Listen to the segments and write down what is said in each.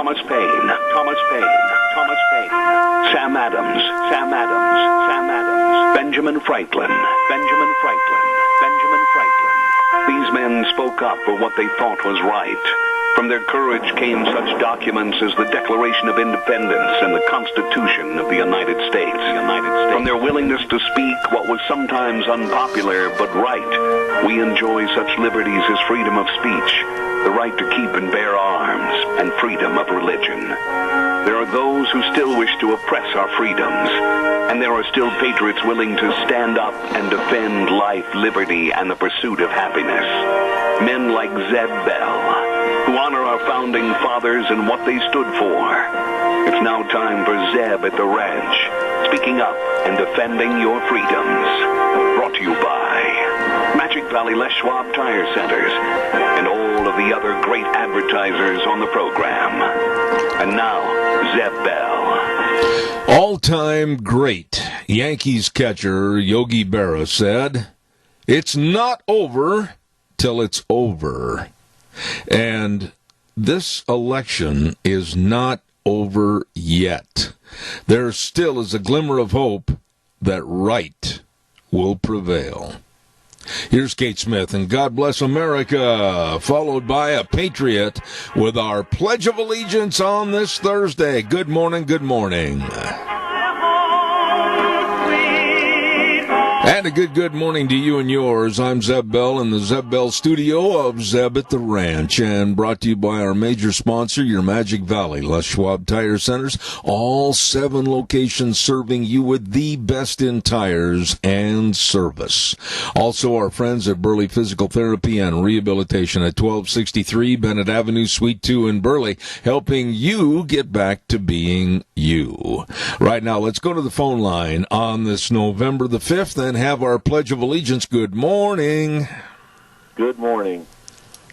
Thomas Paine, Thomas Paine, Thomas Paine, Sam Adams, Sam Adams, Sam Adams, Benjamin Franklin, Benjamin Franklin, Benjamin Franklin. These men spoke up for what they thought was right. From their courage came such documents as the Declaration of Independence and the Constitution of the United States. From their willingness to speak what was sometimes unpopular but right, we enjoy such liberties as freedom of speech, the right to keep and bear arms, and freedom of religion. There are those who still wish to oppress our freedoms, and there are still patriots willing to stand up and defend life, liberty, and the pursuit of happiness. Men like Zeb Bell, who honor our founding fathers and what they stood for. It's now time for Zeb at the ranch, speaking up and defending your freedoms. Brought to you by Magic Valley Les Schwab Tire Centers and all of the other great advertisers on the program. And now, Zeb Bell. All-time great Yankees catcher Yogi Berra said, "It's not over till it's over." And this election is not over yet. There still is a glimmer of hope that right will prevail. Here's Kate Smith and God Bless America, followed by a Patriot with our Pledge of Allegiance on this Thursday. Good morning, good morning. And a good morning to you and yours. I'm Zeb Bell in the Zeb Bell studio of Zeb at the Ranch, and brought to you by our major sponsor, your Magic Valley Les Schwab Tire Centers. All 7 locations serving you with the best in tires and service. Also, our friends at Burley Physical Therapy and Rehabilitation at 1263 Bennett Avenue, Suite 2 in Burley, helping you get back to being you. Right now, let's go to the phone line on this November the 5th and have our Pledge of Allegiance. Good morning. Good morning.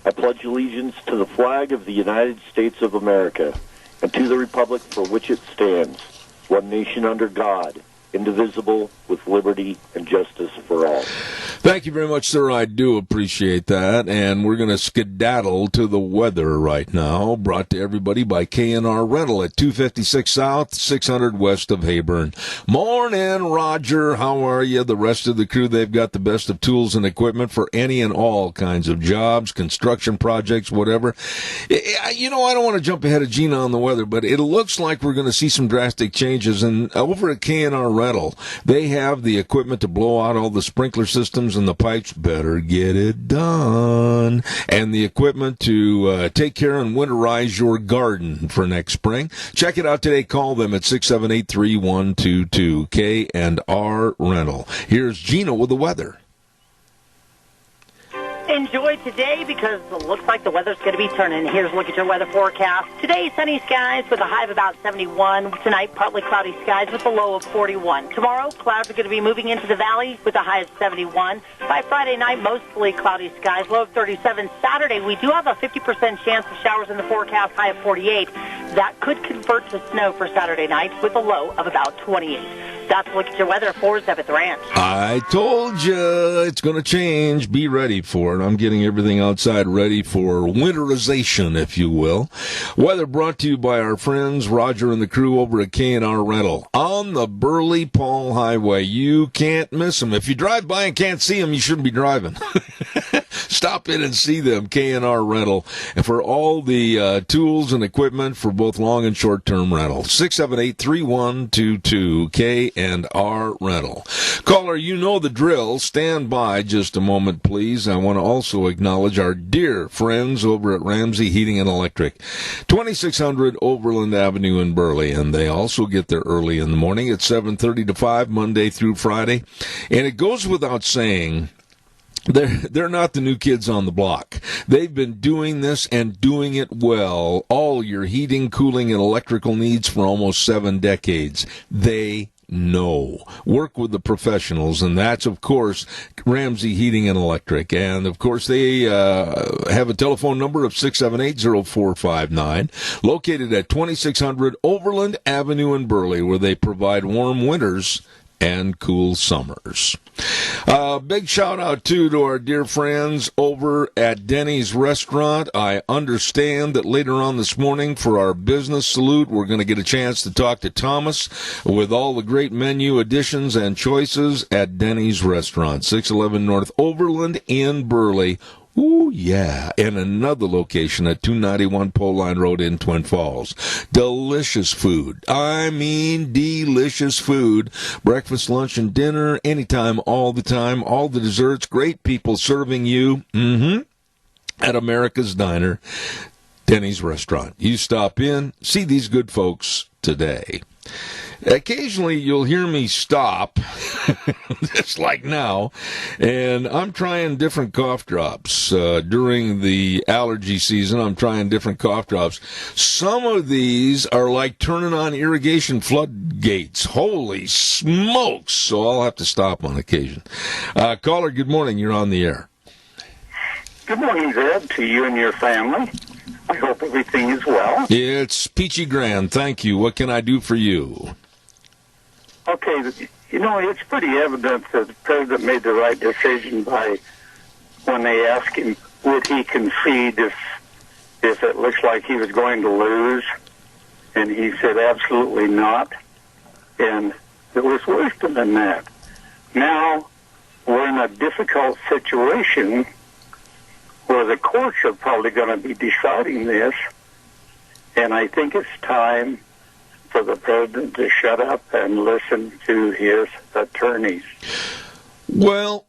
I pledge allegiance to the flag of the United States of America and to the republic for which it stands, one nation under God, indivisible, with liberty and justice for all. Thank you very much, sir. I do appreciate that. And we're going to skedaddle to the weather right now, brought to everybody by K&R Rental at 256 South, 600 west of Hayburn. Morning, Roger. How are you? The rest of the crew, they've got the best of tools and equipment for any and all kinds of jobs, construction projects, whatever. You know, I don't want to jump ahead of Gina on the weather, but it looks like we're going to see some drastic changes. And over at K&R Rental, they have the equipment to blow out all the sprinkler systems and the pipes. Better get it done. And the equipment to take care and winterize your garden for next spring. Check it out today. Call them at 678-3122. K&R Rental. Here's Gina with the weather. Enjoy today because it looks like the weather's going to be turning. Here's a look at your weather forecast. Today, sunny skies with a high of about 71. Tonight, partly cloudy skies with a low of 41. Tomorrow, clouds are going to be moving into the valley with a high of 71. By Friday night, mostly cloudy skies, low of 37. Saturday, we do have a 50% chance of showers in the forecast, high of 48. That could convert to snow for Saturday night with a low of about 28. That's a look at your weather for Zeb at the Ranch. I told you it's going to change. Be ready for it. I'm getting everything outside ready for winterization, if you will. Weather brought to you by our friends Roger and the crew over at K&R Rental on the Burley Paul Highway. You can't miss them. If you drive by and can't see them, you shouldn't be driving. Stop in and see them, K&R Rental, and for all the tools and equipment for both long and short-term rental. 678-3122, K&R Rental. Caller, you know the drill. Stand by just a moment, please. I want to also acknowledge our dear friends over at Ramsey Heating and Electric, 2600 Overland Avenue in Burley, and they also get there early in the morning at 7:30 to 5, Monday through Friday. And it goes without saying, they're not the new kids on the block. They've been doing this and doing it well. All your heating, cooling, and electrical needs for almost 7 decades. They know. Work with the professionals, and that's, of course, Ramsey Heating and Electric. And, of course, they have a telephone number of 678-0459, located at 2600 Overland Avenue in Burley, where they provide warm winters and cool summers. Big shout out, too, to our dear friends over at Denny's Restaurant. I understand that later on this morning for our business salute, we're going to get a chance to talk to Thomas with all the great menu additions and choices at Denny's Restaurant, 611 North Overland in Burley. Ooh, yeah. And another location at 291 Pole Line Road in Twin Falls. Delicious food. I mean, delicious food. Breakfast, lunch, and dinner, anytime, all the time. All the desserts. Great people serving you. At America's Diner, Denny's Restaurant. You stop in, see these good folks today. Occasionally, you'll hear me stop, just like now, and I'm trying different cough drops. During the allergy season, I'm trying different cough drops. Some of these are like turning on irrigation floodgates. Holy smokes! So I'll have to stop on occasion. Caller, good morning. You're on the air. Good morning, Zed, to you and your family. I hope everything is well. It's peachy grand. Thank you. What can I do for you? Okay, it's pretty evident that the president made the right decision by when they asked him would he concede if it looks like he was going to lose, and he said absolutely not. And it was worse than that. Now we're in a difficult situation where the courts are probably going to be deciding this, and I think it's time for the president to shut up and listen to his attorneys. Well,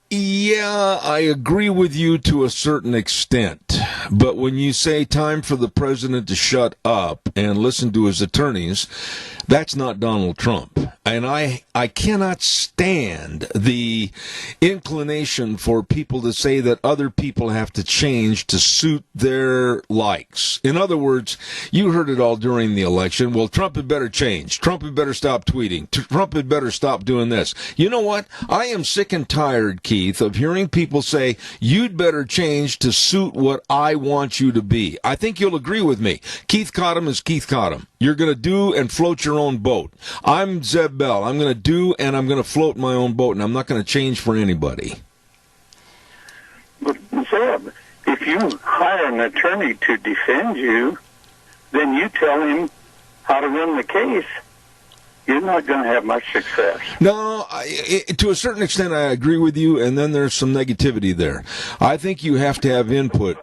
yeah, I agree with you to a certain extent. But when you say time for the president to shut up and listen to his attorneys, that's not Donald Trump. And I cannot stand the inclination for people to say that other people have to change to suit their likes. In other words, you heard it all during the election. Well, Trump had better change. Trump had better stop tweeting. Trump had better stop doing this. You know what? I am sick and tired, Keith, of hearing people say, you'd better change to suit what I want you to be. I think you'll agree with me. Keith Cottom is Keith Cottom. You're going to do and float your own boat. I'm Zeb Bell. I'm going to do and I'm going to float my own boat, and I'm not going to change for anybody. But, Zeb, if you hire an attorney to defend you, then you tell him how to run the case. You're not going to have much success. No, to a certain extent, I agree with you, and then there's some negativity there. I think you have to have input.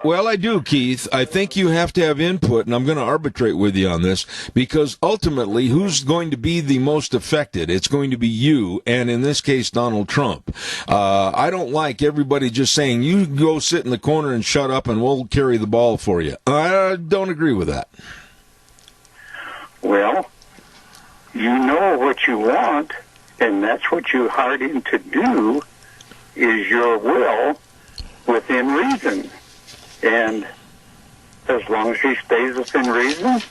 Well, I do, Keith. I think you have to have input, and I'm going to arbitrate with you on this, because ultimately, who's going to be the most affected? It's going to be you, and in this case, Donald Trump. I don't like everybody just saying, you go sit in the corner and shut up, and we'll carry the ball for you. I don't agree with that. Well, you know what you want, and that's what you hired him to do, is your will within reason. And as long as he stays within reason,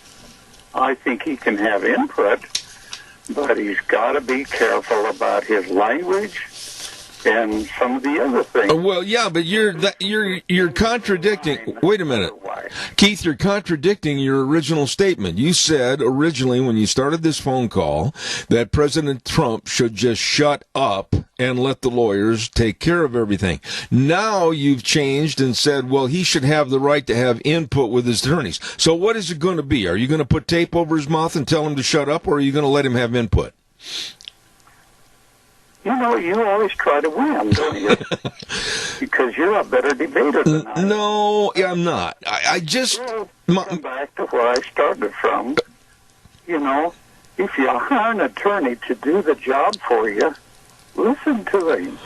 I think he can have input, but he's got to be careful about his language and some of the other things. Well, yeah, but you're contradicting. Wait a minute, Keith. You're contradicting your original statement. You said originally when you started this phone call that President Trump should just shut up and let the lawyers take care of everything. Now you've changed and said, well, he should have the right to have input with his attorneys. So what is it going to be? Are you going to put tape over his mouth and tell him to shut up, or are you going to let him have input? You know, you always try to win, don't you? Because you're a better debater than I am. No, I'm not. I just... Come back to where I started from. You know, if you hire an attorney to do the job for you, listen to him.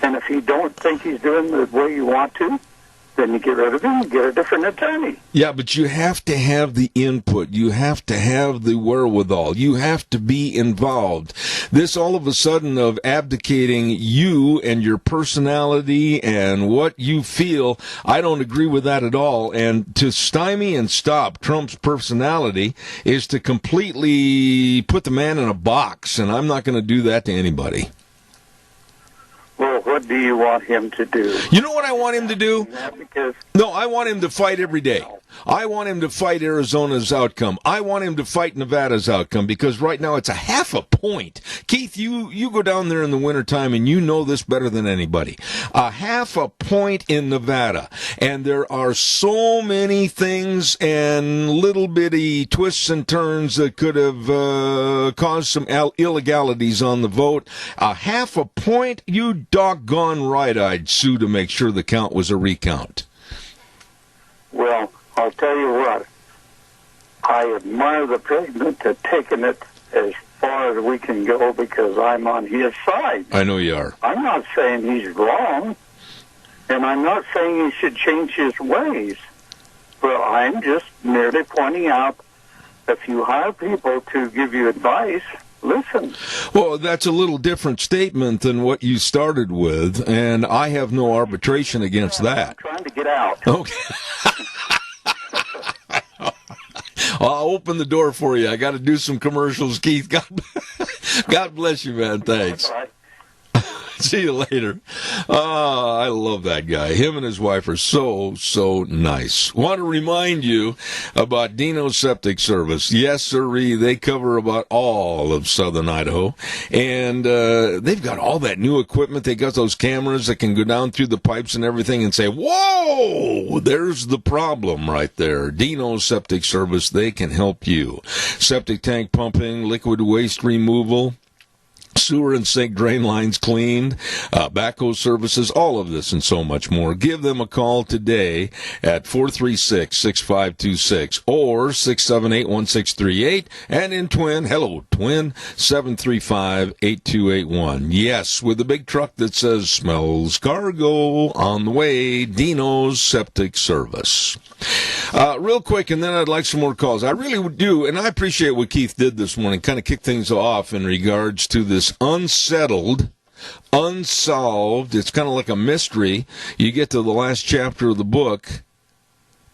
And if you don't think he's doing the way you want to, then you get rid of him and get a different attorney. Yeah, but you have to have the input. You have to have the wherewithal. You have to be involved. This all of a sudden of abdicating you and your personality and what you feel, I don't agree with that at all. And to stymie and stop Trump's personality is to completely put the man in a box, and I'm not going to do that to anybody. Well, what do you want him to do? You know what I want him to do? Because No, I want him to fight every day. I want him to fight Arizona's outcome. I want him to fight Nevada's outcome, because right now it's a half a point. Keith, you go down there in the wintertime and you know this better than anybody. A half a point in Nevada. And there are so many things and little bitty twists and turns that could have caused some illegalities on the vote. A half a point? You doggone right I'd sue to make sure the count was a recount. Well, I'll tell you what. I admire the president for taking it as far as we can go, because I'm on his side. I know you are. I'm not saying he's wrong, and I'm not saying he should change his ways, but I'm just merely pointing out, if you hire people to give you advice, listen. Well, that's a little different statement than what you started with, and I have no arbitration against that. I'm trying to get out. Okay. I'll open the door for you. I got to do some commercials, Keith. God bless you, man. Thanks. Bye. See you later. I love that guy. Him and his wife are so nice. Want to remind you about Dino's Septic Service. Yes, sirree, they cover about all of southern Idaho. And they've got all that new equipment. They got those cameras that can go down through the pipes and everything and say, whoa, there's the problem right there. Dino's Septic Service, they can help you. Septic tank pumping, liquid waste removal, sewer and sink drain lines cleaned, backhoe services, all of this and so much more. Give them a call today at 436-6526 or 678-1638. And in Twin, 735-8281. Yes, with the big truck that says smells cargo on the way, Dino's Septic Service. Real quick, and then I'd like some more calls. I really do, and I appreciate what Keith did this morning, kind of kick things off in regards to this unsettled, unsolved, it's kind of like a mystery. You get to the last chapter of the book,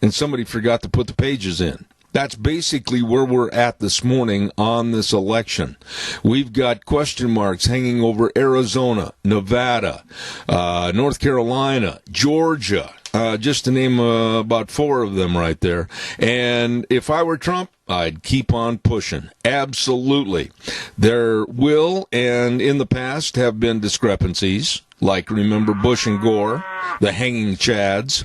and somebody forgot to put the pages in. That's basically where we're at this morning on this election. We've got question marks hanging over Arizona, Nevada, North Carolina, Georgia, just to name about 4 of them right there. And if I were Trump, I'd keep on pushing. Absolutely. There will, and in the past, have been discrepancies, like remember Bush and Gore, the hanging chads.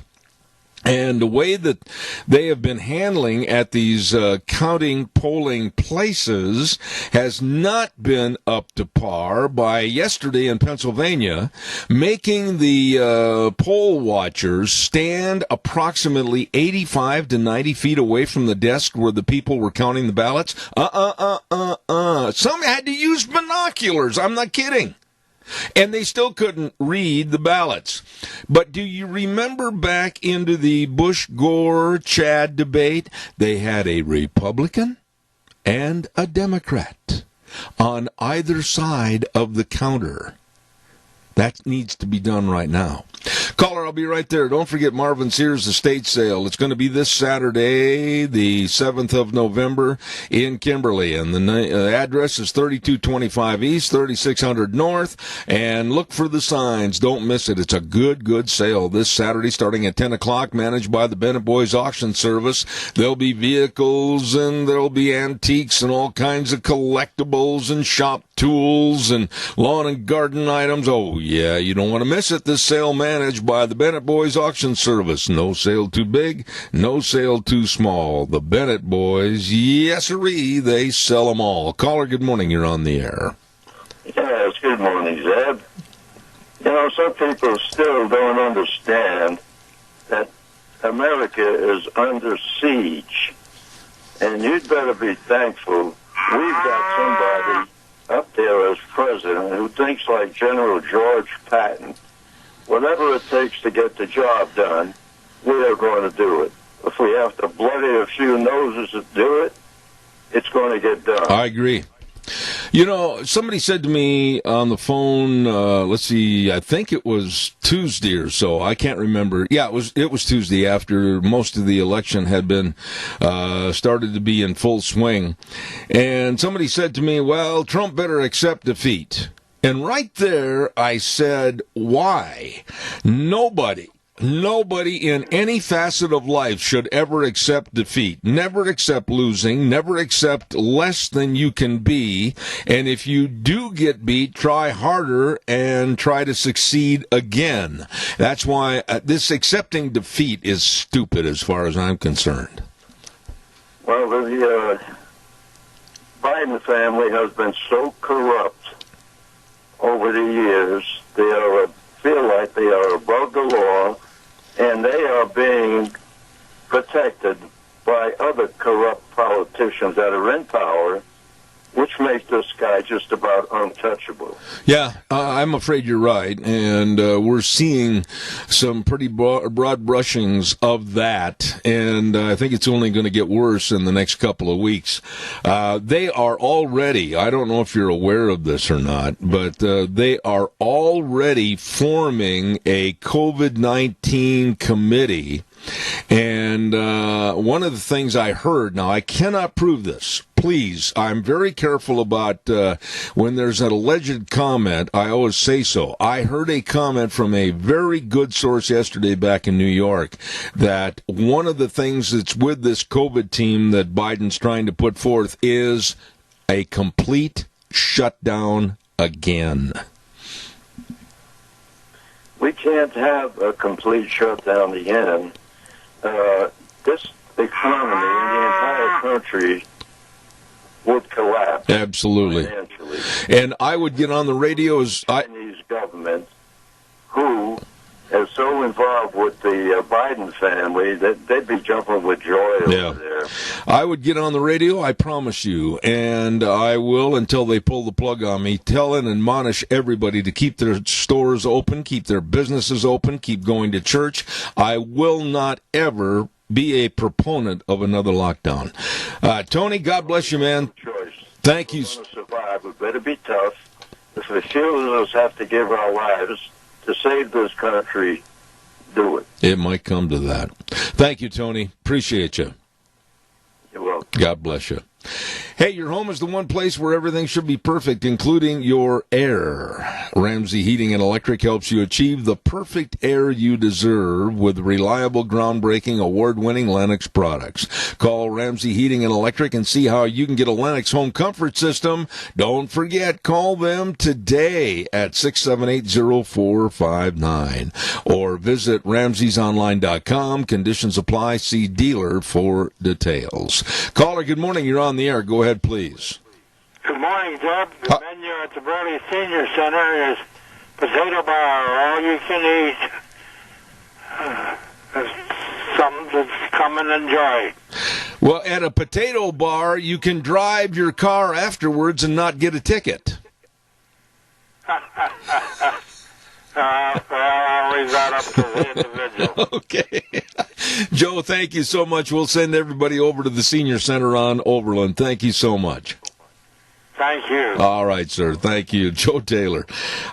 And the way that they have been handling at these counting, polling places has not been up to par. By yesterday in Pennsylvania, making the poll watchers stand approximately 85 to 90 feet away from the desk where the people were counting the ballots. Some had to use binoculars. I'm not kidding. And they still couldn't read the ballots. But do you remember back into the Bush-Gore-Chad debate? They had a Republican and a Democrat on either side of the counter. That needs to be done right now. Caller, I'll be right there. Don't forget Marvin Sears estate sale. It's going to be this Saturday, the 7th of November in Kimberly. And the address is 3225 East, 3600 North. And look for the signs. Don't miss it. It's a good sale this Saturday starting at 10 o'clock, managed by the Bennett Boys Auction Service. There'll be vehicles and there'll be antiques and all kinds of collectibles and shop tools and lawn and garden items. Oh, yeah, you don't want to miss it. This sale managed by the Bennett Boys Auction Service. No sale too big, no sale too small. The Bennett Boys, yes-sirree, they sell them all. Caller, good morning. You're on the air. Yes, good morning, Zeb. You know, some people still don't understand that America is under siege. And you'd better be thankful we've got somebody up there as president who thinks like General George Patton. Whatever it takes to get the job done, we are going to do it. If we have to bloody a few noses to do it, it's going to get done. I agree. You know, somebody said to me on the phone, let's see, I think it was Tuesday or so. I can't remember. Yeah, it was Tuesday after most of the election had been started to be in full swing. And somebody said to me, well, Trump better accept defeat. And right there, I said, why? Nobody Nobody in any facet of life should ever accept defeat. Never accept losing. Never accept less than you can be. And if you do get beat, try harder and try to succeed again. That's why this accepting defeat is stupid as far as I'm concerned. Well, the Biden family has been so corrupt over the years. They feel like they are above the law, and they are being protected by other corrupt politicians that are in power, which makes this guy just about untouchable. Yeah, I'm afraid you're right, and we're seeing some pretty broad brushings of that, and I think it's only going to get worse in the next couple of weeks. They are already, I don't know if you're aware of this or not, but they are already forming a COVID-19 committee. And one of the things I heard, now I cannot prove this, please, I'm very careful about when there's an alleged comment, I always say so. I heard a comment from a very good source yesterday back in New York that one of the things that's with this COVID team that Biden's trying to put forth is a complete shutdown again. We can't have a complete shutdown again. This economy in the entire country would collapse. Absolutely. Financially. And I would get on the radio as Chinese government, who is so involved with the Biden family that they'd be jumping with joy over there. I would get on the radio, I promise you, and I will until they pull the plug on me, tell and admonish everybody to keep their stores open, keep their businesses open, keep going to church. I will not ever be a proponent of another lockdown. Tony, God bless you, man. Thank you. We're going to survive. We better be tough. If a few of us have to give our lives to save this country, do it. It might come to that. Thank you, Tony. Appreciate you. You're welcome. God bless you. Hey, your home is the one place where everything should be perfect, including your air. Ramsey Heating and Electric helps you achieve the perfect air you deserve with reliable, groundbreaking, award-winning Lennox products. Call Ramsey Heating and Electric and see how you can get a Lennox home comfort system. Don't forget, call them today at 678-0459 or visit ramseysonline.com. Conditions apply. See dealer for details. Caller, good morning. You're on the air. Go ahead, please. Good morning, Deb. The menu at the Brody Senior Center is potato bar, all you can eat. Something to come and enjoy. Well, at a potato bar, you can drive your car afterwards and not get a ticket. Always that up to the individual. Okay. Joe, thank you so much. We'll send everybody over to the Senior Center on Overland. Thank you so much. Thank you. All right, sir. Thank you. Joe Taylor.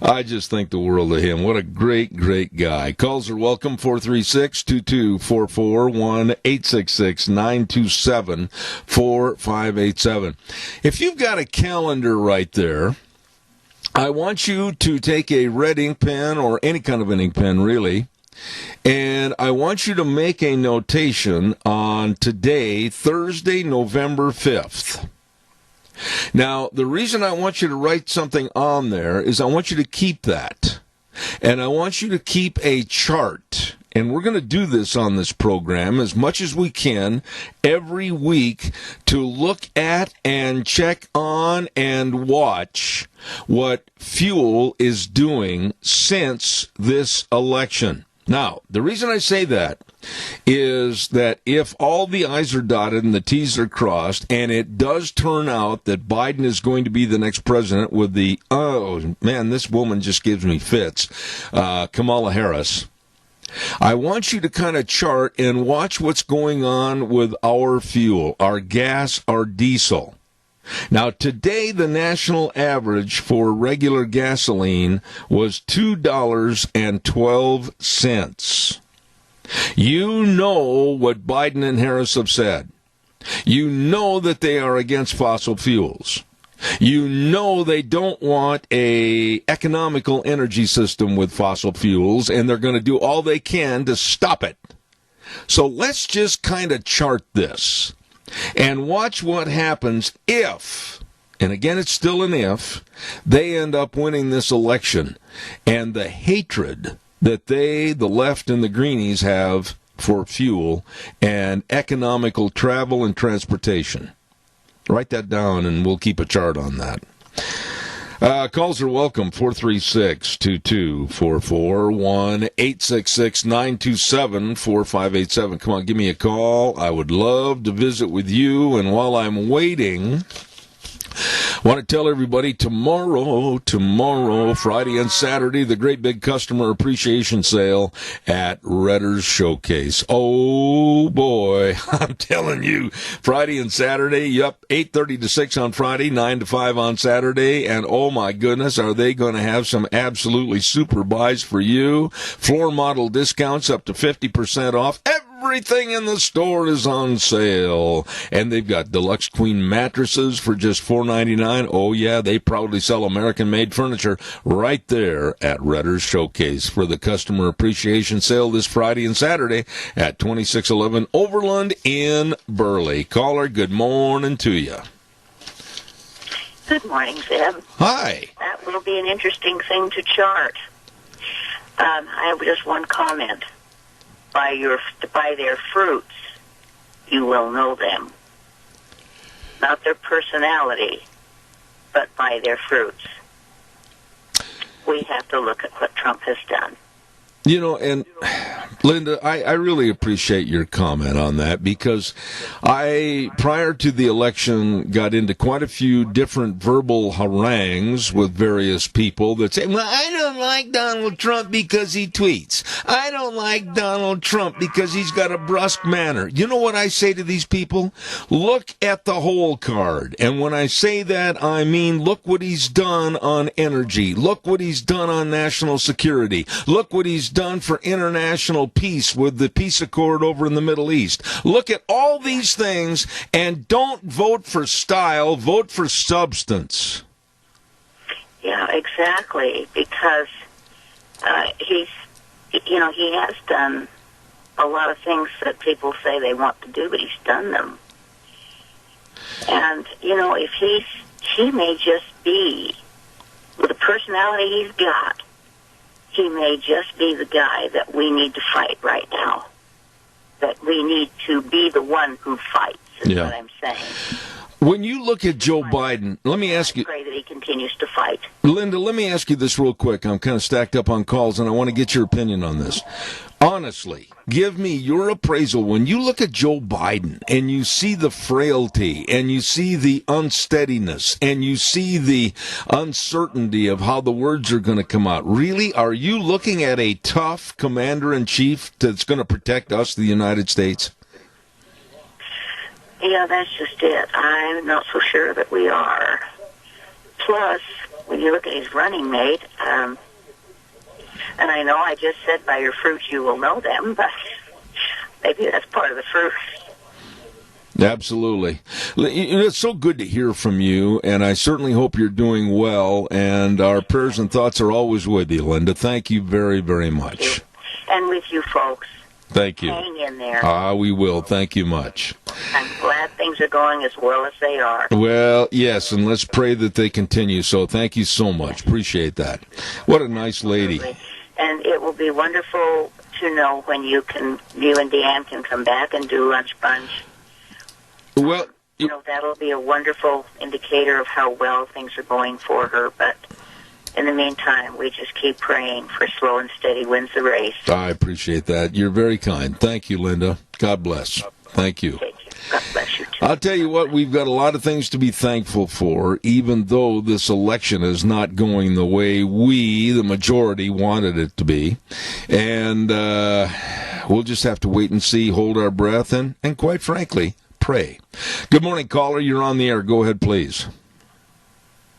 I just think the world of him. What a great, great guy. Calls are welcome, 436-2244, 1-866-927-4587. If you've got a calendar right there, I want you to take a red ink pen or any kind of an ink pen, really, and I want you to make a notation on today, Thursday, November 5th. Now, the reason I want you to write something on there is I want you to keep that. And I want you to keep a chart. And we're going to do this on this program as much as we can every week to look at and check on and watch what fuel is doing since this election. Now, the reason I say that is that if all the I's are dotted and the T's are crossed, and it does turn out that Biden is going to be the next president with the, oh, man, this woman just gives me fits, Kamala Harris, I want you to kind of chart and watch what's going on with our fuel, our gas, our diesel. Now, today, the national average for regular gasoline was $2.12. You know what Biden and Harris have said. You know that they are against fossil fuels. You know they don't want a economical energy system with fossil fuels, and they're going to do all they can to stop it. So let's just kind of chart this and watch what happens if, and again it's still an if, they end up winning this election, and the hatred that they, the left and the greenies, have for fuel and economical travel and transportation. Write that down, and we'll keep a chart on that. Calls are welcome, 436-2244, 1-866-927-4587. Come on, give me a call. I would love to visit with you, and while I'm waiting, I want to tell everybody tomorrow, Friday and Saturday, the great big customer appreciation sale at Redder's Showcase. Oh, boy, I'm telling you, Friday and Saturday, 8:30 to 6 on Friday, 9 to 5 on Saturday, and oh, my goodness, are they going to have some absolutely super buys for you. Floor model discounts up to 50% off. Everything in the store is on sale. And they've got deluxe queen mattresses for just $4.99. Oh, yeah, they proudly sell American-made furniture right there at Redder's Showcase for the customer appreciation sale this Friday and Saturday at 2611 Overland in Burley. Caller, good morning to you. Good morning, Zeb. Hi. That will be an interesting thing to chart. I have just one comment. By their fruits, you will know them. Not their personality, but by their fruits. We have to look at what Trump has done. You know, and Linda, I really appreciate your comment on that, because I, prior to the election, got into quite a few different verbal harangues with various people that say, well, I don't like Donald Trump because he tweets. I don't like Donald Trump because he's got a brusque manner. You know what I say to these people? Look at the whole card. And when I say that, I mean, look what he's done on energy. Look what he's done on national security. Look what he's done for international peace with the peace accord over in the Middle East. Look at all these things, and don't vote for style, vote for substance. Yeah, exactly, because he has done a lot of things that people say they want to do, but he's done them. And, if he may just be, with the personality he's got, he may just be the guy that we need to fight right now. That we need to be the one who fights, is what I'm saying. When you look at Joe Biden, let me ask you... I pray that he continues to fight. Linda, let me ask you this real quick. I'm kind of stacked up on calls, and I want to get your opinion on this. Honestly, give me your appraisal. When you look at Joe Biden and you see the frailty and you see the unsteadiness and you see the uncertainty of how the words are going to come out, really, are you looking at a tough commander-in-chief that's going to protect us, the United States? Yeah, that's just it. I'm not so sure that we are. Plus, when you look at his running mate, and I know I just said by your fruits you will know them, but maybe that's part of the fruit. Absolutely. It's so good to hear from you, and I certainly hope you're doing well, and our prayers and thoughts are always with you, Linda. Thank you very, very much. And with you folks. Thank you. Hang in there. We will. Thank you much. I'm glad things are going as well as they are. Well, yes, and let's pray that they continue. So thank you so much. Appreciate that. What a nice lady. And it will be wonderful to know when you and Deanne can come back and do Lunch Bunch. Well, that'll be a wonderful indicator of how well things are going for her. But in the meantime, we just keep praying for slow and steady wins the race. I appreciate that. You're very kind. Thank you, Linda. God bless. Thank you. God bless you, too. I'll tell you what, we've got a lot of things to be thankful for, even though this election is not going the way we, the majority, wanted it to be. And we'll just have to wait and see, hold our breath, and quite frankly, pray. Good morning, caller. You're on the air. Go ahead, please.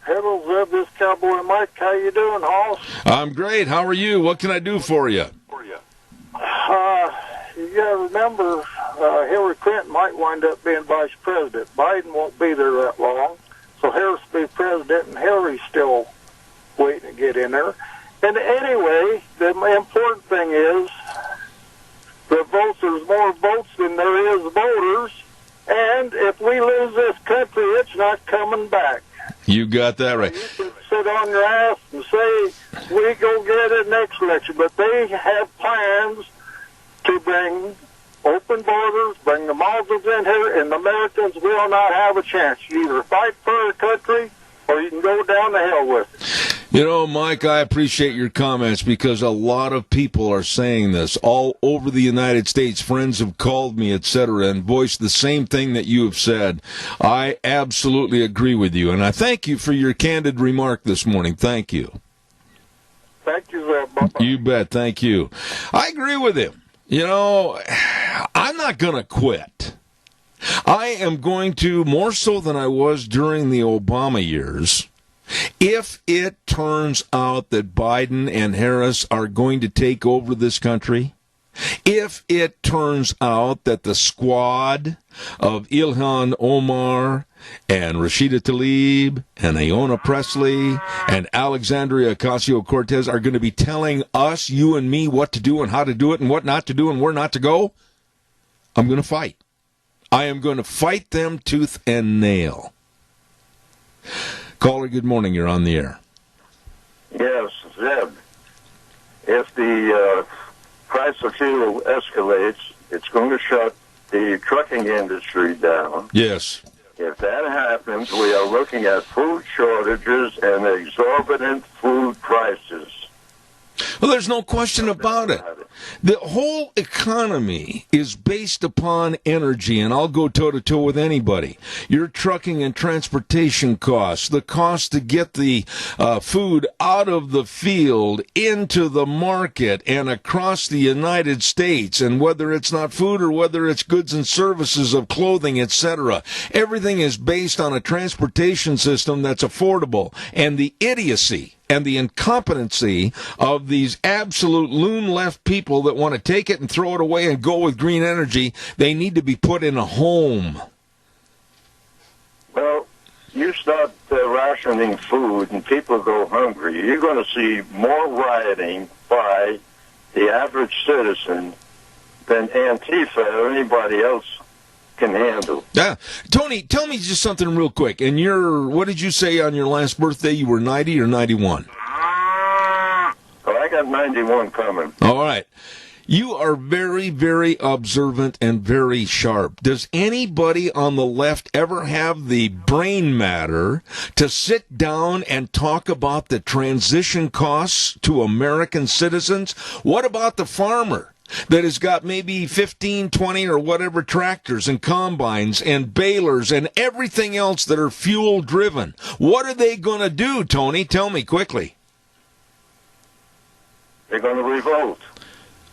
Hello, Zeb. This Cowboy Mike. How you doing, Hoss? I'm great. How are you? What can I do for you? You got to remember, Hillary Clinton might wind up being vice president. Biden won't be there that long. so Harris be president, and Hillary's still waiting to get in there. And anyway, the important thing is the votes. There's more votes than there is voters, and if we lose this country, it's not coming back. You got that right. You can sit on your ass and say we go get it next election, but they have plans to bring open borders, bring the Muslims in here, and the Americans will not have a chance. You either fight for our country or you can go down the hell with it. You know, Mike, I appreciate your comments because a lot of people are saying this all over the United States. Friends have called me, etc., and voiced the same thing that you have said. I absolutely agree with you, and I thank you for your candid remark this morning. Thank you. Thank you, Bubba. You bet. Thank you. I agree with him. You know, I'm not going to quit. I am going to, more so than I was during the Obama years, if it turns out that Biden and Harris are going to take over this country, if it turns out that the squad of Ilhan Omar and Rashida Tlaib and Ayanna Pressley and Alexandria Ocasio-Cortez are going to be telling us, you and me, what to do and how to do it and what not to do and where not to go, I'm going to fight. I am going to fight them tooth and nail. Caller, good morning. You're on the air. Yes, Zeb. If the price of fuel escalates, it's going to shut the trucking industry down. Yes. If that happens, we are looking at food shortages and exorbitant food prices. Well, there's no question about it. The whole economy is based upon energy, and I'll go toe-to-toe with anybody. Your trucking and transportation costs, the cost to get the food out of the field into the market and across the United States, and whether it's not food or whether it's goods and services of clothing, etc. Everything is based on a transportation system that's affordable, and the idiocy and the incompetency of these absolute loon-left people that want to take it and throw it away and go with green energy, they need to be put in a home. Well, you start rationing food and people go hungry, you're going to see more rioting by the average citizen than Antifa or anybody else can handle. Yeah. Tony, tell me just something real quick. And what did you say on your last birthday? You were 90 or 91? Oh, I got 91 coming. All right. You are very, very observant and very sharp. Does anybody on the left ever have the brain matter to sit down and talk about the transition costs to American citizens? What about the farmer that has got maybe 15, 20 or whatever tractors and combines and balers and everything else that are fuel driven? What are they going to do, Tony? Tell me quickly. They're going to revolt.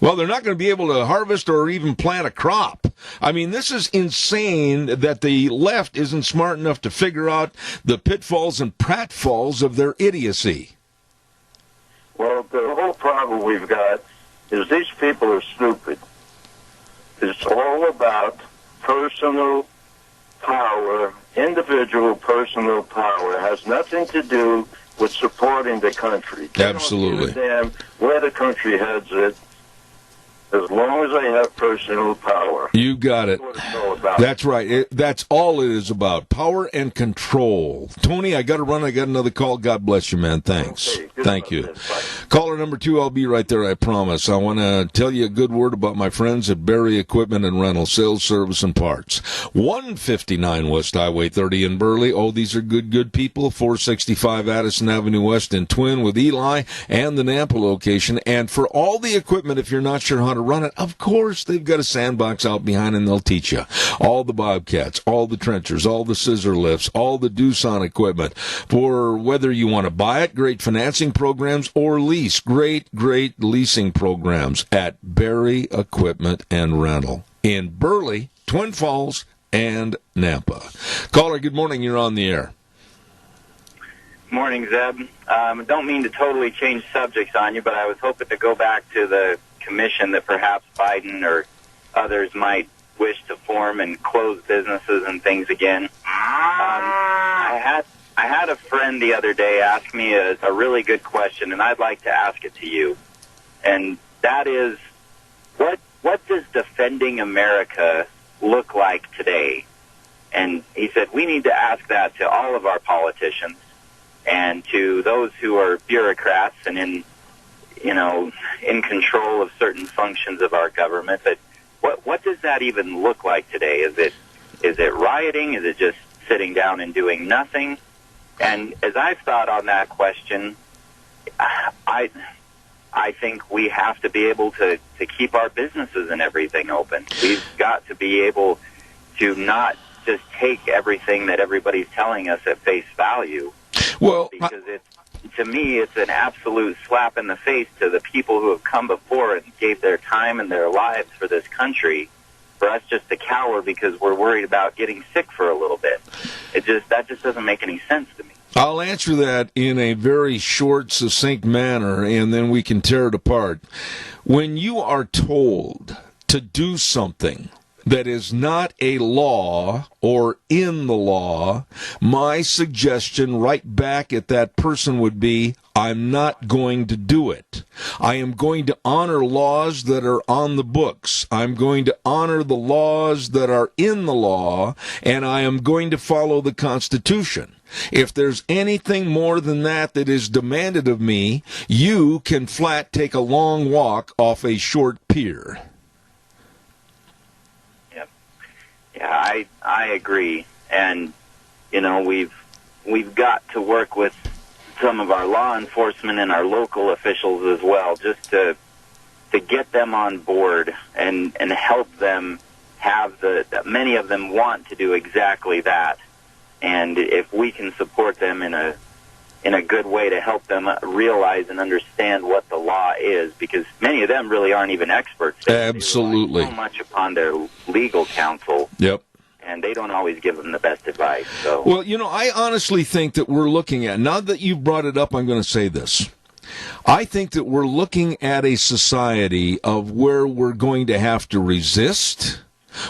Well, they're not going to be able to harvest or even plant a crop. I mean, this is insane that the left isn't smart enough to figure out the pitfalls and pratfalls of their idiocy. Well, the whole problem we've got is these people are stupid. It's all about personal power, individual personal power. It has nothing to do with supporting the country. Absolutely. They don't give a damn where the country heads it, as long as they have personal power. You got it. That's what it's all about. That's right. That's all it is about. Power and control. Tony, I got to run. I got another call. God bless you, man. Thanks. Okay, Thank you. Caller number 2, I'll be right there, I promise. I want to tell you a good word about my friends at Barry Equipment and Rental, Sales, Service, and Parts. 159 West Highway 30 in Burley. Oh, these are good people. 465 Addison Avenue West in Twin with Eli and the Nampa location. And for all the equipment, if you're not sure how to run it, of course, they've got a sandbox out behind and they'll teach you. All the Bobcats, all the trenchers, all the scissor lifts, all the Doosan equipment. For whether you want to buy it, great financing programs, or lease, great leasing programs at Barry Equipment and Rental in Burley, Twin Falls, and Nampa. Caller, good morning. You're on the air. Morning, Zeb. Don't mean to totally change subjects on you, but I was hoping to go back to the commission that perhaps Biden or others might wish to form and close businesses and things again. I I had a friend the other day ask me a really good question, and I'd like to ask it to you. And that is, what does defending America look like today? And he said, we need to ask that to all of our politicians and to those who are bureaucrats and in control of certain functions of our government. But what does that even look like today? Is it rioting? Is it just sitting down and doing nothing? And as I've thought on that question, I think we have to be able to keep our businesses and everything open. We've got to be able to not just take everything that everybody's telling us at face value. Well, because to me, it's an absolute slap in the face to the people who have come before and gave their time and their lives for this country, for us just to cower because we're worried about getting sick for a little bit. That just doesn't make any sense to me. I'll answer that in a very short, succinct manner, and then we can tear it apart. When you are told to do something that is not a law or in the law, my suggestion right back at that person would be, I'm not going to do it. I am going to honor laws that are on the books. I'm going to honor the laws that are in the law, and I am going to follow the Constitution. If there's anything more than that is demanded of me, you can flat take a long walk off a short pier. Yeah, I agree, and we've got to work with some of our law enforcement and our local officials as well, just to get them on board and help them have many of them want to do exactly that, and if we can support them in a good way to help them realize and understand what the law is, because many of them really aren't even experts. Absolutely. They rely so much upon their legal counsel. Yep. And they don't always give them the best advice. So. Well, I honestly think that we're looking at, now that you've brought it up, I'm going to say this. I think that we're looking at a society of where we're going to have to resist,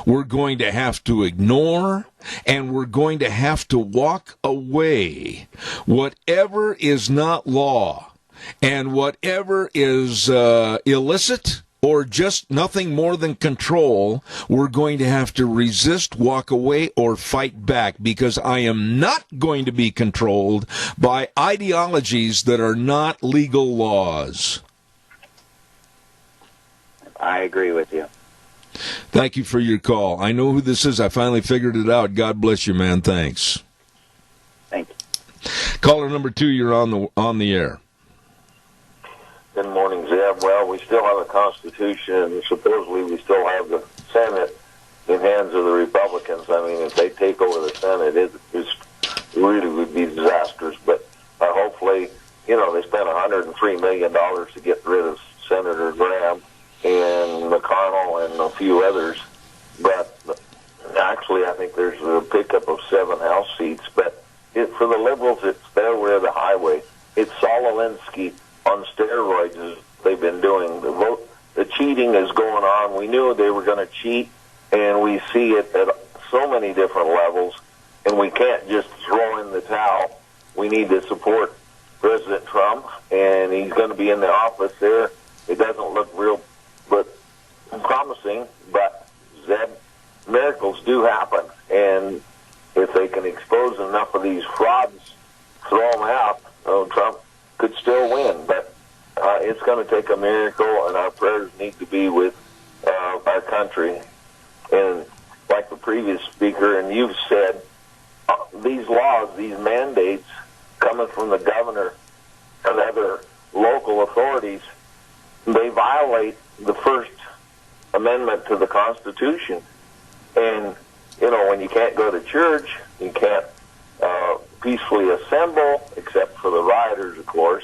we're going to have to ignore, and we're going to have to walk away. Whatever is not law and whatever is illicit or just nothing more than control, we're going to have to resist, walk away, or fight back, because I am not going to be controlled by ideologies that are not legal laws. I agree with you. Thank you for your call. I know who this is. I finally figured it out. God bless you, man. Thanks. Thank you. Caller number 2, you're on the air. Good morning, Zeb. Well, we still have a Constitution, and supposedly we still have the Senate in hands of the Republicans. I mean, if they take over the Senate, it really would be disastrous. But hopefully, they spent $103 million to get rid of Senator Graham and McConnell and a few others. But actually, I think there's a pickup of 7 House seats. But for the liberals, it's their way or the highway. It's Saul Alinsky on steroids, as they've been doing. The cheating is going on. We knew they were going to cheat, and we see it at so many different levels, and we can't just throw in the towel. We need to support President Trump, and he's going to be in the office there. It doesn't look real but promising, but Zeb, miracles do happen, and if they can expose enough of these frauds, throw them out, Trump could still win, but it's going to take a miracle, and our prayers need to be with our country. And like the previous speaker, and you've said, these laws, these mandates coming from the governor and other local authorities, they violate the First Amendment to the Constitution. And, when you can't go to church, you can't peacefully assemble, except for the rioters, of course,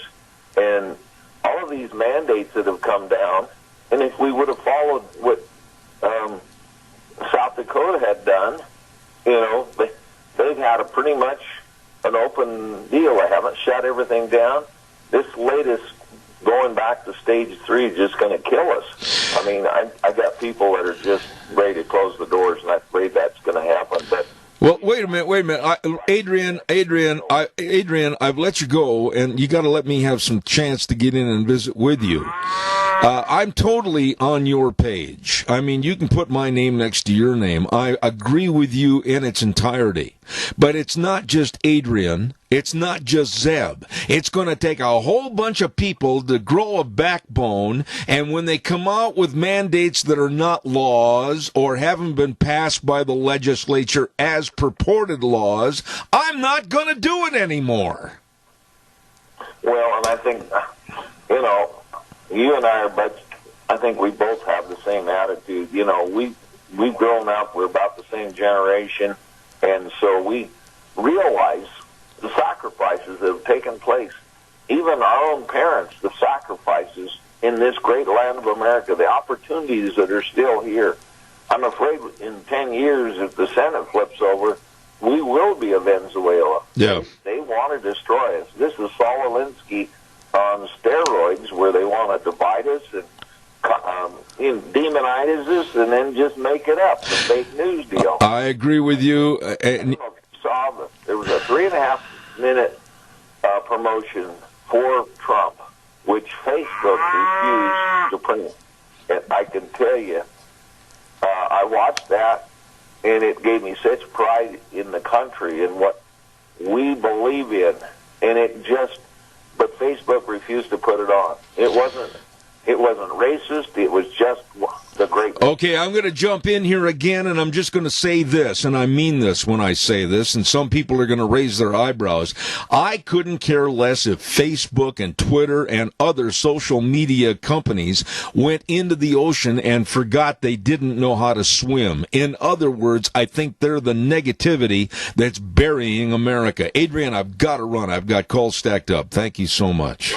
and all of these mandates that have come down, and if we would have followed what South Dakota had done, they've had a pretty much an open deal. They haven't shut everything down. This latest going back to stage 3 is just going to kill us. I mean, I got people that are just ready to close the doors, and I'm afraid that's going to happen, but Well, wait a minute. Adrian, I've let you go, and you got to let me have some chance to get in and visit with you. I'm totally on your page. I mean, you can put my name next to your name. I agree with you in its entirety. But it's not just Adrian. It's not just Zeb. It's going to take a whole bunch of people to grow a backbone, and when they come out with mandates that are not laws or haven't been passed by the legislature as purported laws, I'm not going to do it anymore. Well, and I think, you and I but I think we both have the same attitude. We've grown up, we're about the same generation, and so we realize the sacrifices that have taken place. Even our own parents, the sacrifices in this great land of America, the opportunities that are still here. I'm afraid in 10 years, if the Senate flips over, we will be a Venezuela. Yeah. They want to destroy us. This is Saul Alinsky on steroids, where they want to divide us and demonize us and then just make it up, the fake news deal. I agree with you. There was a 3.5-minute promotion for Trump, which Facebook refused to print. And I can tell you, I watched that, and it gave me such pride in the country and what we believe in. And but Facebook refused to put it on. It wasn't racist. It was just the great. Okay, I'm going to jump in here again, and I'm just going to say this, and I mean this when I say this, and some people are going to raise their eyebrows. I couldn't care less if Facebook and Twitter and other social media companies went into the ocean and forgot they didn't know how to swim. In other words, I think they're the negativity that's burying America. Adrian, I've got to run. I've got calls stacked up. Thank you so much.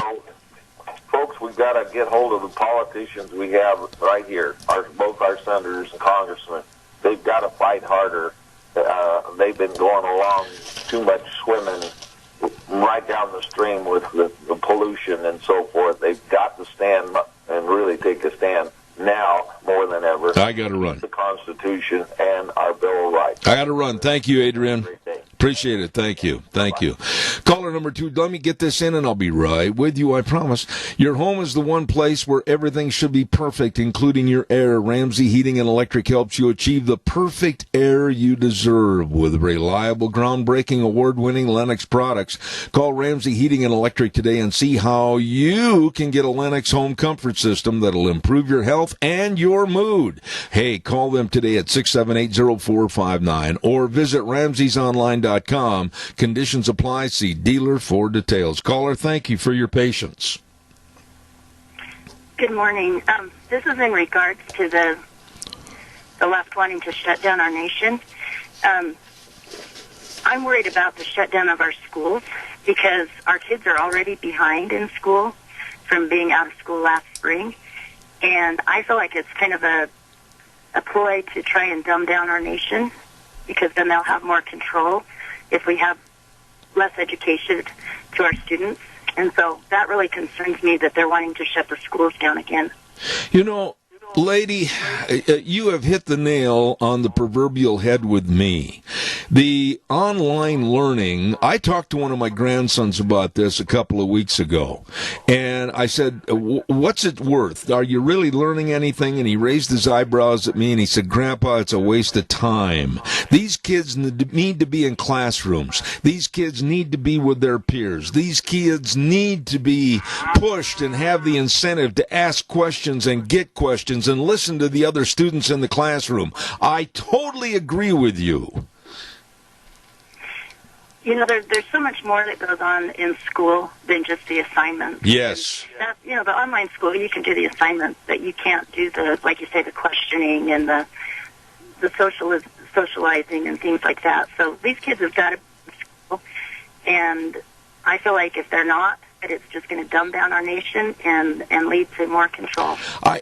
Folks, we've got to get hold of the politicians we have right here, both our senators and congressmen. They've got to fight harder. They've been going along too much swimming right down the stream with the pollution and so forth. They've got to stand and really take a stand now more than ever. I got to run. The Constitution and our Bill of Rights. I got to run. Thank you, Adrian. Appreciate it. Thank you. Caller number 2, let me get this in and I'll be right with you, I promise. Your home is the one place where everything should be perfect, including your air. Ramsey Heating and Electric helps you achieve the perfect air you deserve with reliable, groundbreaking, award-winning Lennox products. Call Ramsey Heating and Electric today and see how you can get a Lennox home comfort system that'll improve your health and your mood. Hey, call them today at 678-0459 or visit Ramsey'sOnline.com. Conditions apply. See dealer for details. Caller, thank you for your patience. Good morning. This is in regards to the left wanting to shut down our nation. I'm worried about the shutdown of our schools because our kids are already behind in school from being out of school last spring. And I feel like it's kind of a ploy to try and dumb down our nation because then they'll have more control if we have less education to our students. And so that really concerns me that they're wanting to shut the schools down again. Lady, you have hit the nail on the proverbial head with me. The online learning, I talked to one of my grandsons about this a couple of weeks ago, and I said, what's it worth? Are you really learning anything? And he raised his eyebrows at me, and he said, Grandpa, it's a waste of time. These kids need to be in classrooms. These kids need to be with their peers. These kids need to be pushed and have the incentive to ask questions and get questions and listen to the other students in the classroom. I totally agree with you. There's so much more that goes on in school than just the assignments. Yes. The online school, you can do the assignments, but you can't do like you say, the questioning and the socializing and things like that. So these kids have got to go to school, and I feel like if they're not it's just going to dumb down our nation and lead to more control. I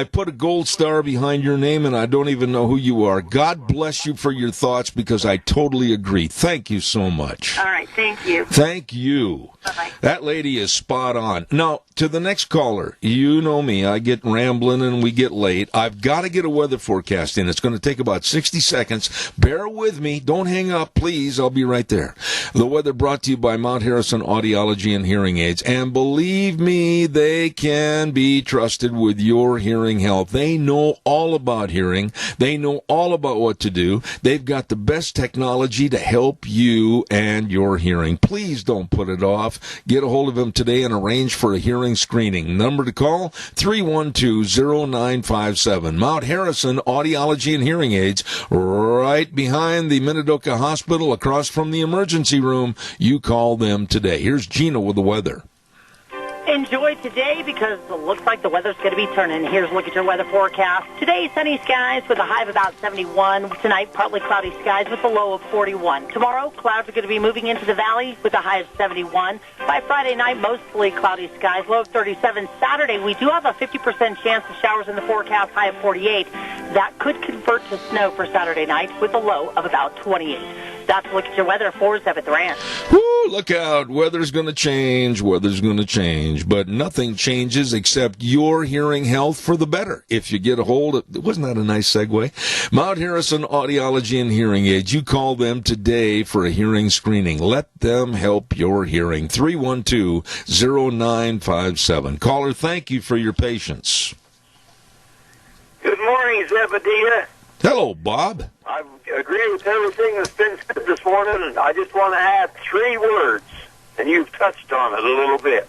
put a gold star behind your name, and I don't even know who you are. God bless you for your thoughts, because I totally agree. Thank you so much. All right, thank you. Thank you. Bye-bye. That lady is spot on. Now, to the next caller, you know me. I get rambling and we get late. I've got to get a weather forecast in. It's going to take about 60 seconds. Bear with me. Don't hang up, please. I'll be right there. The weather brought to you by Mount Harrison Audiology and Hearing Aids. And believe me, they can be trusted with your hearing health. They know all about hearing. They know all about what to do. They've got the best technology to help you and your hearing. Please don't put it off. Get a hold of them today and arrange for a hearing screening. Number to call, 312-0957. Mount Harrison Audiology and Hearing Aids, right behind the Minidoka Hospital, across from the emergency room. You call them today. Here's Gina with the weather. Enjoy today, because it looks like the weather's going to be turning. Here's a look at your weather forecast. Today, sunny skies with a high of about 71. Tonight, partly cloudy skies with a low of 41. Tomorrow, clouds are going to be moving into the valley with a high of 71. By Friday night, mostly cloudy skies, low of 37. Saturday, we do have a 50% chance of showers in the forecast, high of 48. That could convert to snow for Saturday night with a low of about 28. That's a look at your weather for Zeb at the Ranch. Woo, look out. Weather's going to change. Weather's going to change. But nothing changes except your hearing health for the better. If you get a hold of, wasn't that a nice segue? Mount Harrison Audiology and Hearing Aids. You call them today for a hearing screening. Let them help your hearing. 312-0957. Caller, thank you for your patience. Good morning, Zebediah. Hello, Bob. I agree with everything that's been said this morning, and I just want to add 3 words, and you've touched on it a little bit.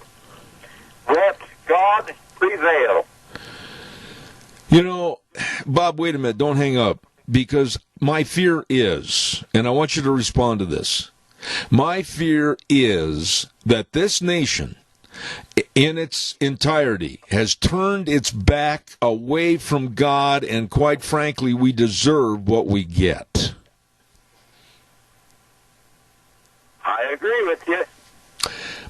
Let God prevail. You know, Bob, wait a minute. Don't hang up, because my fear is, and I want you to respond to this, my fear is that this nation, in its entirety, has turned its back away from God, and quite frankly, we deserve what we get. I agree with you.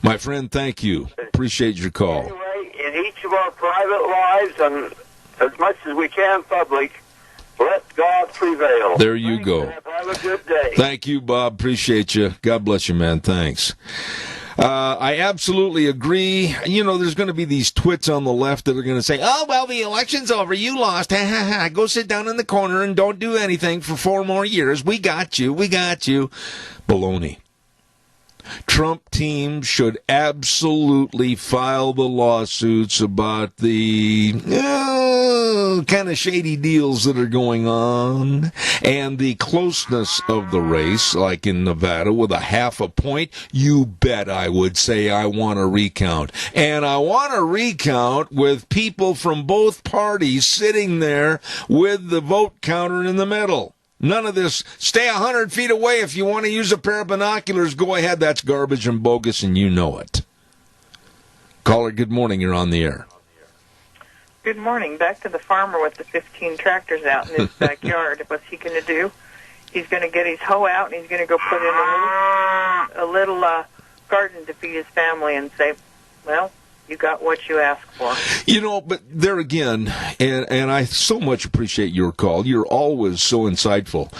My friend, thank you. Appreciate your call. Anyway, in each of our private lives, and as much as we can public, let God prevail. There you go. Have a good day. Thank you, Bob. Appreciate you. God bless you, man. Thanks. I absolutely agree. You know, there's going to be these twits on the left that are going to say, oh, well, the election's over. You lost. Ha, ha, ha. Go sit down in the corner and don't do anything for 4 more years. We got you. We got you. Baloney. Trump team should absolutely file the lawsuits about the kind of shady deals that are going on, and the closeness of the race, like in Nevada, with a half a point. You bet I would say I want a recount. And I want a recount with people from both parties sitting there with the vote counter in the middle. None of this, stay 100 feet away if you want to use a pair of binoculars. Go ahead. That's garbage and bogus, and you know it. Caller, good morning. You're on the air. Good morning. Back to the farmer with the 15 tractors out in his backyard. What's he going to do? He's going to get his hoe out, and he's going to go put in a little garden to feed his family and say, well, you got what you asked for. You know, but there again, and I so much appreciate your call. You're always so insightful.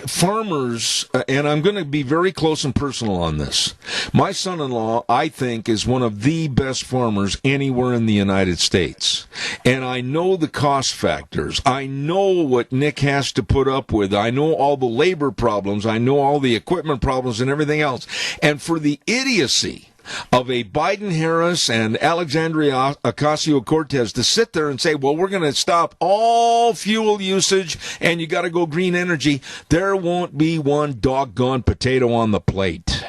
Farmers, and I'm going to be very close and personal on this. My son-in-law, I think, is one of the best farmers anywhere in the United States. And I know the cost factors. I know what Nick has to put up with. I know all the labor problems. I know all the equipment problems and everything else. And for the idiocy of a Biden-Harris and Alexandria Ocasio-Cortez to sit there and say, well, we're going to stop all fuel usage and you got to go green energy, there won't be one doggone potato on the plate.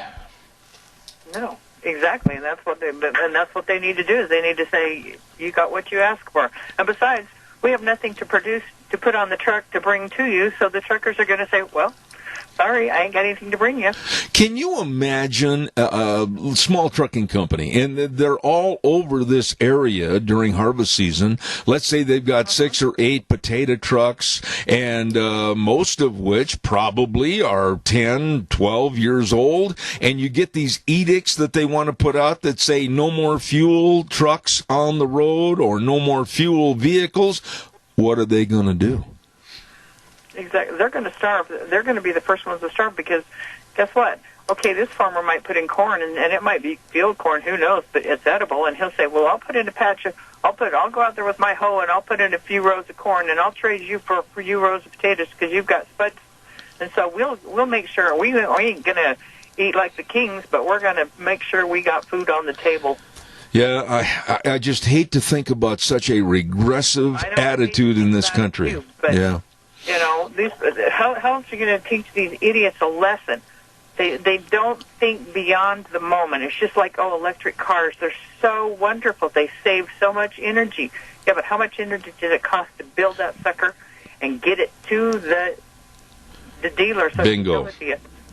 No, exactly, and that's what they need to do. Is they need to say, you got what you asked for. And besides, we have nothing to produce to put on the truck to bring to you, so the truckers are going to say, well, sorry, I ain't got anything to bring you. Can you imagine a small trucking company, and they're all over this area during harvest season? Let's say they've got 6 or 8 potato trucks, and most of which probably are 10, 12 years old, and you get these edicts that they want to put out that say no more fuel trucks on the road or no more fuel vehicles. What are they going to do? Exactly. They're going to starve. They're going to be the first ones to starve because guess what? Okay, this farmer might put in corn, and it might be field corn, who knows, but it's edible, and he'll say, well, I'll put in a patch of, I'll go out there with my hoe, and I'll put in a few rows of corn, and I'll trade you for a few rows of potatoes because you've got spuds. And so we'll make sure, we ain't going to eat like the kings, but we're going to make sure we got food on the table. Yeah, I just hate to think about such a regressive attitude in this country. Too, but, yeah. You know, how else are you going to teach these idiots a lesson? They don't think beyond the moment. It's just like, electric cars. They're so wonderful. They save so much energy. Yeah, but how much energy does it cost to build that sucker and get it to the dealer? So Bingo.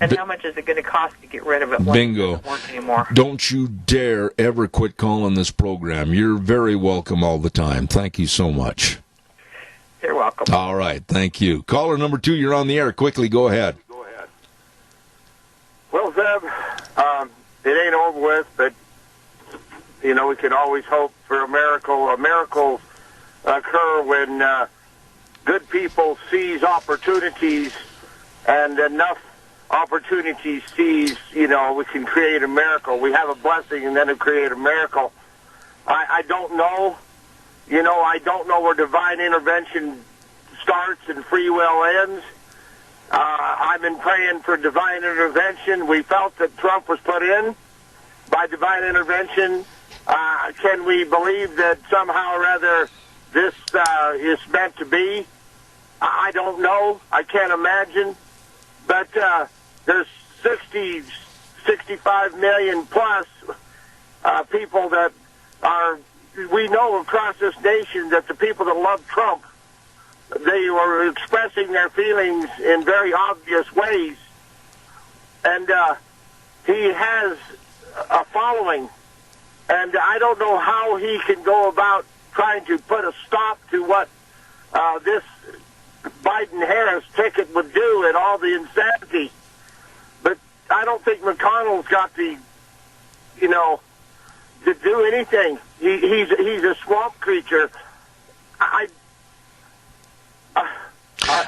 And how much is it going to cost to get rid of it? Bingo. It doesn't work anymore. Don't you dare ever quit calling this program. You're very welcome all the time. Thank you so much. You're welcome. All right, thank you. Caller number 2, you're on the air. Quickly, go ahead. Well, Zeb, it ain't over with, but, you know, we can always hope for a miracle. A miracle occur when good people seize opportunities, and enough opportunities seize, you know, we can create a miracle. We have a blessing, and then we create a miracle. I don't know. You know, I don't know where divine intervention starts and free will ends. I've been praying for divine intervention. We felt that Trump was put in by divine intervention. Can we believe that somehow or other this is meant to be? I don't know. I can't imagine. But there's 65 million plus people that are... We know across this nation that the people that love Trump, they were expressing their feelings in very obvious ways. And he has a following. And I don't know how he can go about trying to put a stop to what this Biden-Harris ticket would do and all the insanity. But I don't think McConnell's got the, you know, to do anything. He's a swamp creature.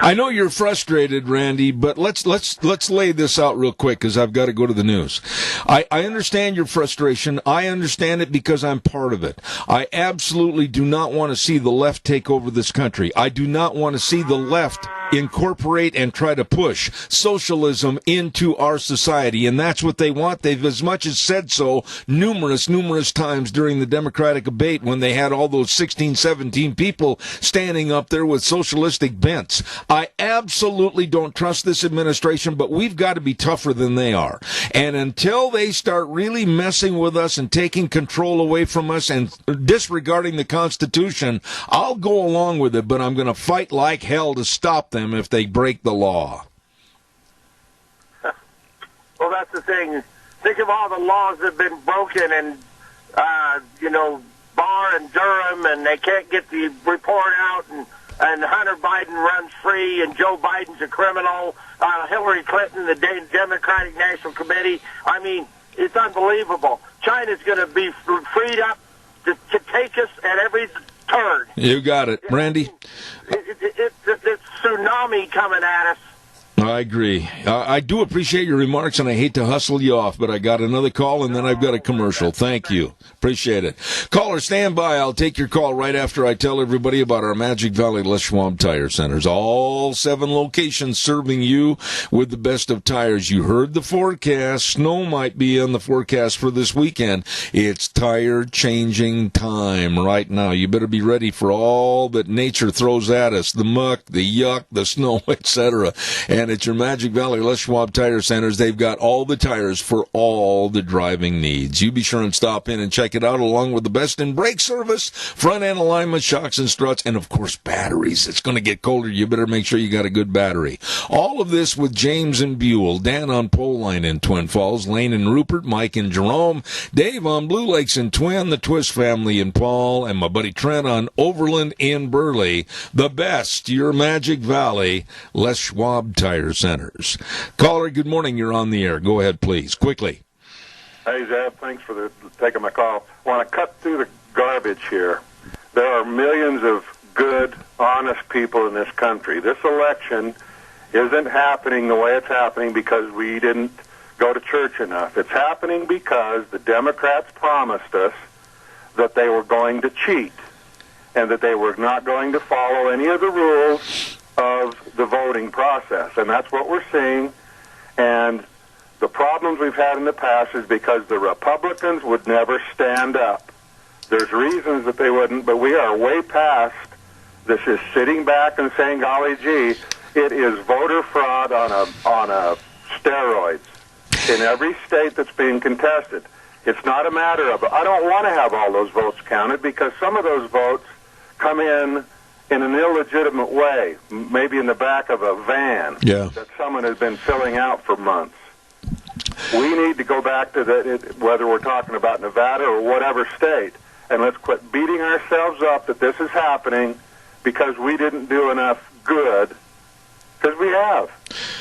I know you're frustrated, Randy, but let's lay this out real quick because I've got to go to the news. I understand your frustration. I understand it because I'm part of it. I absolutely do not want to see the left take over this country. I do not want to see the left incorporate and try to push socialism into our society, and that's what they want. They've as much as said so numerous times during the Democratic debate when they had all those 16, 17 people standing up there with socialistic bents. I absolutely don't trust this administration, but we've got to be tougher than they are. And until they start really messing with us and taking control away from us and disregarding the Constitution, I'll go along with it, but I'm going to fight like hell to stop them if they break the law. Well, that's the thing. Think of all the laws that have been broken, and you know, Barr and Durham, and they can't get the report out, and Hunter Biden runs free, and Joe Biden's a criminal. Hillary Clinton, the Democratic National Committee. I mean, it's unbelievable. China's going to be freed up to take us at every turn. You got it, Randy. It's tsunami coming at us. I agree. I do appreciate your remarks, and I hate to hustle you off, but I got another call, and then I've got a commercial. Thank you. Appreciate it. Caller, stand by. I'll take your call right after I tell everybody about our Magic Valley Les Schwab Tire Centers. All 7 locations serving you with the best of tires. You heard the forecast. Snow might be in the forecast for this weekend. It's tire changing time right now. You better be ready for all that nature throws at us, the muck, the yuck, the snow, etc. And at your Magic Valley Les Schwab Tire Centers. They've got all the tires for all the driving needs. You be sure and stop in and check it out, along with the best in brake service, front end alignment, shocks and struts, and of course batteries. It's going to get colder. You better make sure you got a good battery. All of this with James and Buell, Dan on Pole Line in Twin Falls, Lane and Rupert, Mike and Jerome, Dave on Blue Lakes in Twin, the Twist family in Paul, and my buddy Trent on Overland in Burley. The best, your Magic Valley Les Schwab Tire Centers. Caller, good morning. You're on the air. Go ahead, please, quickly. Hey, Zeb, thanks for taking my call. I want to cut through the garbage here. There are millions of good, honest people in this country. This election isn't happening the way it's happening because we didn't go to church enough. It's happening because the Democrats promised us that they were going to cheat and that they were not going to follow any of the rules of the voting process. And that's what we're seeing. And the problems we've had in the past is because the Republicans would never stand up. There's reasons that they wouldn't, but we are way past this is sitting back and saying, golly gee, it is voter fraud on a steroids in every state that's being contested. It's not a matter of, I don't want to have all those votes counted because some of those votes come in an illegitimate way, maybe in the back of a van that someone has been filling out for months. We need to go back to whether we're talking about Nevada or whatever state, and let's quit beating ourselves up that this is happening because we didn't do enough good, because we have.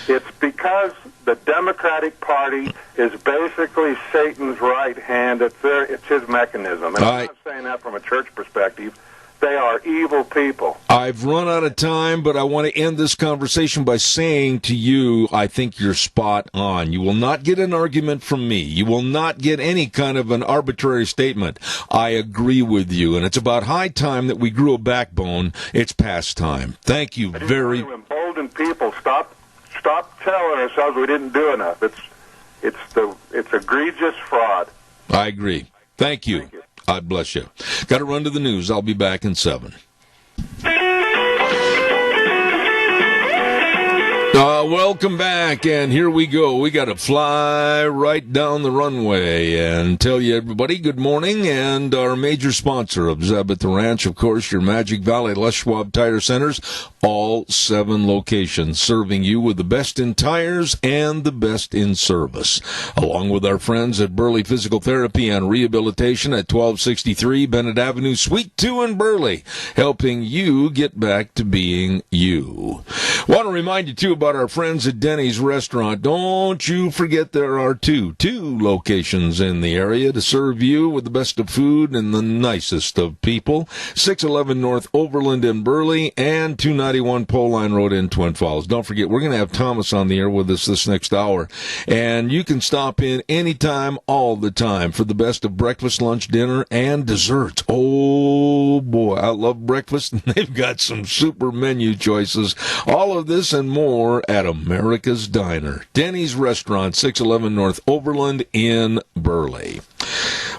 It's because the Democratic Party is basically Satan's right hand. It's his mechanism. And I'm not saying that from a church perspective. They are evil people. I've run out of time, but I want to end this conversation by saying to you, I think you're spot on. You will not get an argument from me. You will not get any kind of an arbitrary statement. I agree with you, and it's about high time that we grew a backbone. It's past time. Thank you very much. To embolden people, stop telling ourselves we didn't do enough. It's egregious fraud. I agree. Thank you. God bless you. Got to run to the news. I'll be back in 7. Welcome back, and here we go. We got to fly right down the runway and tell you, everybody, good morning, and our major sponsor of Zeb at the Ranch, of course, your Magic Valley Les Schwab Tire Centers, all 7 locations, serving you with the best in tires and the best in service, along with our friends at Burley Physical Therapy and Rehabilitation at 1263 Bennett Avenue, Suite 2 in Burley, helping you get back to being you. Want to remind you, too, about our friends at Denny's Restaurant. Don't you forget there are two locations in the area to serve you with the best of food and the nicest of people. 611 North Overland in Burley and 291 Pole Line Road in Twin Falls. Don't forget, we're going to have Thomas on the air with us this next hour. And you can stop in anytime, all the time, for the best of breakfast, lunch, dinner, and desserts. Oh, boy, I love breakfast, and they've got some super menu choices. All of this and more at America's Diner. Denny's Restaurant, 611 North Overland in Burley.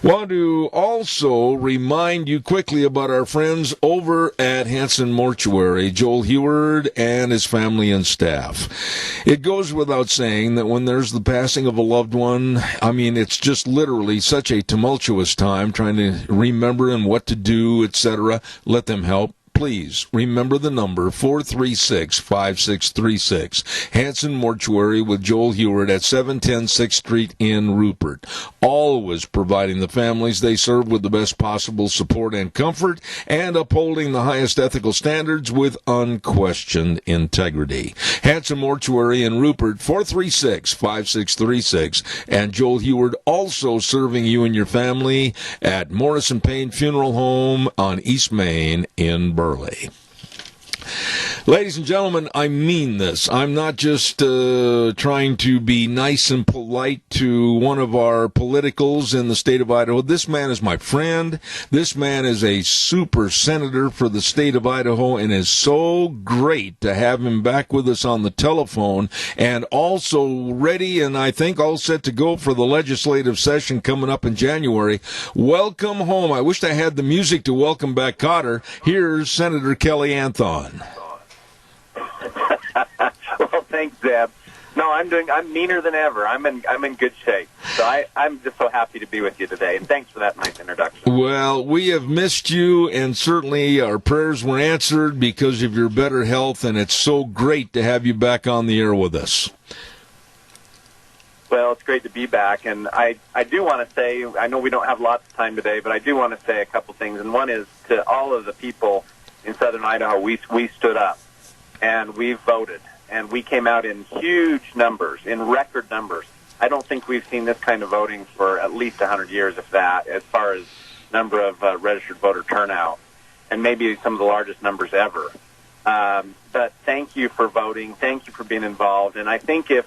Want to also remind you quickly about our friends over at Hanson Mortuary, Joel Heward and his family and staff. It goes without saying that when there's the passing of a loved one, I mean, it's just literally such a tumultuous time trying to remember and what to do, etc. Let them help. Please remember the number 436-5636. Hanson Mortuary with Joel Heward at 710 6th Street in Rupert. Always providing the families they serve with the best possible support and comfort, and upholding the highest ethical standards with unquestioned integrity. Hanson Mortuary in Rupert, 436-5636. And Joel Heward also serving you and your family at Morrison Payne Funeral Home on East Main in Burley. Ladies and gentlemen, I mean this. I'm not just trying to be nice and polite to one of our politicals in the state of Idaho. This man is my friend. This man is a super senator for the state of Idaho, and is so great to have him back with us on the telephone, and also ready and I think all set to go for the legislative session coming up in January. Welcome home. I wished I had the music to welcome back Cotter. Here's Senator Kelly Anthon. Well, Thanks, Zeb. No, I'm meaner than ever. I'm in good shape. So I'm just so happy to be with you today, and thanks for that nice introduction. Well, we have missed you, and certainly our prayers were answered because of your better health, and it's so great to have you back on the air with us. Well, it's great to be back, and I do want to say, I know we don't have lots of time today, but I do want to say a couple things, and one is to all of the people in southern Idaho, we stood up, and we voted. And we came out in huge numbers, in record numbers. I don't think we've seen this kind of voting for at least 100 years, if that, as far as number of registered voter turnout, and maybe some of the largest numbers ever. But thank you for voting. Thank you for being involved. And I think if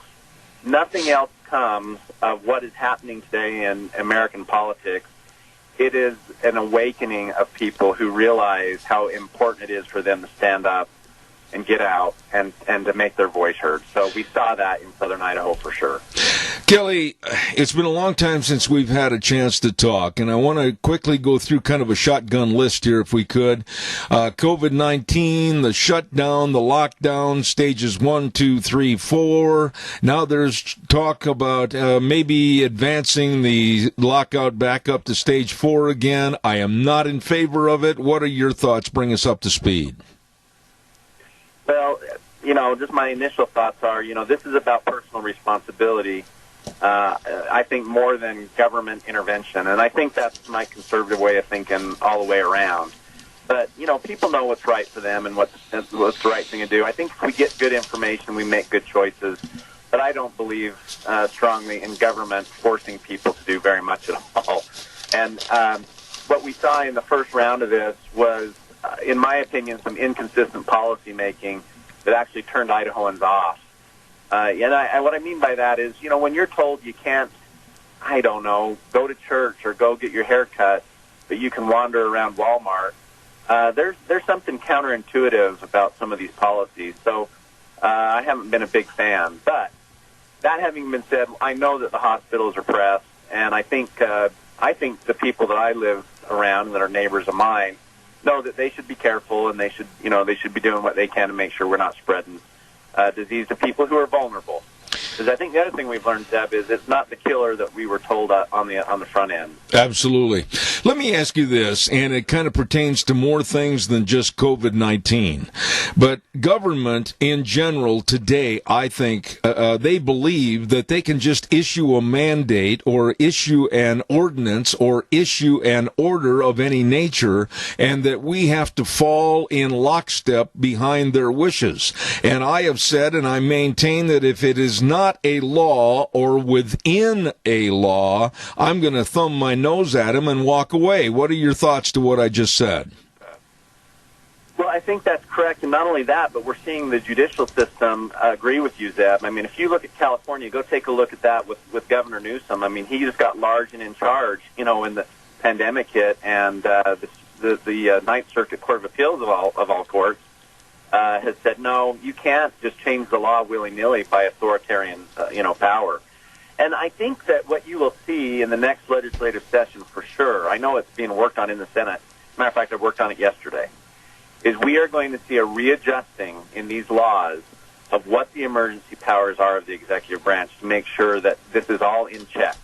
nothing else comes of what is happening today in American politics, it is an awakening of people who realize how important it is for them to stand up and get out and to make their voice heard. So we saw that in southern Idaho for sure. Kelly, it's been a long time since we've had a chance to talk, and I want to quickly go through kind of a shotgun list here if we could. COVID-19, the shutdown, the lockdown, stages 1, 2, 3, 4. Now there's talk about maybe advancing the lockout back up to stage 4 again. I am not in favor of it. What are your thoughts? Bring us up to speed. Well, just my initial thoughts are, this is about personal responsibility, I think, more than government intervention. And I think that's my conservative way of thinking all the way around. But, people know what's right for them and what's the right thing to do. I think if we get good information, we make good choices. But I don't believe strongly in government forcing people to do very much at all. And what we saw in the first round of this was, in my opinion, some inconsistent policy making that actually turned Idahoans off. And what I mean by that is, when you're told you can't, I don't know, go to church or go get your hair cut, but you can wander around Walmart, there's something counterintuitive about some of these policies. So I haven't been a big fan. But that having been said, I know that the hospitals are pressed, and I think the people that I live around and that are neighbors of mine know that they should be careful, and they should be doing what they can to make sure we're not spreading disease to people who are vulnerable. Because I think the other thing we've learned, Deb, is it's not the killer that we were told on the front end. Absolutely. Let me ask you this, and it kind of pertains to more things than just COVID-19. But government in general today, I think, they believe that they can just issue a mandate or issue an ordinance or issue an order of any nature, and that we have to fall in lockstep behind their wishes. And I have said, and I maintain, that if it is not a law or within a law, I'm going to thumb my nose at him and walk away. What are your thoughts to what I just said? Well, I think that's correct, and not only that, but we're seeing the judicial system agree with you, Zeb. I mean, if you look at California, go take a look at that with Governor Newsom. I mean, he just got large and in charge, when the pandemic hit, and the Ninth Circuit Court of Appeals of all courts has said, no, you can't just change the law willy-nilly by authoritarian, power. And I think that what you will see in the next legislative session for sure, I know it's being worked on in the Senate. As a matter of fact, I worked on it yesterday, is we are going to see a readjusting in these laws of what the emergency powers are of the executive branch to make sure that this is all in check.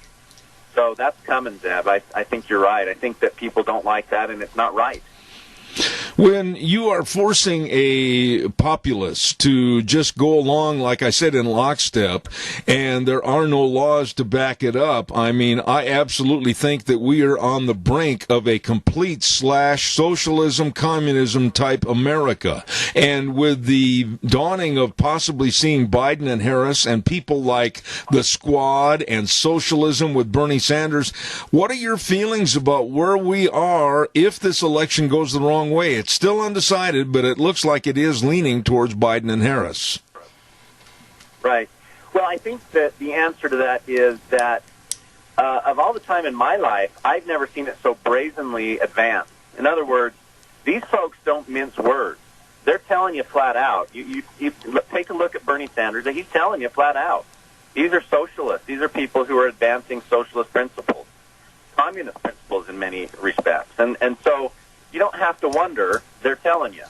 So that's coming, Zeb. I think you're right. I think that people don't like that, and it's not right. When you are forcing a populace to just go along, like I said, in lockstep, and there are no laws to back it up, I mean, I absolutely think that we are on the brink of a complete socialism, communism type America. And with the dawning of possibly seeing Biden and Harris and people like the Squad and socialism with Bernie Sanders, what are your feelings about where we are if this election goes the wrong way? It's still undecided, but it looks like it is leaning towards Biden and Harris. Right. Well, I think that the answer to that is that of all the time in my life, I've never seen it so brazenly advanced. In other words, these folks don't mince words. They're telling you flat out. You take a look at Bernie Sanders, and he's telling you flat out. These are socialists. These are people who are advancing socialist principles, communist principles in many respects. And so you don't have to wonder, they're telling you.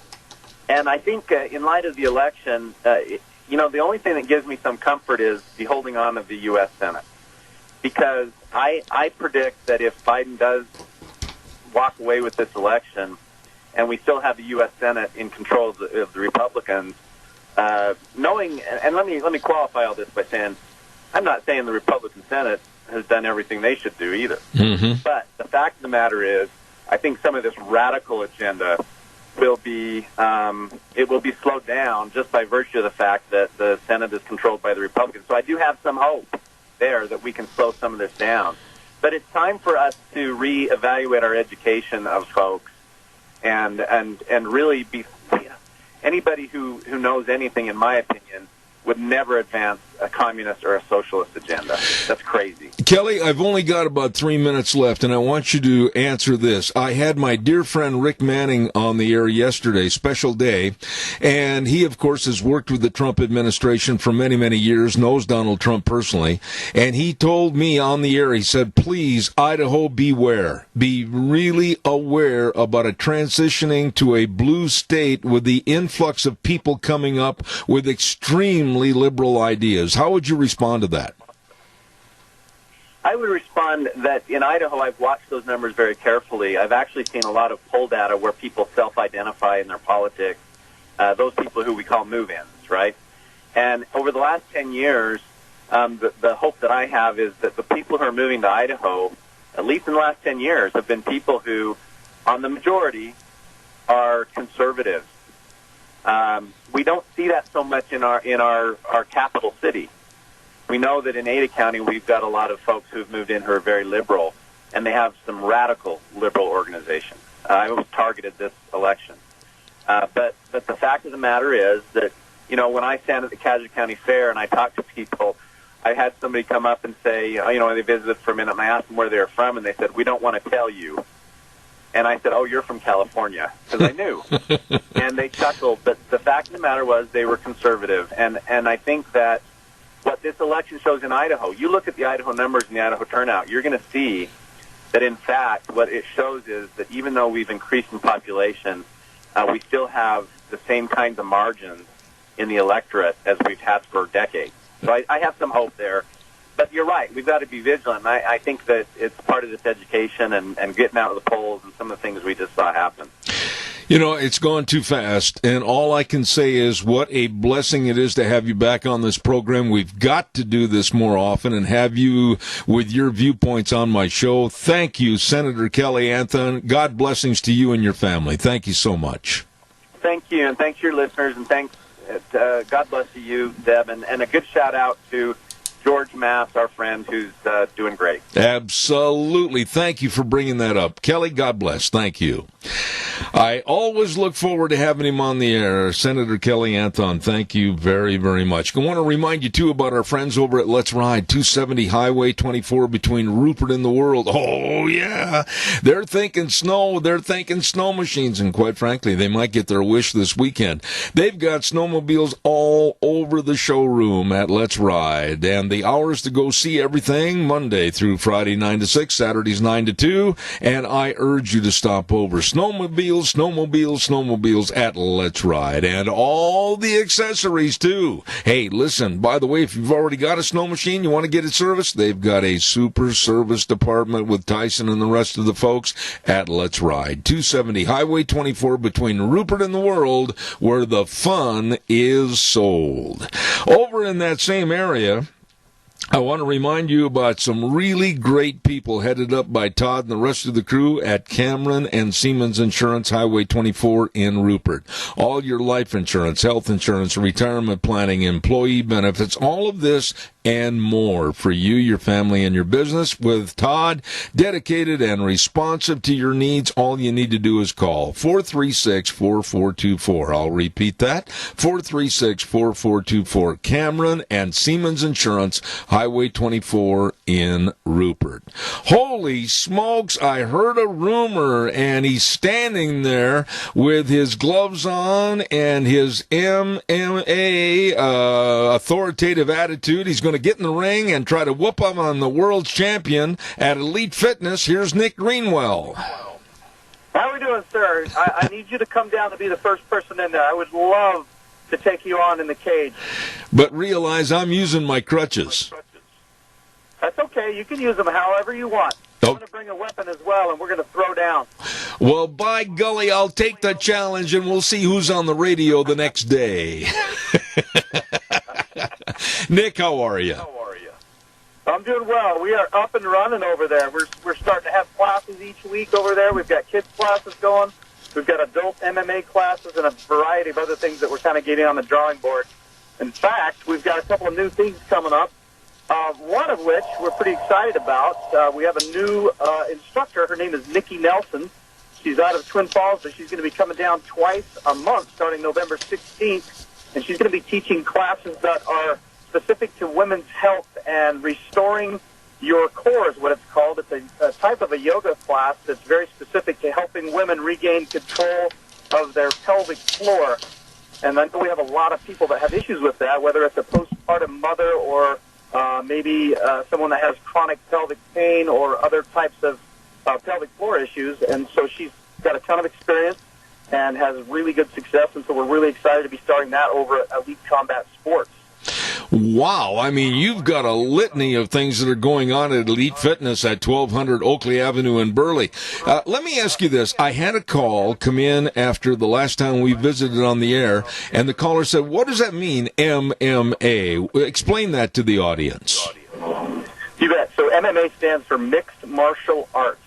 And I think in light of the election, the only thing that gives me some comfort is the holding on of the U.S. Senate. Because I predict that if Biden does walk away with this election and we still have the U.S. Senate in control of the Republicans, knowing, and let me qualify all this by saying, I'm not saying the Republican Senate has done everything they should do either. Mm-hmm. But the fact of the matter is, I think some of this radical agenda will be slowed down just by virtue of the fact that the Senate is controlled by the Republicans. So I do have some hope there that we can slow some of this down. But it's time for us to reevaluate our education of folks and really be anybody who knows anything, in my opinion, would never advance a communist or a socialist agenda. That's crazy. Kelly, I've only got about 3 minutes left, and I want you to answer this. I had my dear friend Rick Manning on the air yesterday, special day, and he, of course, has worked with the Trump administration for many, many years, knows Donald Trump personally, and he told me on the air, he said, please, Idaho, beware. Be really aware about a transitioning to a blue state with the influx of people coming up with extremely liberal ideas. How would you respond to that? I would respond that in Idaho, I've watched those numbers very carefully. I've actually seen a lot of poll data where people self-identify in their politics, those people who we call move-ins, right? And over the last 10 years, the hope that I have is that the people who are moving to Idaho, at least in the last 10 years, have been people who, on the majority, are conservatives. We don't see that so much in our capital city. We know that in Ada County we've got a lot of folks who've moved in who are very liberal, and they have some radical liberal organizations. I was targeted this election. But the fact of the matter is that, when I stand at the Caddo County Fair and I talk to people, I had somebody come up and say, they visited for a minute, and I asked them where they were from, and they said, we don't want to tell you. And I said, oh, you're from California, because I knew. And they chuckled. But the fact of the matter was they were conservative. And I think that what this election shows in Idaho, you look at the Idaho numbers and the Idaho turnout, you're going to see that, in fact, what it shows is that even though we've increased in population, we still have the same kinds of margins in the electorate as we've had for decades. So I have some hope there. But you're right. We've got to be vigilant. I think that it's part of this education and getting out of the polls and some of the things we just saw happen. It's gone too fast, and all I can say is what a blessing it is to have you back on this program. We've got to do this more often and have you with your viewpoints on my show. Thank you, Senator Kelly Anthon. God blessings to you and your family. Thank you so much. Thank you, and thanks to your listeners, and thanks. God bless you, Deb, and a good shout-out to George Mass, our friend, who's doing great. Absolutely. Thank you for bringing that up. Kelly, God bless. Thank you. I always look forward to having him on the air. Senator Kelly Anthon, thank you very, very much. I want to remind you, too, about our friends over at Let's Ride, 270 Highway 24 between Rupert and the World. Oh, yeah. They're thinking snow. They're thinking snow machines. And quite frankly, they might get their wish this weekend. They've got snowmobiles all over the showroom at Let's Ride. And the hours to go see everything, Monday through Friday, 9 to 6, Saturdays, 9 to 2. And I urge you to stop over. Snowmobiles at Let's Ride. And all the accessories, too. Hey, listen, by the way, if you've already got a snow machine, you want to get it serviced, they've got a super service department with Tyson and the rest of the folks at Let's Ride. 270 Highway 24 between Rupert and the World, where the fun is sold. Over in that same area, I want to remind you about some really great people headed up by Todd and the rest of the crew at Cameron and Siemens Insurance, Highway 24 in Rupert. All your life insurance, health insurance, retirement planning, employee benefits, all of this and more for you, your family, and your business. With Todd, dedicated and responsive to your needs, all you need to do is call 436-4424. I'll repeat that, 436-4424. Cameron and Siemens Insurance, Highway 24 in Rupert. Holy smokes, I heard a rumor, and he's standing there with his gloves on and his MMA authoritative attitude. He's going to get in the ring and try to whoop up on the world champion at Elite Fitness. Here's Nick Greenwell. How are we doing, sir? I need you to come down to be the first person in there. I would love to take you on in the cage. But realize I'm using my crutches. That's okay. You can use them however you want. I'm going to bring a weapon as well, and we're going to throw down. Well, by golly, I'll take the challenge, and we'll see who's on the radio the next day. Nick, how are you? I'm doing well. We are up and running over there. We're starting to have classes each week over there. We've got kids classes going. We've got adult MMA classes and a variety of other things that we're kind of getting on the drawing board. In fact, we've got a couple of new things coming up. One of which we're pretty excited about. We have a new instructor. Her name is Nikki Nelson. She's out of Twin Falls, so she's going to be coming down twice a month starting November 16th, and she's going to be teaching classes that are specific to women's health and restoring your core is what it's called. It's a type of a yoga class that's very specific to helping women regain control of their pelvic floor. And I know we have a lot of people that have issues with that, whether it's a postpartum mother or maybe someone that has chronic pelvic pain or other types of pelvic floor issues. And so she's got a ton of experience and has really good success. And so we're really excited to be starting that over at Elite Combat Sports. Wow. I mean, you've got a litany of things that are going on at Elite Fitness at 1200 Oakley Avenue in Burley. Let me ask you this. I had a call come in after the last time we visited on the air, and the caller said, what does that mean, MMA? Explain that to the audience. You bet. So MMA stands for Mixed Martial Arts.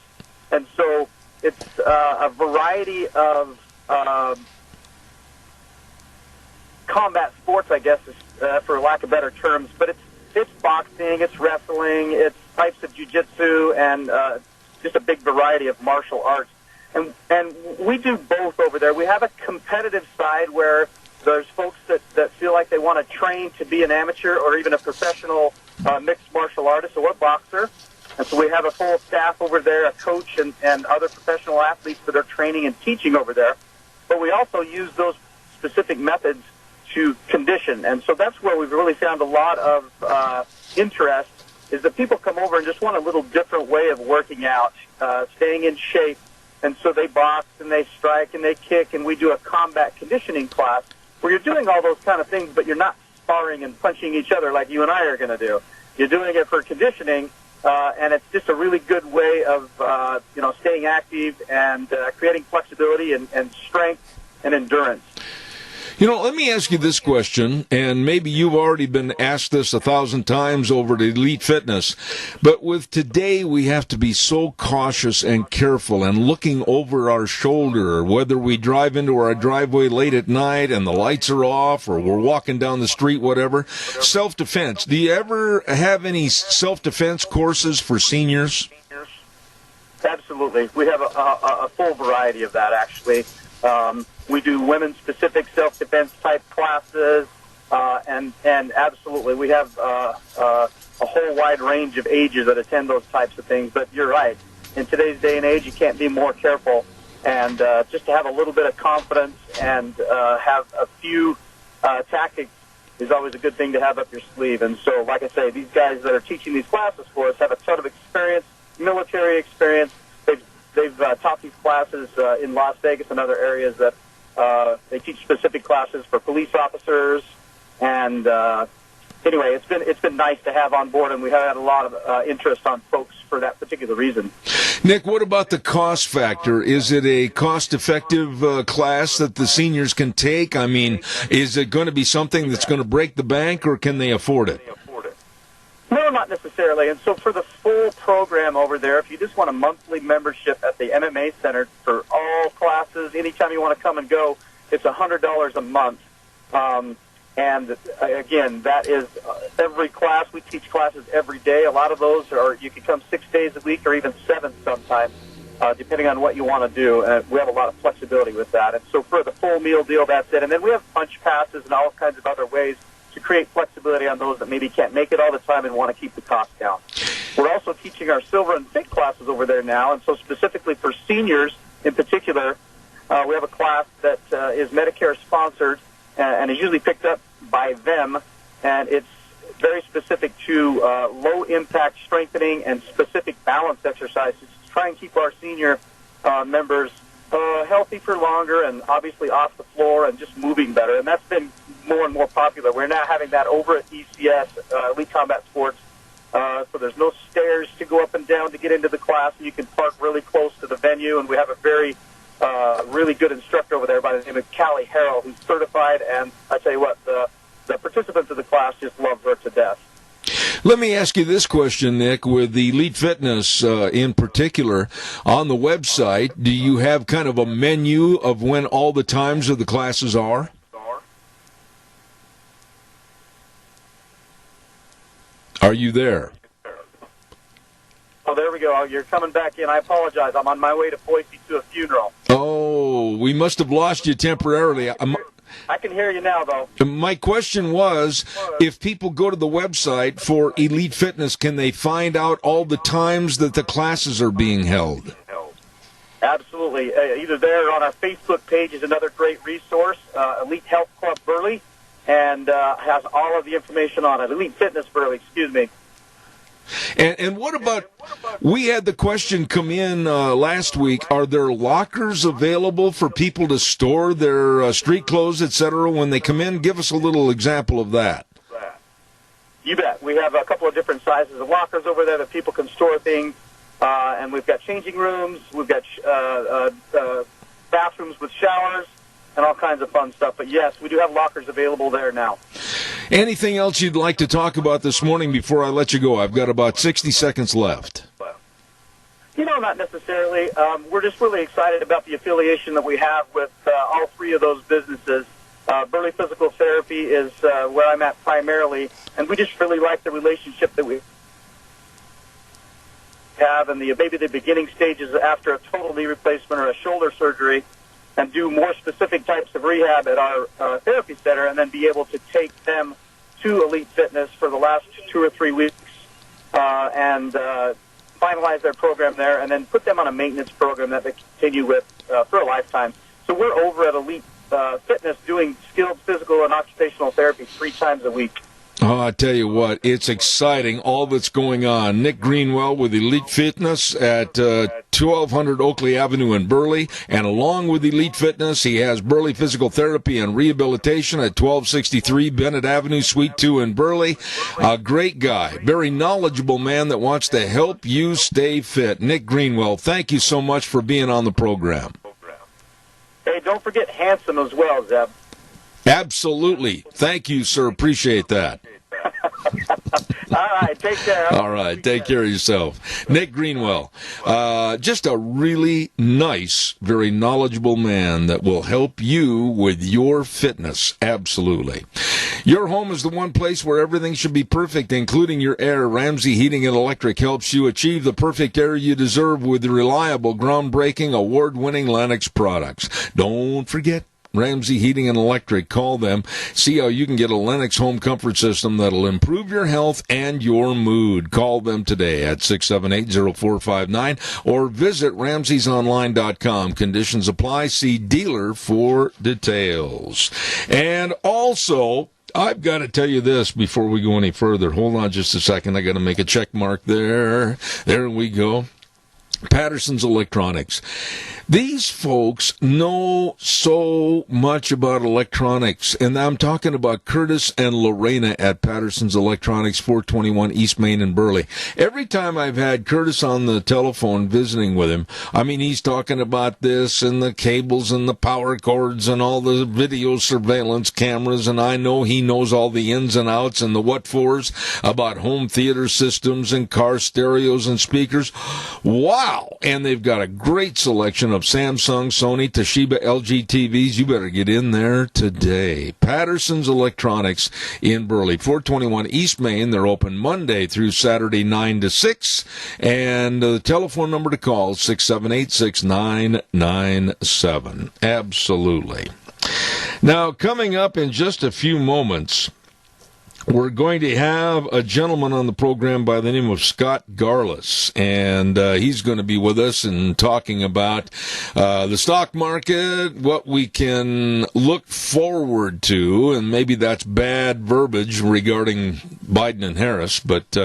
And so it's a variety of combat sports, I guess, for lack of better terms, but it's boxing, it's wrestling, it's types of jiu-jitsu, and just a big variety of martial arts. And we do both over there. We have a competitive side where there's folks that feel like they want to train to be an amateur or even a professional mixed martial artist or boxer. And so we have a full staff over there, a coach and other professional athletes that are training and teaching over there. But we also use those specific methods to condition. And so that's where we've really found a lot of interest, is that people come over and just want a little different way of working out, staying in shape. And so they box and they strike and they kick, and we do a combat conditioning class where you're doing all those kind of things, but you're not sparring and punching each other like you and I are going to do. You're doing it for conditioning, and it's just a really good way of staying active and creating flexibility and strength and endurance. Let me ask you this question, and maybe you've already been asked this 1,000 times over at Elite Fitness, but with today we have to be so cautious and careful and looking over our shoulder, whether we drive into our driveway late at night and the lights are off or we're walking down the street, whatever. Self-defense. Do you ever have any self-defense courses for seniors? Absolutely. We have a full variety of that, actually. We do women-specific self-defense type classes, and absolutely, we have a whole wide range of ages that attend those types of things. But you're right. In today's day and age, you can't be more careful. And just to have a little bit of confidence and have a few tactics is always a good thing to have up your sleeve. And so, like I say, these guys that are teaching these classes for us have a ton of experience, military experience. They've taught these classes in Las Vegas and other areas that they teach specific classes for police officers. And anyway, it's been nice to have on board, and we have had a lot of interest on folks for that particular reason. Nick, what about the cost factor? Is it a cost-effective class that the seniors can take? I mean, is it going to be something that's going to break the bank, or can they afford it? No, not necessarily. And so for the full program over there, if you just want a monthly membership at the MMA Center for all classes, anytime you want to come and go, it's $100 a month. And again, that is every class. We teach classes every day. A lot of those are, you can come 6 days a week or even 7 sometimes, depending on what you want to do. And we have a lot of flexibility with that. And so for the full meal deal, that's it. And then we have punch passes and all kinds of other ways to create flexibility on those that maybe can't make it all the time and want to keep the cost down. We're also teaching our silver and thick classes over there now, and so specifically for seniors in particular, we have a class that is Medicare-sponsored and is usually picked up by them, and it's very specific to low-impact strengthening and specific balance exercises to try and keep our senior members healthy for longer and obviously off the floor and just moving better. And that's been more and more popular. We're now having that over at ECS, Elite Combat Sports. So there's no stairs to go up and down to get into the class, and you can park really close to the venue. And we have a very, really good instructor over there by the name of Callie Harrell, who's certified. And I tell you what, the participants of the class just love her to death. Let me ask you this question, Nick, with the Elite Fitness in particular. On the website, do you have kind of a menu of when all the times of the classes are? Are you there? Oh, there we go. You're coming back in. I apologize. I'm on my way to Boise to a funeral. Oh, we must have lost you temporarily. I can hear you now, though. My question was, if people go to the website for Elite Fitness, can they find out all the times that the classes are being held? Absolutely. Either there or on our Facebook page is another great resource, Elite Health Club Burley, and has all of the information on it. Elite Fitness Burley, excuse me. And what about, we had the question come in last week, are there lockers available for people to store their street clothes, etc., when they come in? Give us a little example of that. You bet. We have a couple of different sizes of lockers over there that people can store things, and we've got changing rooms, we've got bathrooms with showers, and all kinds of fun stuff. But yes, we do have lockers available there now. Anything else you'd like to talk about this morning before I let you go? I've got about 60 seconds left. Not necessarily. We're just really excited about the affiliation that we have with all three of those businesses. Burley Physical Therapy is where I'm at primarily, and we just really like the relationship that we have and maybe the beginning stages after a total knee replacement or a shoulder surgery, and do more specific types of rehab at our therapy center, and then be able to take them to Elite Fitness for the last 2 or 3 weeks and finalize their program there, and then put them on a maintenance program that they continue with for a lifetime. So we're over at Elite Fitness doing skilled physical and occupational therapy 3 times a week. Oh, I tell you what, it's exciting, all that's going on. Nick Greenwell with Elite Fitness at 1200 Oakley Avenue in Burley, and along with Elite Fitness, he has Burley Physical Therapy and Rehabilitation at 1263 Bennett Avenue, Suite 2 in Burley. A great guy, very knowledgeable man that wants to help you stay fit. Nick Greenwell, thank you so much for being on the program. Hey, don't forget handsome as well, Zeb. Absolutely. Thank you, sir. Appreciate that. All right, take care. All right, take care of yourself. Nick Greenwell, just a really nice, very knowledgeable man that will help you with your fitness. Absolutely. Your home is the one place where everything should be perfect, including your air. Ramsey Heating and Electric helps you achieve the perfect air you deserve with reliable, groundbreaking, award-winning Lennox products. Don't forget Ramsey Heating and Electric. Call them. See how you can get a Lennox home comfort system that'll improve your health and your mood. Call them today at 678-0459 or visit RamseysOnline.com. Conditions apply. See dealer for details. And also, I've got to tell you this before we go any further. Hold on just a second. I got to make a check mark there. There we go. Patterson's Electronics. These folks know so much about electronics, and I'm talking about Curtis and Lorena at Patterson's Electronics, 421 East Main in Burley. Every time I've had Curtis on the telephone visiting with him, I mean, he's talking about this and the cables and the power cords and all the video surveillance cameras, and I know he knows all the ins and outs and the what-fors about home theater systems and car stereos and speakers. Wow! And they've got a great selection of Samsung, Sony, Toshiba, LG TVs. You better get in there today. Patterson's Electronics in Burley, 421 East Main. They're open Monday through Saturday, 9 to 6. And the telephone number to call is 678-6997. Absolutely. Now, coming up in just a few moments, we're going to have a gentleman on the program by the name of Scott Garlis, and he's going to be with us and talking about the stock market, what we can look forward to, and maybe that's bad verbiage regarding Biden and Harris, but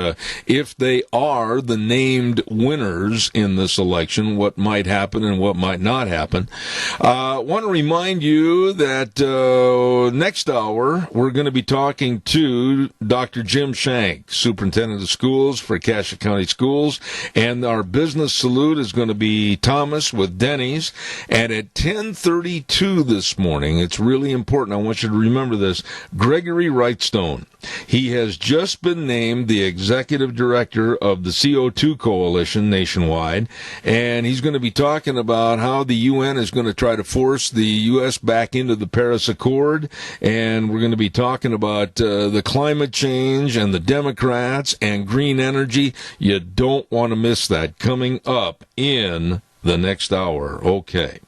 if they are the named winners in this election, what might happen and what might not happen. I want to remind you that next hour we're going to be talking to Dr. Jim Shank, Superintendent of Schools for Cassia County Schools, and our business salute is going to be Thomas with Denny's. And at 10:32 this morning, it's really important, I want you to remember this, Gregory Wrightstone. He has just been named the executive director of the CO2 Coalition nationwide, and he's going to be talking about how the UN is going to try to force the U.S. back into the Paris Accord, and we're going to be talking about the climate change and the Democrats and green energy. You don't want to miss that coming up in the next hour. Okay.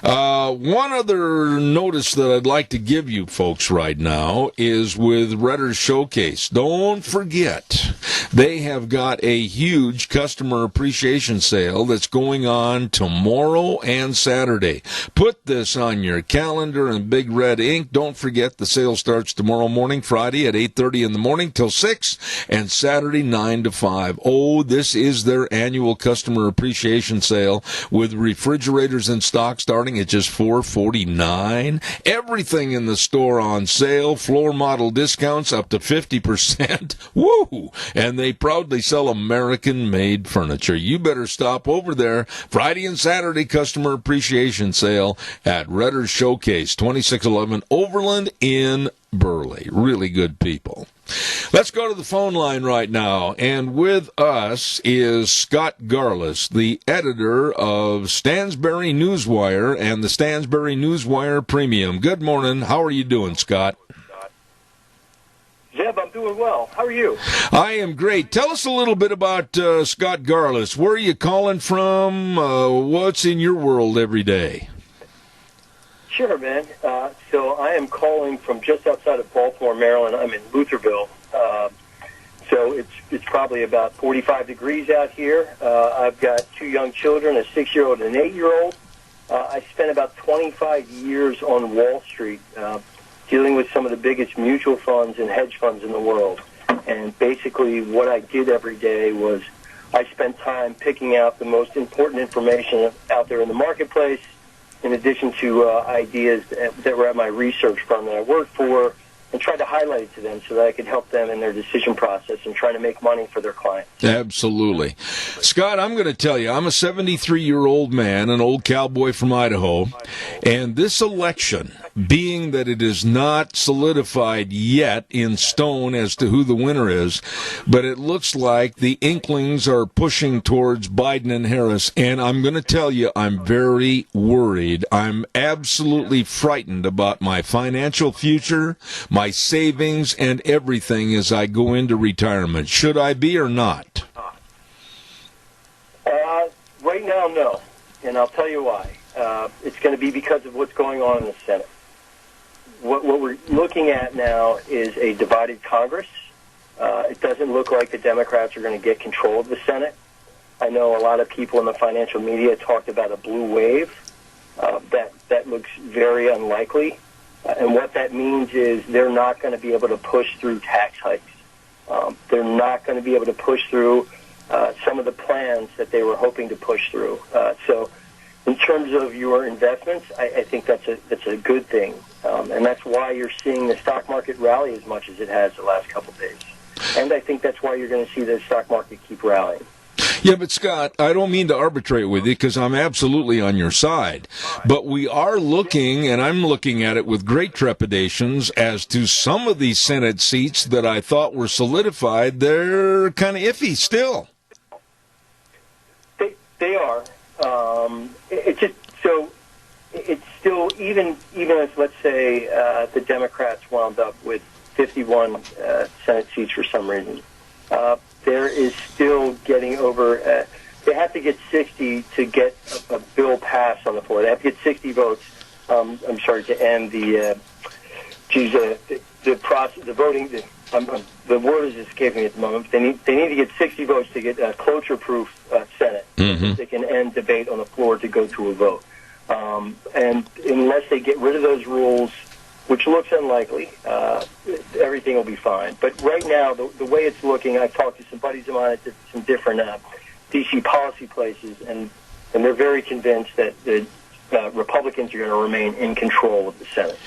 One other notice that I'd like to give you folks right now is with Redder's Showcase. Don't forget, they have got a huge customer appreciation sale that's going on tomorrow and Saturday. Put this on your calendar in big red ink. Don't forget, the sale starts tomorrow morning, Friday at 8:30 in the morning till 6, and Saturday 9 to 5. Oh, this is their annual customer appreciation sale, with refrigerators in stock starting at just $4.49. Everything in the store on sale, floor model discounts up to 50%. Woo! And they proudly sell American-made furniture. You better stop over there. Friday and Saturday customer appreciation sale at Redder's Showcase, 2611 Overland in Burley. Really good people. Let's go to the phone line right now, and with us is Scott Garlis, the editor of Stansbury Newswire and the Stansbury Newswire Premium. Good morning. How are you doing, Scott? Zeb, I'm doing well. How are you? I am great. Tell us a little bit about Scott Garlis. Where are you calling from? What's in your world every day? Sure, man. So I am calling from just outside of Baltimore, Maryland. I'm in Lutherville. So it's probably about 45 degrees out here. I've got two young children, a 6-year-old and an 8-year-old. I spent about 25 years on Wall Street dealing with some of the biggest mutual funds and hedge funds in the world. And basically what I did every day was I spent time picking out the most important information out there in the marketplace, in addition to ideas that were at my research firm that I worked for, and tried to highlight it to them so that I could help them in their decision process and trying to make money for their clients. Absolutely. Scott, I'm going to tell you, I'm a 73-year-old man, an old cowboy from Idaho, and this election, being that it is not solidified yet in stone as to who the winner is, but it looks like the inklings are pushing towards Biden and Harris, and I'm going to tell you, I'm very worried. I'm absolutely frightened about my financial future, my savings, and everything as I go into retirement. Should I be or not? Right now, no. And I'll tell you why. It's going to be because of what's going on in the Senate. What we're looking at now is a divided Congress. It doesn't look like the Democrats are going to get control of the Senate. I know a lot of people in the financial media talked about a blue wave. That looks very unlikely. And what that means is they're not going to be able to push through tax hikes. They're not going to be able to push through some of the plans that they were hoping to push through. So in terms of your investments, I think that's a good thing. And that's why you're seeing the stock market rally as much as it has the last couple of days. And I think that's why you're going to see the stock market keep rallying. Yeah, but Scott, I don't mean to arbitrate with you because I'm absolutely on your side. But we are looking, and I'm looking at it with great trepidations, as to some of these Senate seats that I thought were solidified. They're kind of iffy still. They are. It's still, even if, let's say, the Democrats wound up with 51 Senate seats for some reason, there is still getting over, they have to get 60 to get a bill passed on the floor. They have to get 60 votes, to end the process, the voting, the word is escaping me at the moment. But they need to get 60 votes to get a cloture-proof Senate. Mm-hmm. They can end debate on the floor to go to a vote. And unless they get rid of those rules, which looks unlikely, everything will be fine. But right now, the way it's looking, I've talked to some buddies of mine at some different D.C. policy places, and they're very convinced that the Republicans are going to remain in control of the Senate.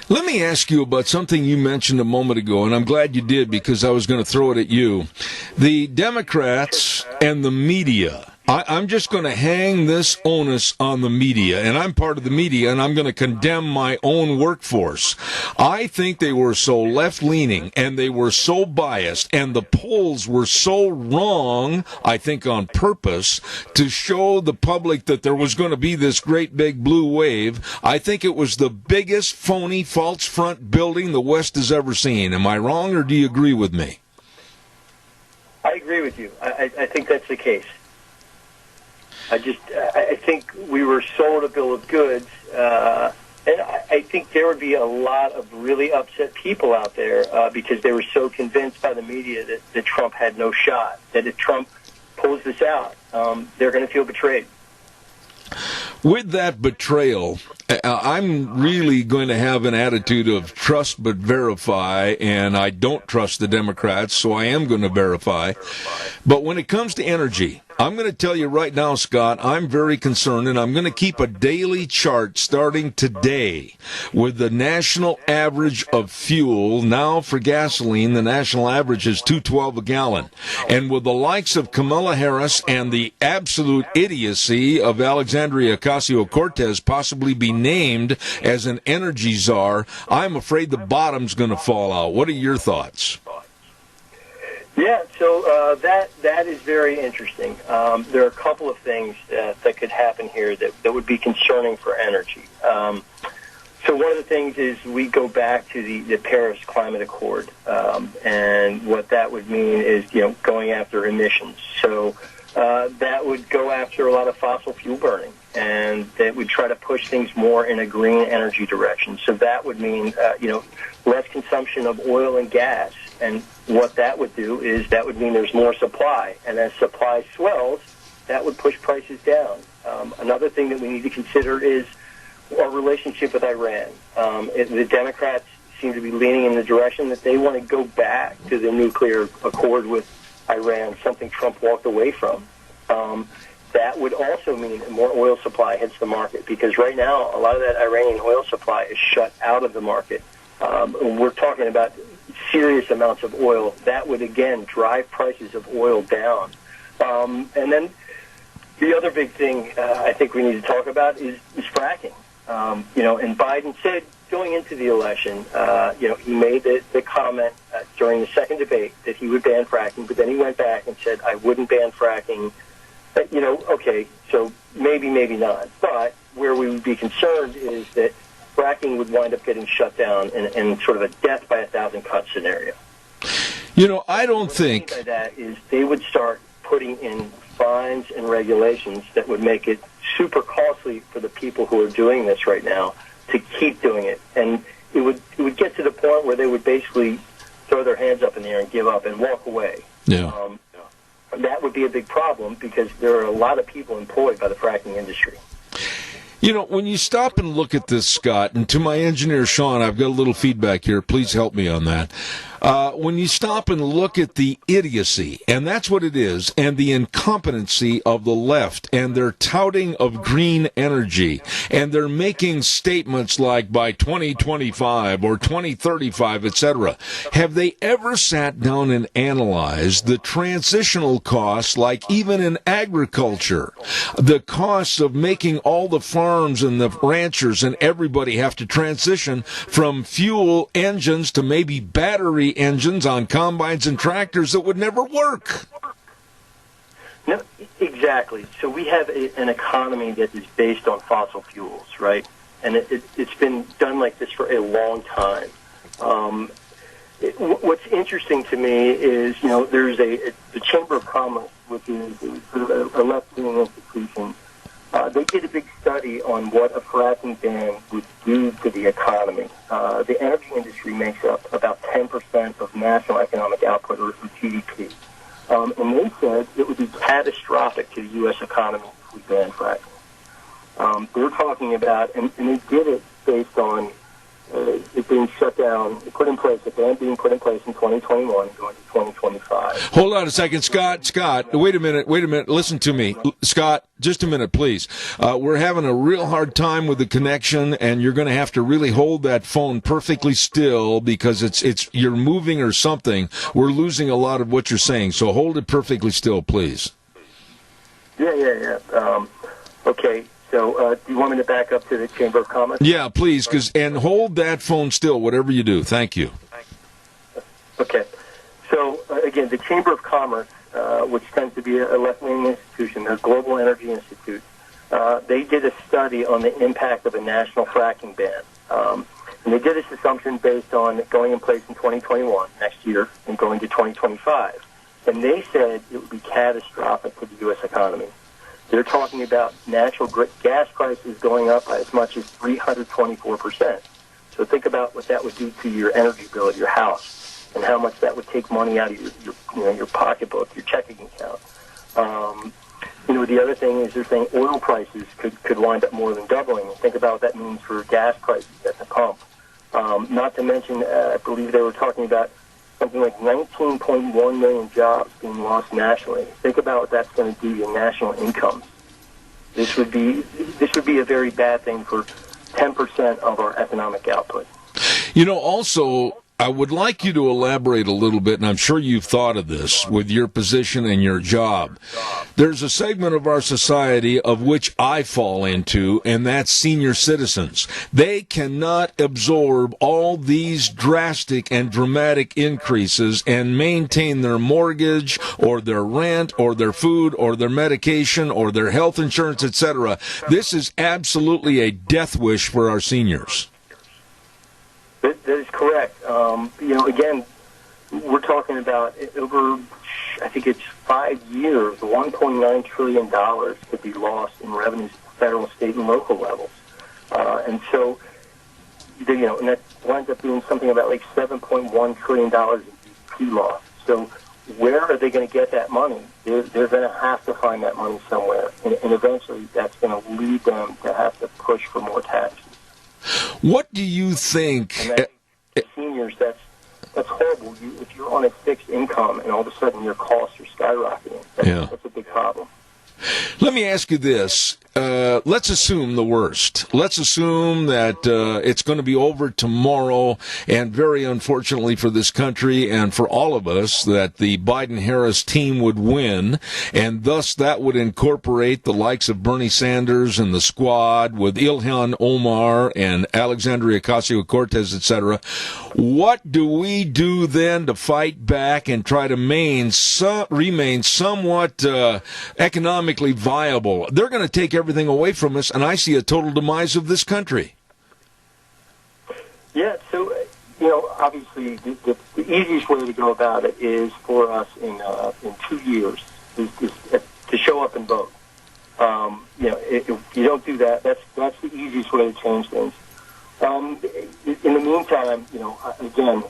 Let me ask you about something you mentioned a moment ago, and I'm glad you did because I was going to throw it at you. The Democrats and the media. I'm just going to hang this onus on the media, and I'm part of the media, and I'm going to condemn my own workforce. I think they were so left-leaning, and they were so biased, and the polls were so wrong, I think on purpose, to show the public that there was going to be this great big blue wave. I think it was the biggest phony false front building the West has ever seen. Am I wrong, or do you agree with me? I agree with you. I think that's the case. I think we were sold a bill of goods, and I think there would be a lot of really upset people out there because they were so convinced by the media that Trump had no shot, that if Trump pulls this out, they're going to feel betrayed. With that betrayal, I'm really going to have an attitude of trust but verify, and I don't trust the Democrats, so I am going to verify. But when it comes to energy, I'm going to tell you right now, Scott, I'm very concerned, and I'm going to keep a daily chart starting today with the national average of fuel. Now for gasoline, the national average is $2.12 a gallon. And with the likes of Kamala Harris and the absolute idiocy of Alexandria Ocasio-Cortez possibly be named as an energy czar, I'm afraid the bottom's going to fall out. What are your thoughts? Yeah, so that is very interesting. There are a couple of things that could happen here that would be concerning for energy. So one of the things is we go back to the Paris Climate Accord, and what that would mean is going after emissions. So that would go after a lot of fossil fuel burning, and that would try to push things more in a green energy direction. So that would mean less consumption of oil and gas. And what that would do is that would mean there's more supply. And as supply swells, that would push prices down. Another thing that we need to consider is our relationship with Iran. The Democrats seem to be leaning in the direction that they want to go back to the nuclear accord with Iran, something Trump walked away from. That would also mean more oil supply hits the market, because right now a lot of that Iranian oil supply is shut out of the market. We're talking about serious amounts of oil. That would, again, drive prices of oil down. And then the other big thing I think we need to talk about is fracking. And Biden said going into the election, he made the comment during the second debate that he would ban fracking, but then he went back and said, I wouldn't ban fracking. Okay, so maybe not. But where we would be concerned is that fracking would wind up getting shut down in sort of a death by 1,000 cuts scenario. I don't think by that is they would start putting in fines and regulations that would make it super costly for the people who are doing this right now to keep doing it. And it would get to the point where they would basically throw their hands up in the air and give up and walk away. Yeah. That would be a big problem because there are a lot of people employed by the fracking industry. When you stop and look at this, Scott, and to my engineer, Sean, I've got a little feedback here. Please help me on that. When you stop and look at the idiocy, and that's what it is, and the incompetency of the left, and their touting of green energy, and they're making statements like by 2025 or 2035, etc., have they ever sat down and analyzed the transitional costs, like even in agriculture, the costs of making all the farms and the ranchers and everybody have to transition from fuel engines to maybe battery engines on combines and tractors that would never work? No, exactly. So we have an economy that is based on fossil fuels, right? And it's been done like this for a long time. What's interesting to me is, there's the Chamber of Commerce, which is sort of a left-wing institution, They did a big study on what a fracking ban would do to the economy. The energy industry makes up about 10% of national economic output, or GDP. And they said it would be catastrophic to the U.S. economy if we banned fracking. They're talking about, and they did it based on it being shut down, put in place, a ban being put in place in 2021, going to 2025. Hold on a second, Scott, wait a minute, listen to me. Scott, just a minute, please. We're having a real hard time with the connection, and you're going to have to really hold that phone perfectly still because it's you're moving or something. We're losing a lot of what you're saying, so hold it perfectly still, please. Yeah. Okay. So, do you want me to back up to the Chamber of Commerce? Yeah, please, and hold that phone still, whatever you do. Thank you. Okay. So, again, the Chamber of Commerce, which tends to be a left-wing institution, the Global Energy Institute, they did a study on the impact of a national fracking ban. And they did this assumption based on going in place in 2021, next year, and going to 2025. And they said it would be catastrophic to the U.S. economy. They're talking about natural gas prices going up by as much as 324%. So think about what that would do to your energy bill at your house, and how much that would take money out of your pocketbook, your checking account. The other thing is they're saying oil prices could wind up more than doubling. Think about what that means for gas prices at the pump. Not to mention, I believe they were talking about something like 19.1 million jobs being lost nationally. Think about what that's going to do to your national income. This would be a very bad thing for 10% of our economic output. Also, I would like you to elaborate a little bit, and I'm sure you've thought of this with your position and your job. There's a segment of our society of which I fall into, and that's senior citizens. They cannot absorb all these drastic and dramatic increases and maintain their mortgage or their rent or their food or their medication or their health insurance, etc. This is absolutely a death wish for our seniors. That is correct. Again, we're talking about over, I think it's 5 years, $1.9 trillion could be lost in revenues at the federal, state, and local levels. And so, and that winds up being something about like $7.1 trillion in GDP loss. So where are they going to get that money? They're going to have to find that money somewhere. And eventually that's going to lead them to have to push for more taxes. What do you think? Seniors, that's horrible. If you're on a fixed income and all of a sudden your costs are skyrocketing, that's a big problem. Let me ask you this. Let's assume the worst. Let's assume that it's going to be over tomorrow, and very unfortunately for this country and for all of us, that the Biden-Harris team would win, and thus that would incorporate the likes of Bernie Sanders and the squad with Ilhan Omar and Alexandria Ocasio-Cortez, etc. What do we do then to fight back and try to remain somewhat economically viable? They're going to take everything away from us, and I see a total demise of this country. Yeah, so, obviously the easiest way to go about it is for us in 2 years is to show up and vote. If you don't do that, that's the easiest way to change things. In the meantime, again,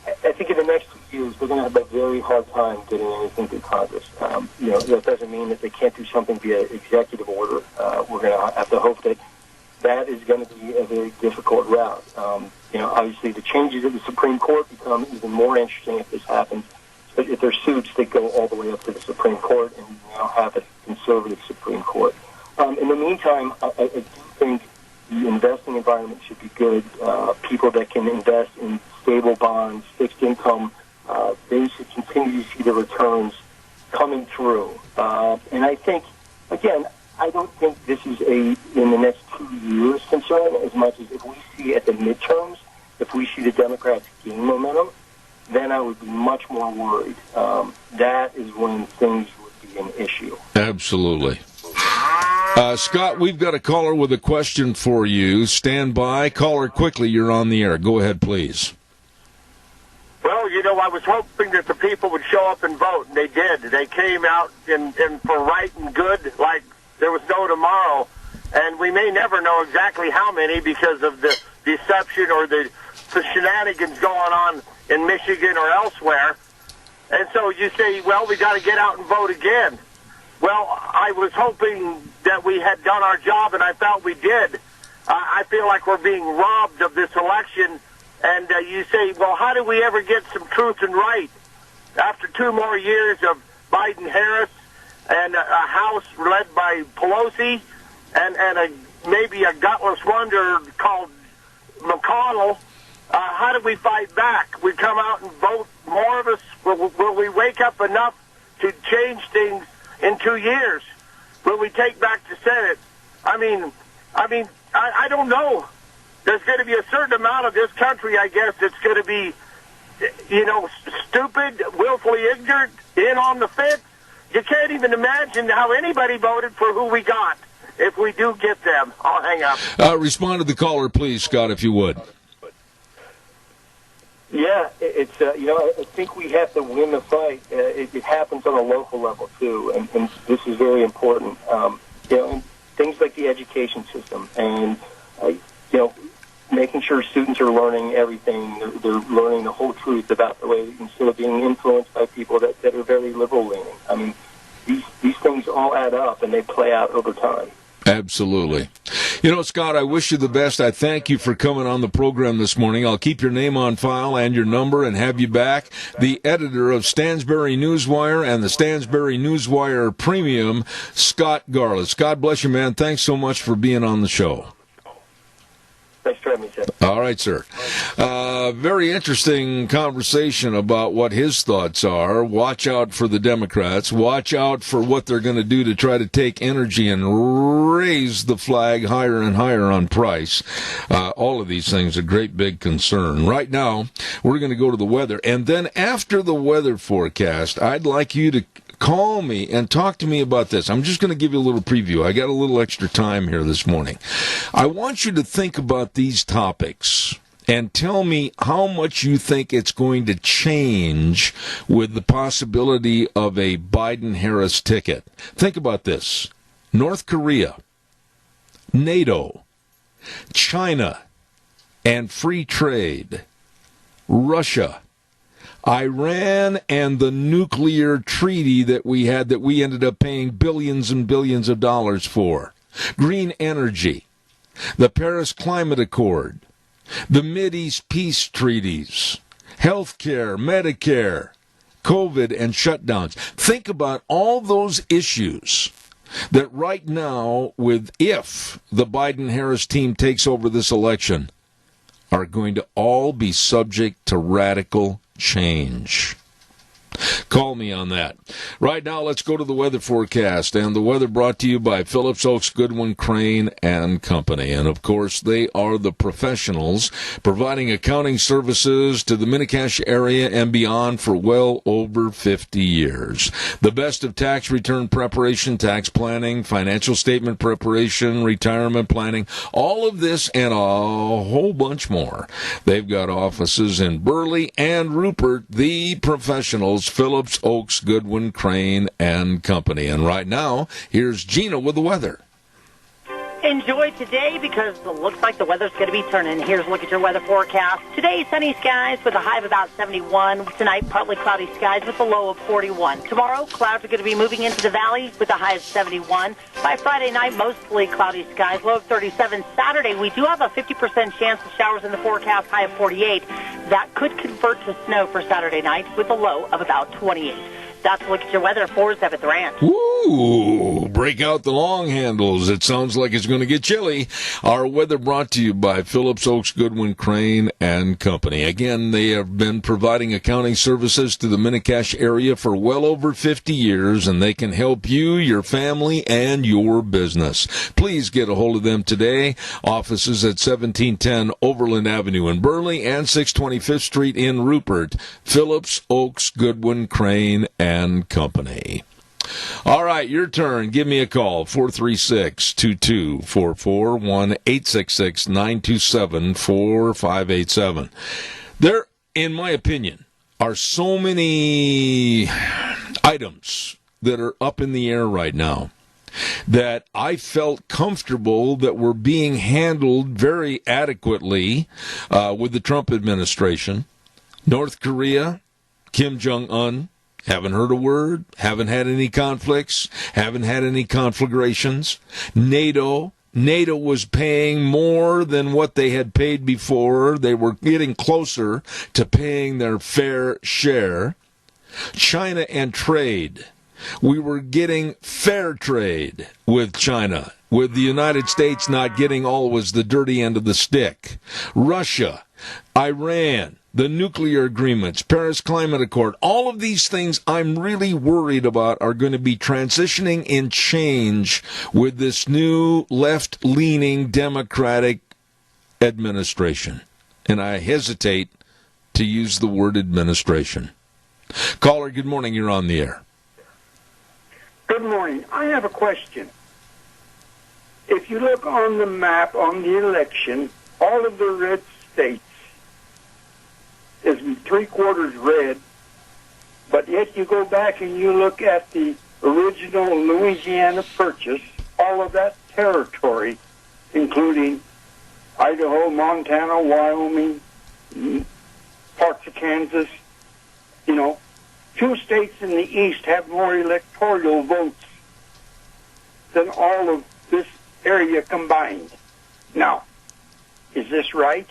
I think in the next 2 years, they're going to have a very hard time getting anything through Congress. That doesn't mean that they can't do something via executive order. We're going to have to hope that is going to be a very difficult route. Obviously, the changes at the Supreme Court become even more interesting if this happens. But if there's suits that go all the way up to the Supreme Court, and we now have a conservative Supreme Court. In the meantime, I do think the investing environment should be good. People that can invest in stable bonds, fixed income, they should continue to see the returns coming through. And I think, again, I don't think this is in the next 2 years concern as much as if we see at the midterms, if we see the Democrats gain momentum, then I would be much more worried. That is when things would be an issue. Absolutely. Scott, we've got a caller with a question for you. Stand by. Caller, quickly, you're on the air. Go ahead, please. Well, I was hoping that the people would show up and vote, and they did. They came out and for right and good like there was no tomorrow. may never know exactly how many because of the deception or the shenanigans going on in Michigan or elsewhere. And so you say, well, we got to get out and vote again. Well, I was hoping that we had done our job, and I felt we did. I feel like we're being robbed of this election. And you say, well, how do we ever get some truth and right? After 2 more years of Biden-Harris and a House led by Pelosi and maybe a gutless wonder called McConnell, how do we fight back? We come out and vote, more of us, will we wake up enough to change things in 2 years? Will we take back the Senate? I don't know. There's going to be a certain amount of this country, I guess, that's going to be, stupid, willfully ignorant, in on the fence. You can't even imagine how anybody voted for who we got if we do get them. I'll hang up. Respond to the caller, please, Scott, if you would. Yeah, it's I think we have to win the fight. It happens on a local level too, and this is very important. And things like the education system, and making sure students are learning everything. They're learning the whole truth about the way, instead of being influenced by people that are very liberal leaning. I mean, these things all add up, and they play out over time. Absolutely. Scott, I wish you the best. I thank you for coming on the program this morning. I'll keep your name on file and your number and have you back. The editor of Stansberry Newswire and the Stansberry Newswire Premium, Scott Garlitz. God bless you, man. Thanks so much for being on the show. Thanks for having me, sir. All right, sir. Very interesting conversation about what his thoughts are. Watch out for the Democrats. Watch out for what they're going to do to try to take energy and raise the flag higher and higher on price. All of these things are a great big concern. Right now, we're going to go to the weather. And then after the weather forecast, I'd like you to call me and talk to me about this. I'm just going to give you a little preview. I got a little extra time here this morning. I want you to think about these topics and tell me how much you think it's going to change with the possibility of a Biden-Harris ticket. Think about this. North Korea, NATO, China, and free trade, Russia, Iran, and the nuclear treaty that we had that we ended up paying billions and billions of dollars for, green energy, the Paris Climate Accord, the Mideast peace treaties, health care, Medicare, COVID, and shutdowns. Think about all those issues that right now, if the Biden-Harris team takes over this election, are going to all be subject to radical change. Call me on that. Right now, let's go to the weather forecast. And the weather brought to you by Phillips Oaks, Goodwin, Crane, and Company. And, of course, they are the professionals providing accounting services to the Mini-Cash area and beyond for well over 50 years. The best of tax return preparation, tax planning, financial statement preparation, retirement planning, all of this and a whole bunch more. They've got offices in Burley and Rupert, the professionals, Phillips Oaks, Goodwin, Crane, and Company. And right now, here's Gina with the weather. Enjoy today because it looks like the weather's going to be turning. Here's a look at your weather forecast. Today, sunny skies with a high of about 71. Tonight, partly cloudy skies with a low of 41. Tomorrow, clouds are going to be moving into the valley with a high of 71. By Friday night, mostly cloudy skies, low of 37. Saturday, we do have a 50% chance of showers in the forecast, high of 48. That could convert to snow for Saturday night with a low of about 28. That's a look at your weather for Zeb at the Ranch. Ooh, break out the long handles. It sounds like it's going to get chilly. Our weather brought to you by Phillips Oaks, Goodwin, Crane, and Company. Again, they have been providing accounting services to the Mini-Cash area for well over 50 years, and they can help you, your family, and your business. Please get a hold of them today. Offices at 1710 Overland Avenue in Burley and 625th Street in Rupert. Phillips Oaks, Goodwin, Crane, and Company. All right, your turn. Give me a call, 436-2244, 1-866-927-4587. There, in my opinion, are so many items that are up in the air right now. that I felt comfortable that were being handled very adequately with the Trump administration. North Korea, Kim Jong-un, haven't heard a word, haven't had any conflicts, haven't had any conflagrations. NATO was paying more than what they had paid before. They were getting closer to paying their fair share. China and trade. We were getting fair trade with China, with the United States not getting always the dirty end of the stick. Russia, Iran, the nuclear agreements, Paris Climate Accord, all of these things I'm really worried about are going to be transitioning in change with this new left-leaning Democratic administration. And I hesitate to use the word administration. Caller, good morning. You're on the air. Good morning. I have a question. If you look on the map on the election, all of the red states is 3/4 red, but yet you go back and you look at the original Louisiana Purchase, all of that territory, including Idaho, Montana, Wyoming, parts of Kansas, 2 states in the East have more electoral votes than all of this area combined. Now, is this right?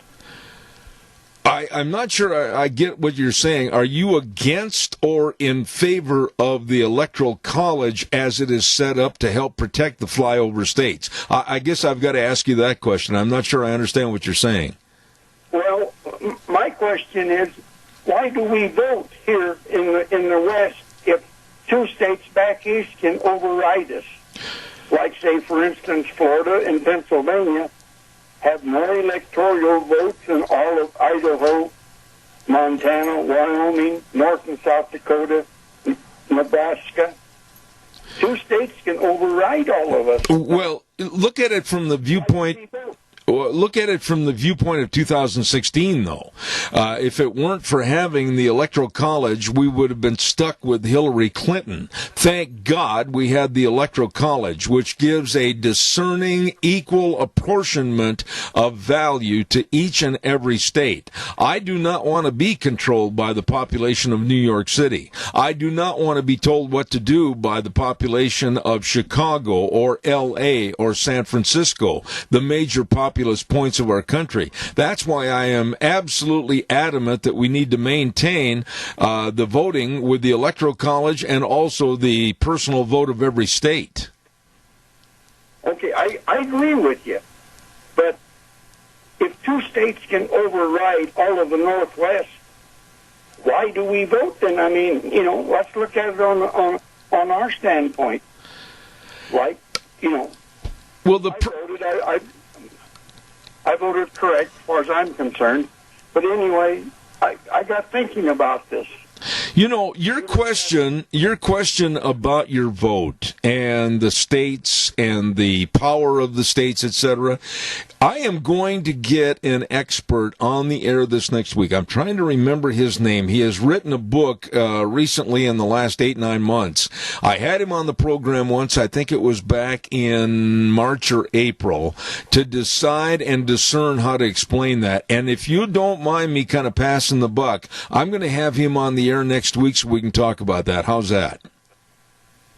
I'm not sure I get what you're saying. Are you against or in favor of the Electoral College as it is set up to help protect the flyover states? I guess I've got to ask you that question. I'm not sure I understand what you're saying. Well, my question is, why do we vote here in the West if 2 states back east can override us? Like, say, for instance, Florida and Pennsylvania have more electoral votes than all of Idaho, Montana, Wyoming, North and South Dakota, Nebraska. 2 states can override all of us. Well, look at it from the viewpoint. Look at it from the viewpoint of 2016, though. If it weren't for having the Electoral College, we would have been stuck with Hillary Clinton. Thank God we had the Electoral College, which gives a discerning, equal apportionment of value to each and every state. I do not want to be controlled by the population of New York City. I do not want to be told what to do by the population of Chicago or L.A. or San Francisco, the major populous points of our country. That's why I am absolutely adamant that we need to maintain the voting with the Electoral College and also the personal vote of every state. Okay, I agree with you. But if 2 states can override all of the Northwest, why do we vote then? I mean, let's look at it on our standpoint. Like, well, I voted correct as far as I'm concerned. But anyway, I got thinking about this. Your question about your vote and the states and the power of the states, etc. I am going to get an expert on the air this next week. I'm trying to remember his name. He has written a book recently in the last 8-9 months. I had him on the program once. I think it was back in March or April to decide and discern how to explain that. And if you don't mind me kind of passing the buck, I'm going to have him on the air next week so we can talk about that. How's that?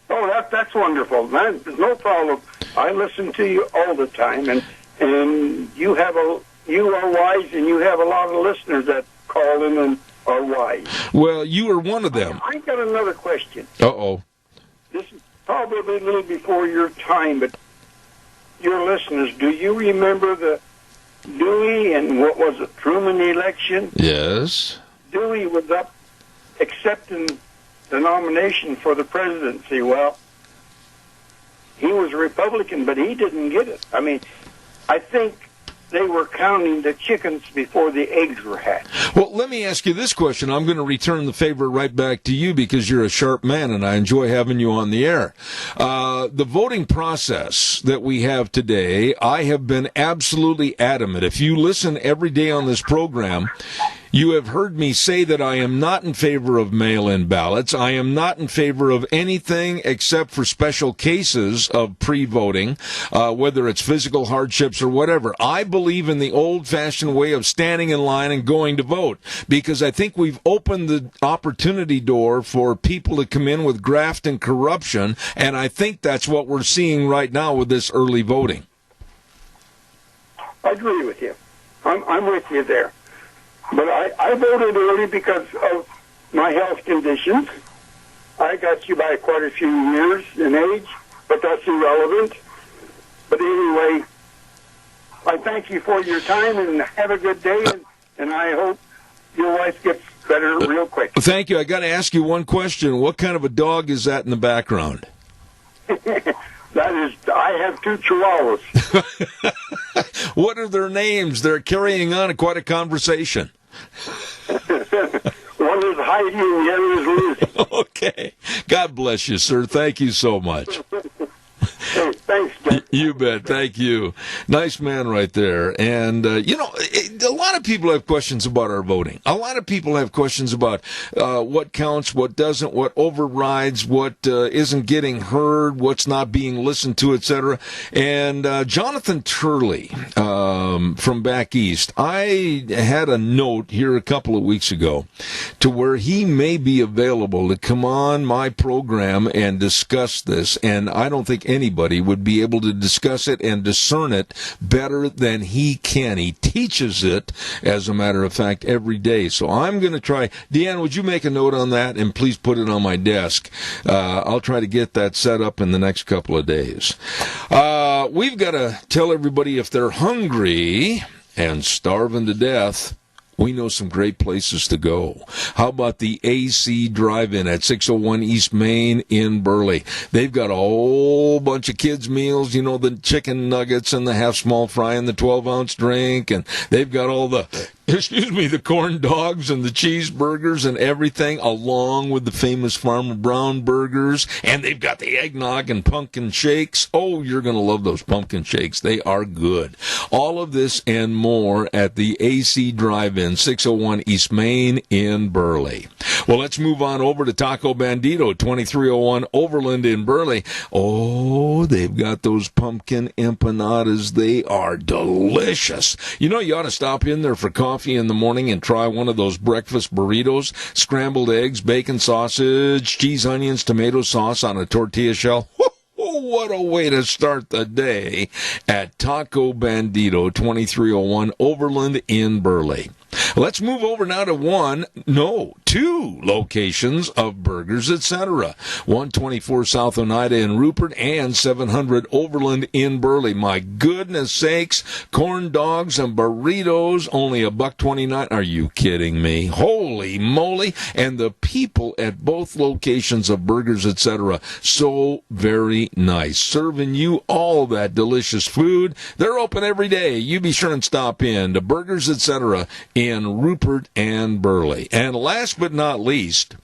Oh, that's wonderful. Man, there's no problem. I listen to you all the time, and you are wise, and you have a lot of listeners that call in and are wise. Well, you are one of them. I got another question. Uh-oh. This is probably a little before your time, but your listeners, do you remember the Dewey and what was it, Truman election? Yes. Dewey was up accepting the nomination for the presidency. Well, he was a Republican, but he didn't get it. I mean, I think they were counting the chickens before the eggs were hatched. Well, let me ask you this question. I'm going to return the favor right back to you because you're a sharp man and I enjoy having you on the air. The voting process that we have today, I have been absolutely adamant. If you listen every day on this program, You have heard me say that I am not in favor of mail-in ballots. I am not in favor of anything except for special cases of pre-voting, whether it's physical hardships or whatever. I believe in the old-fashioned way of standing in line and going to vote, because I think we've opened the opportunity door for people to come in with graft and corruption, and I think that's what we're seeing right now with this early voting. I agree with you. I'm with you there. But I voted early because of my health conditions. I got you by quite a few years in age, but that's irrelevant. But anyway, I thank you for your time, and have a good day, and I hope your wife gets better real quick. Thank you. I got to ask you one question. What kind of a dog is that in the background? I have 2 Chihuahuas. What are their names? They're carrying on quite a conversation. One is Heidi and the other is Liz. Okay. God bless you, sir. Thank you so much. Hey, thanks, Jeff. You bet. Thank you. Nice man right there. And, a lot of people have questions about our voting. A lot of people have questions about what counts, what doesn't, what overrides, what isn't getting heard, what's not being listened to, etc. And Jonathan Turley from back east, I had a note here a couple of weeks ago to where he may be available to come on my program and discuss this, and I don't think anybody would be able to discuss it and discern it better than he can. He teaches it, as a matter of fact, every day. So I'm going to try. Deanne, would you make a note on that and please put it on my desk? I'll try to get that set up in the next couple of days. We've got to tell everybody if they're hungry and starving to death, we know some great places to go. How about the AC Drive-In at 601 East Main in Burley? They've got a whole bunch of kids' meals, the chicken nuggets and the half small fry and the 12-ounce drink, and they've got all the corn dogs and the cheeseburgers and everything, along with the famous Farmer Brown burgers, and they've got the eggnog and pumpkin shakes. Oh, you're going to love those pumpkin shakes. They are good. All of this and more at the AC Drive-In, 601 East Main in Burley. Well, let's move on over to Taco Bandito, 2301 Overland in Burley. Oh, they've got those pumpkin empanadas. They are delicious. You ought to stop in there for coffee in the morning and try one of those breakfast burritos, scrambled eggs, bacon, sausage, cheese, onions, tomato sauce on a tortilla shell. What a way to start the day at Taco Bandito, 2301 Overland in Burley. Let's move over now to 2 locations of Burgers, etc. 124 South Oneida in Rupert and 700 Overland in Burley. My goodness sakes, corn dogs and burritos, only $1.29. Are you kidding me? Holy moly. And the people at both locations of Burgers, etc., so very nice. Serving you all that delicious food. They're open every day. You be sure and stop in to Burgers, etc., in Rupert and Burley. And last but not least,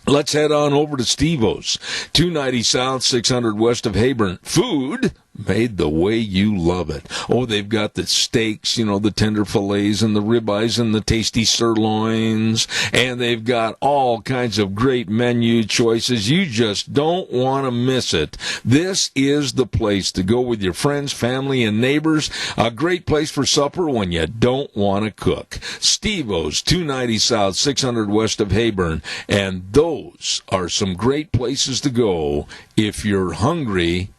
let's head on over to Steve-O's, 290 South, 600 West of Heyburn. Food made the way you love it. Oh, they've got the steaks, the tender fillets and the ribeyes and the tasty sirloins, and they've got all kinds of great menu choices. You just don't want to miss it. This is the place to go with your friends, family, and neighbors. A great place for supper when you don't want to cook. Steve-O's, 290 South, 600 West of Heyburn, and those are some great places to go if you're hungry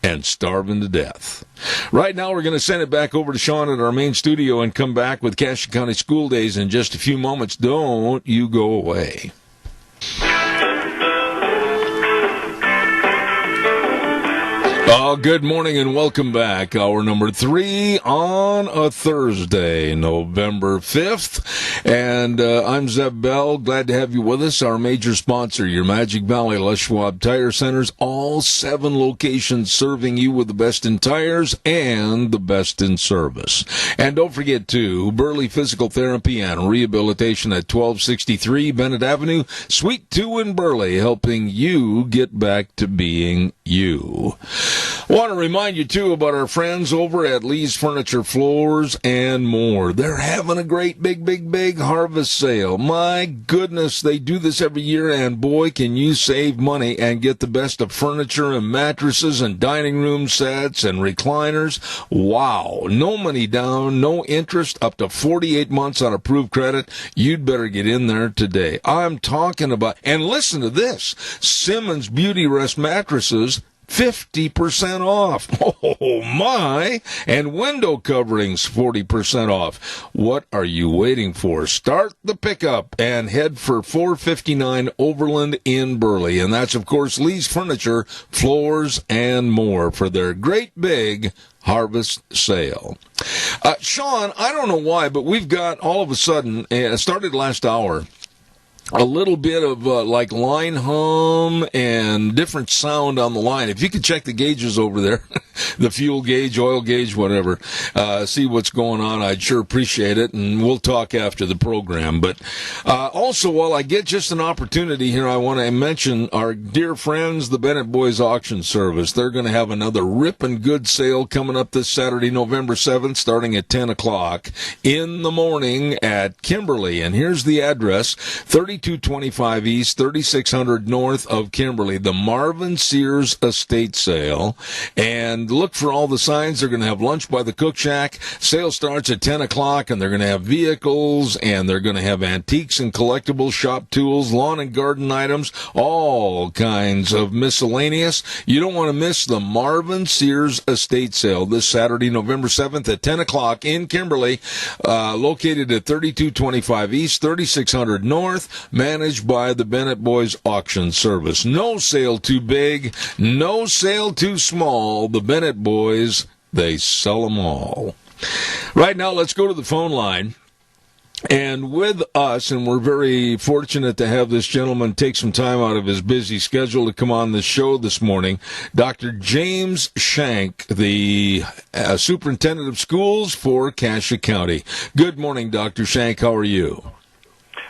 and starving to death. Right now, we're going to send it back over to Sean at our main studio and come back with Cassia County School Days in just a few moments. Don't you go away. Good morning and welcome back. Hour number 3 on a Thursday, November 5th. And I'm Zeb Bell. Glad to have you with us. Our major sponsor, your Magic Valley Les Schwab Tire Centers. All 7 locations serving you with the best in tires and the best in service. And don't forget, too, Burley Physical Therapy and Rehabilitation at 1263 Bennett Avenue, Suite 2 in Burley, helping you get back to being you. Want to remind you, too, about our friends over at Lee's Furniture, Floors, and More. They're having a great big harvest sale. My goodness, they do this every year, and boy, can you save money and get the best of furniture and mattresses and dining room sets and recliners. Wow. No money down, no interest, up to 48 months on approved credit. You'd better get in there today. I'm talking about, and listen to this, Simmons Beauty Rest mattresses, 50% off. Oh, my. And window coverings, 40% off. What are you waiting for? Start the pickup and head for 459 Overland in Burley. And that's, of course, Lee's Furniture, Floors, and More for their great big harvest sale. Sean, I don't know why, but we've got all of a sudden, started last hour, a little bit of like line hum and different sound on the line. If you could check the gauges over there, the fuel gauge, oil gauge, whatever, see what's going on, I'd sure appreciate it, and we'll talk after the program. But also, while I get just an opportunity here, I want to mention our dear friends, the Bennett Boys Auction Service. They're going to have another ripping good sale coming up this Saturday, November 7th, starting at 10 o'clock in the morning at Kimberly. And here's the address, 3225 East, 3600 North of Kimberly, the Marvin Sears Estate Sale. And look for all the signs. They're going to have lunch by the Cook Shack. Sale starts at 10 o'clock, and they're going to have vehicles, and they're going to have antiques and collectibles, shop tools, lawn and garden items, all kinds of miscellaneous. You don't want to miss the Marvin Sears Estate Sale this Saturday, November 7th at 10 o'clock in Kimberly, located at 3225 East, 3600 North, managed by the Bennett Boys Auction Service. No sale too big, no sale too small. The Bennett Boys, they sell them all. Right now, let's go to the phone line. And with us, and we're very fortunate to have this gentleman take some time out of his busy schedule to come on the show this morning, Dr. James Shank, the Superintendent of Schools for Cassia County. Good morning, Dr. Shank. How are you?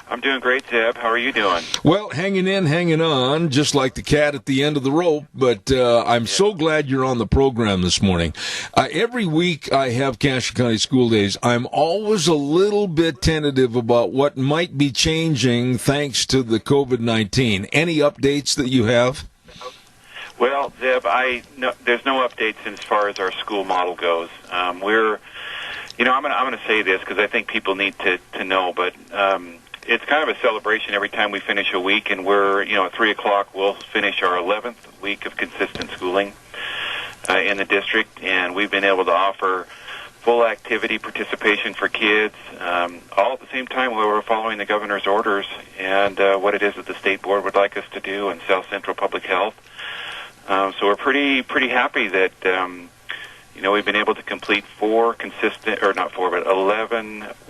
I'm doing great, Zeb. How are you doing? Well, hanging in, hanging on, just like the cat at the end of the rope, but I'm so glad you're on the program this morning. Every week I have Cassia County School Days. I'm always a little bit tentative about what might be changing thanks to the COVID-19. Any updates that you have? Well, Zeb, there's no updates as far as our school model goes. I'm going to say this because I think people need to know, but it's kind of a celebration every time we finish a week, and we're, at 3 o'clock we'll finish our 11th week of consistent schooling in the district, and we've been able to offer full activity participation for kids, all at the same time where we're following the governor's orders and what it is that the state board would like us to do in South Central Public Health. So we're pretty happy that we've been able to complete 11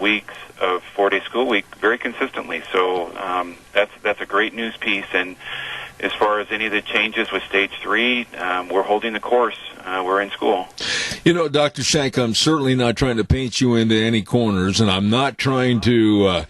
weeks of 4-day school week very consistently. So that's a great news piece. And as far as any of the changes with Stage 3, we're holding the course. We're in school. Dr. Shank, I'm certainly not trying to paint you into any corners, and I'm not trying to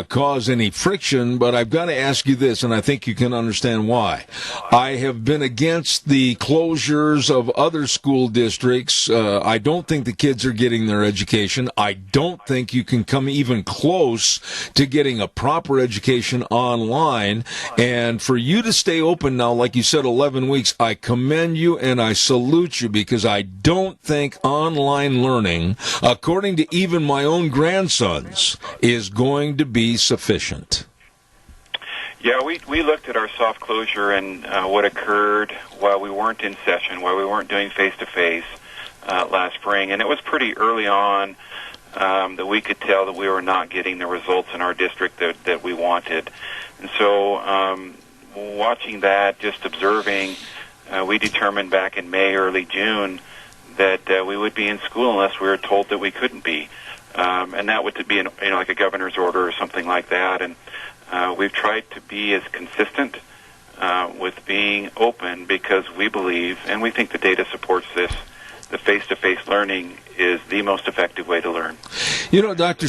cause any friction, but I've got to ask you this, and I think you can understand why. I have been against the closures of other school districts. I don't think the kids are getting their education. I don't think you can come even close to getting a proper education online. And for you to stay open now, like you said, 11 weeks, I commend you and I salute you, because I don't think online learning, according to even my own grandsons, is going to be sufficient. Yeah, we looked at our soft closure and what occurred while we weren't in session, while we weren't doing face-to-face last spring, and it was pretty early on that we could tell that we were not getting the results in our district that we wanted. And so watching that, just observing, we determined back in May, early June, that we would be in school unless we were told that we couldn't be. And that would be like a governor's order or something like that. And we've tried to be as consistent with being open, because we believe, and we think the data supports this, that face-to-face learning is the most effective way to learn. You know, Dr.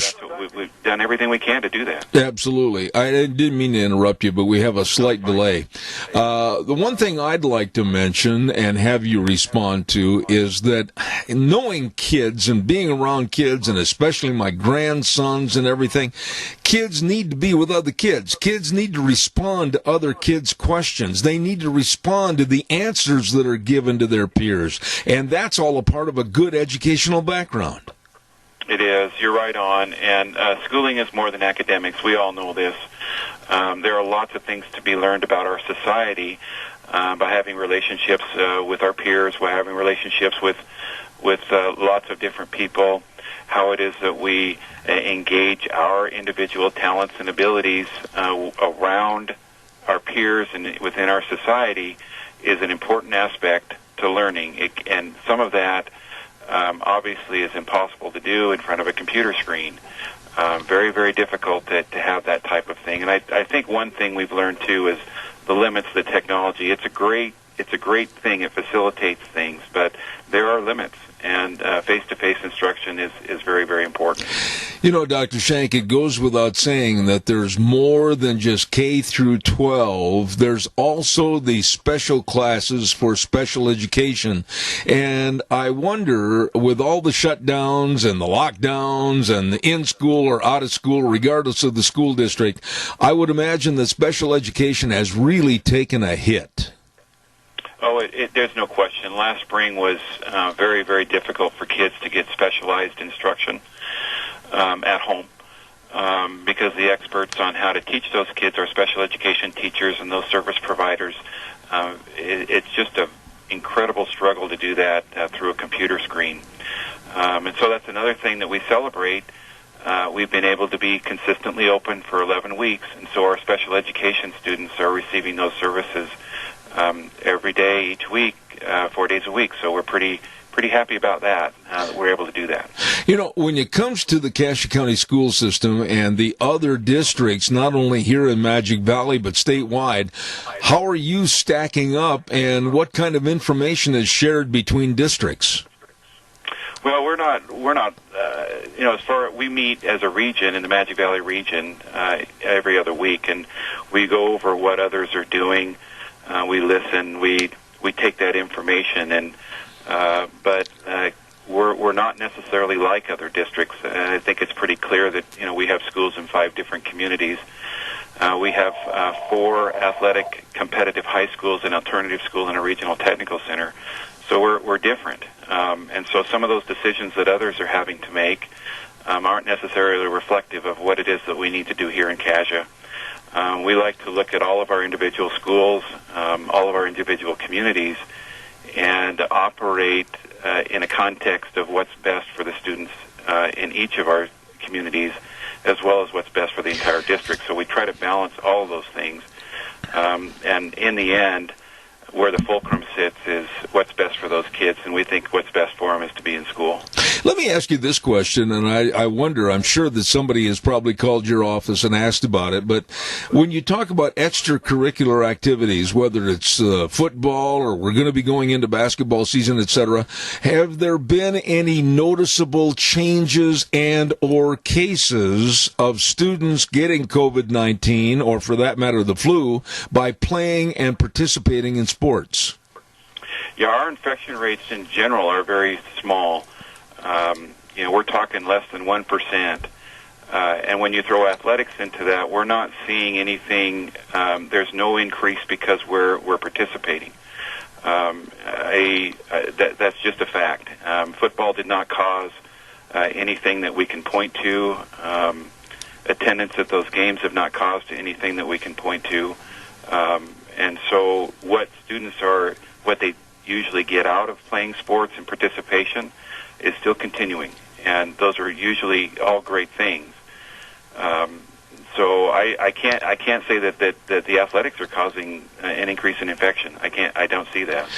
We've done everything we can to do that. Absolutely. I didn't mean to interrupt you, but we have a slight delay. The one thing I'd like to mention and have you respond to is that knowing kids and being around kids, and especially my grandsons and everything, kids need to be with other kids. Kids need to respond to other kids' questions. They need to respond to the answers that are given to their peers. And that's all a part of a good educational background. It is. You're right on. And schooling is more than academics. We all know this. There are lots of things to be learned about our society by having relationships with our peers, by having relationships with lots of different people, how it is that we engage our individual talents and abilities around our peers and within our society is an important aspect to learning. And some of that obviously is impossible to do in front of a computer screen. Very, very difficult to have that type of thing. And I think one thing we've learned too is the limits of the technology. It's a great thing. It facilitates things, but there are limits. And face-to-face instruction is very, very important. You know, Dr. Shank, it goes without saying that there's more than just K through 12. There's also the special classes for special education. And I wonder, with all the shutdowns and the lockdowns and the in-school or out-of-school, regardless of the school district, I would imagine that special education has really taken a hit. Oh, there's no question. Last spring was very, very difficult for kids to get specialized instruction at home because the experts on how to teach those kids are special education teachers and those service providers. It's just an incredible struggle to do that through a computer screen. And so that's another thing that we celebrate. We've been able to be consistently open for 11 weeks, and so our special education students are receiving those services every day, each week, 4 days a week. So we're pretty happy about that. We're able to do that. You know, when it comes to the Cassia County school system and the other districts, not only here in Magic Valley but statewide, how are you stacking up, and what kind of information is shared between districts? Well, we're not. We meet as a region in the Magic Valley region every other week, and we go over what others are doing. We listen. We take that information, and but we're not necessarily like other districts. I think it's pretty clear that we have schools in 5 different communities. We have 4 athletic competitive high schools, an alternative school, and a regional technical center. So we're different, and so some of those decisions that others are having to make aren't necessarily reflective of what it is that we need to do here in Cassia. We like to look at all of our individual schools, all of our individual communities, and operate in a context of what's best for the students in each of our communities, as well as what's best for the entire district. So we try to balance all of those things. And in the end, where the fulcrum sits is what's best for those kids, and we think what's best for them is to be in school. Let me ask you this question, and I wonder, I'm sure that somebody has probably called your office and asked about it, but when you talk about extracurricular activities, whether it's football or we're going to be going into basketball season, etc., have there been any noticeable changes and or cases of students getting COVID-19, or for that matter the flu, by playing and participating in sports? Yeah, our infection rates in general are very small. We're talking less than 1%. And when you throw athletics into that, we're not seeing anything. There's no increase because we're participating. That's just a fact. Football did not cause anything that we can point to. Attendance at those games have not caused anything that we can point to. And so what they usually get out of playing sports and participation is still continuing. And those are usually all great things. So I can't say that the athletics are causing an increase in infection. I don't see that.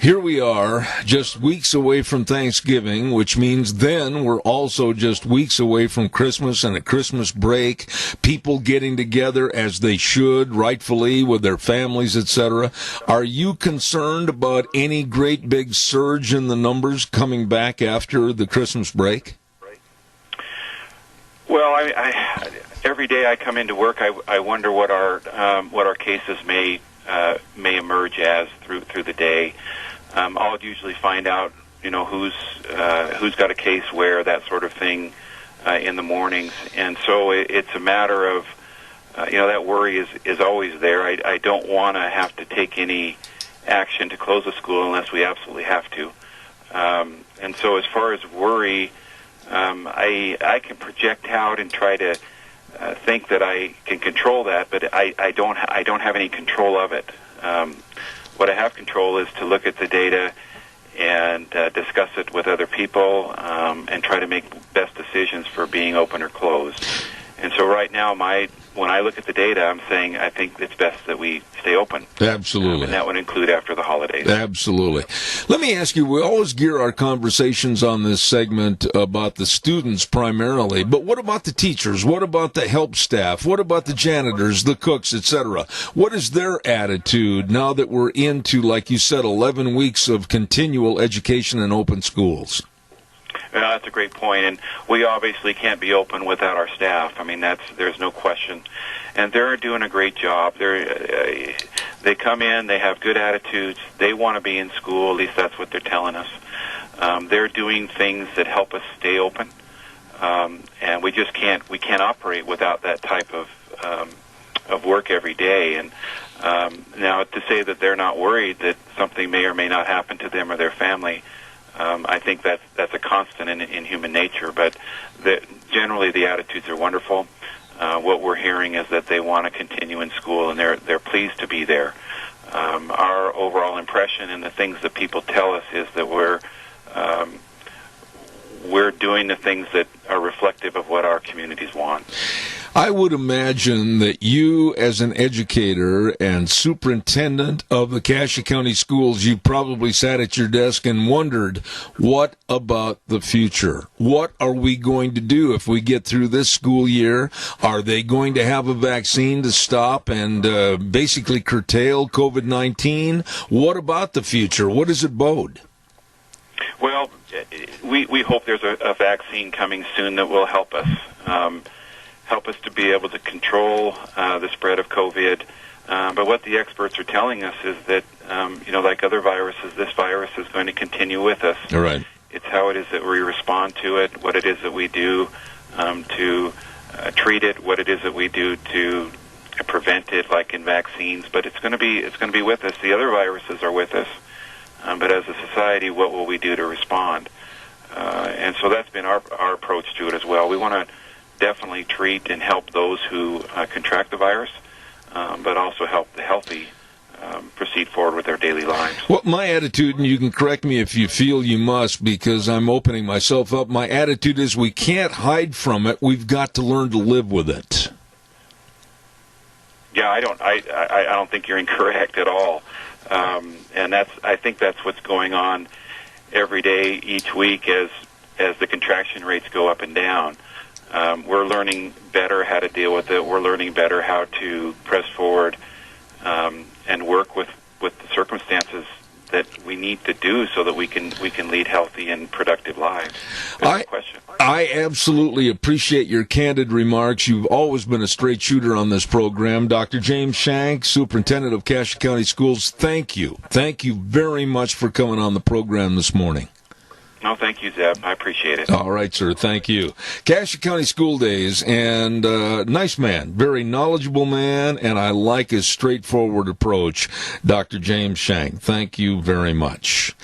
Here we are, just weeks away from Thanksgiving, which means then we're also just weeks away from Christmas and a Christmas break, people getting together as they should, rightfully, with their families, etc. Are you concerned about any great big surge in the numbers coming back after the Christmas break? Well, every day I come into work, I wonder what our cases may emerge as through the day. I'll usually find out, who's got a case where, that sort of thing, in the mornings, and so it's a matter of, that worry is always there. I don't want to have to take any action to close a school unless we absolutely have to, and so as far as worry, I can project out and try to think that I can control that, but I don't have any control of it. What I have control is to look at the data and discuss it with other people, and try to make best decisions for being open or closed. And so right now, when I look at the data, I'm saying I think it's best that we stay open. Absolutely. And that would include after the holidays. Absolutely. Let me ask you, we always gear our conversations on this segment about the students primarily, but what about the teachers? What about the help staff? What about the janitors, the cooks, etc.? What is their attitude now that we're into, like you said, 11 weeks of continual education in open schools? That's a great point, and we obviously can't be open without our staff. I mean, there's no question, and they're doing a great job. They come in, they have good attitudes, they want to be in school. At least that's what they're telling us. They're doing things that help us stay open, and we can't operate without that type of work every day. And now, to say that they're not worried that something may or may not happen to them or their family, I think that's a constant in human nature, but generally the attitudes are wonderful. What we're hearing is that they want to continue in school, and they're pleased to be there. Our overall impression and the things that people tell us is that we're doing the things that are reflective of what our communities want. I would imagine that you, as an educator and superintendent of the Cassia County Schools, you probably sat at your desk and wondered, what about the future? What are we going to do if we get through this school year? Are they going to have a vaccine to stop and basically curtail COVID-19? What about the future? What does it bode? Well, we hope there's a vaccine coming soon that will help us. Help us to be able to control the spread of COVID. But what the experts are telling us is that, like other viruses, this virus is going to continue with us. All right. It's how it is that we respond to it, what it is that we do to treat it, what it is that we do to prevent it, like in vaccines. But it's going to be with us. The other viruses are with us. But as a society, what will we do to respond? And so that's been our approach to it as well. We want to definitely treat and help those who contract the virus, but also help the healthy proceed forward with their daily lives. Well, my attitude, and you can correct me if you feel you must, because I'm opening myself up, my attitude is we can't hide from it. We've got to learn to live with it. Yeah, I don't think you're incorrect at all. And I think that's what's going on every day, each week, as the contraction rates go up and down. We're learning better how to deal with it. We're learning better how to press forward and work with the circumstances that we need to do so that we can lead healthy and productive lives. I absolutely appreciate your candid remarks. You've always been a straight shooter on this program. Dr. James Shank, Superintendent of Cassia County Schools, thank you. Thank you very much for coming on the program this morning. No, thank you, Zeb. I appreciate it. All right, sir. Thank you. Cassia County School Days, and nice man, very knowledgeable man, and I like his straightforward approach, Dr. James Shank. Thank you very much.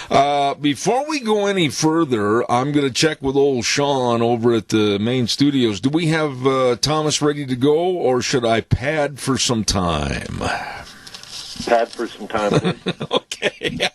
Before we go any further, I'm going to check with old Sean over at the main studios. Do we have Thomas ready to go, or should I pad for some time? Pad for some time, please. Okay.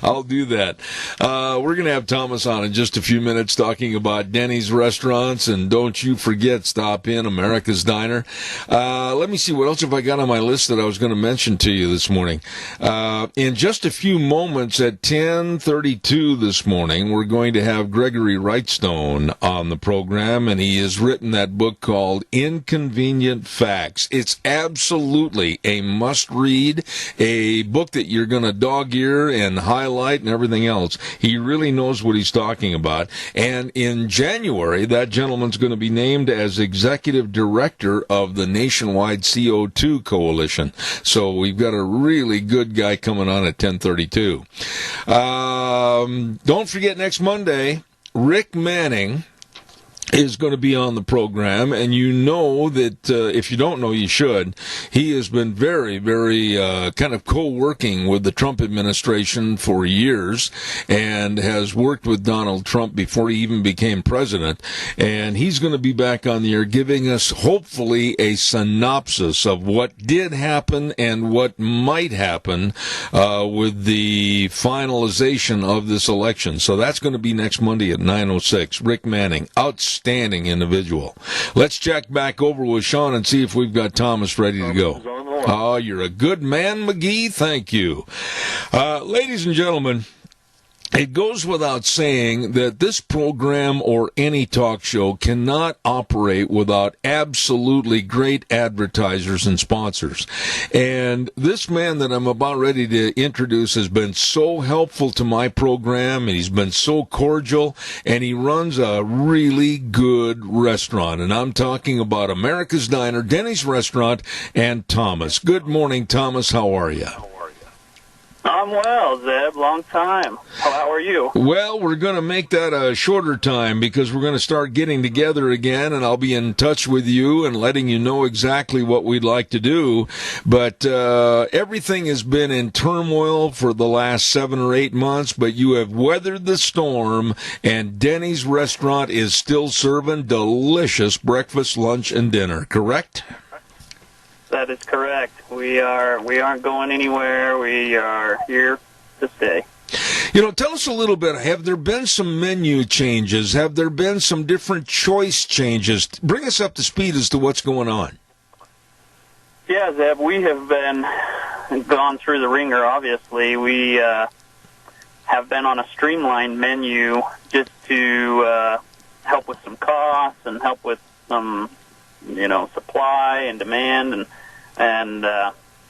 I'll do that. We're going to have Thomas on in just a few minutes talking about Denny's restaurants, and don't you forget, stop in America's Diner. Let me see, what else have I got on my list that I was going to mention to you this morning? In just a few moments at 10:32 this morning, we're going to have Gregory Wrightstone on the program, and he has written that book called Inconvenient Facts. It's absolutely a must-read, a book that you're going to dog-ear and highlight candlelight and everything else. He really knows what he's talking about. And in January, that gentleman's going to be named as executive director of the nationwide CO2 coalition. So we've got a really good guy coming on at 10:32. Don't forget next Monday, Rick Manning is going to be on the program, and you know that if you don't know, you should. He has been very, very kind of co-working with the Trump administration for years and has worked with Donald Trump before he even became president. And he's going to be back on the air giving us, hopefully, a synopsis of what did happen and what might happen with the finalization of this election. So that's going to be next Monday at 9:06. Rick Manning, outstanding individual. Let's check back over with Sean and see if we've got Thomas ready to go. Oh, you're a good man, McGee. Thank you. Ladies and gentlemen, it goes without saying that this program or any talk show cannot operate without absolutely great advertisers and sponsors. And this man that I'm about ready to introduce has been so helpful to my program, and he's been so cordial, and he runs a really good restaurant. And I'm talking about America's Diner, Denny's Restaurant, and Thomas. Good morning, Thomas. How are you? I'm well, Zeb. Long time. How are you? Well, we're going to make that a shorter time because we're going to start getting together again, and I'll be in touch with you and letting you know exactly what we'd like to do. But everything has been in turmoil for the last 7 or 8 months, but you have weathered the storm, and Denny's Restaurant is still serving delicious breakfast, lunch, and dinner, correct? That is correct. We aren't going anywhere. We are here to stay. You know, tell us a little bit. Have there been some menu changes? Have there been some different choice changes? Bring us up to speed as to what's going on. Yeah, Zeb, we have gone through the ringer, obviously. We have been on a streamlined menu just to help with some costs and help with some, supply and demand, and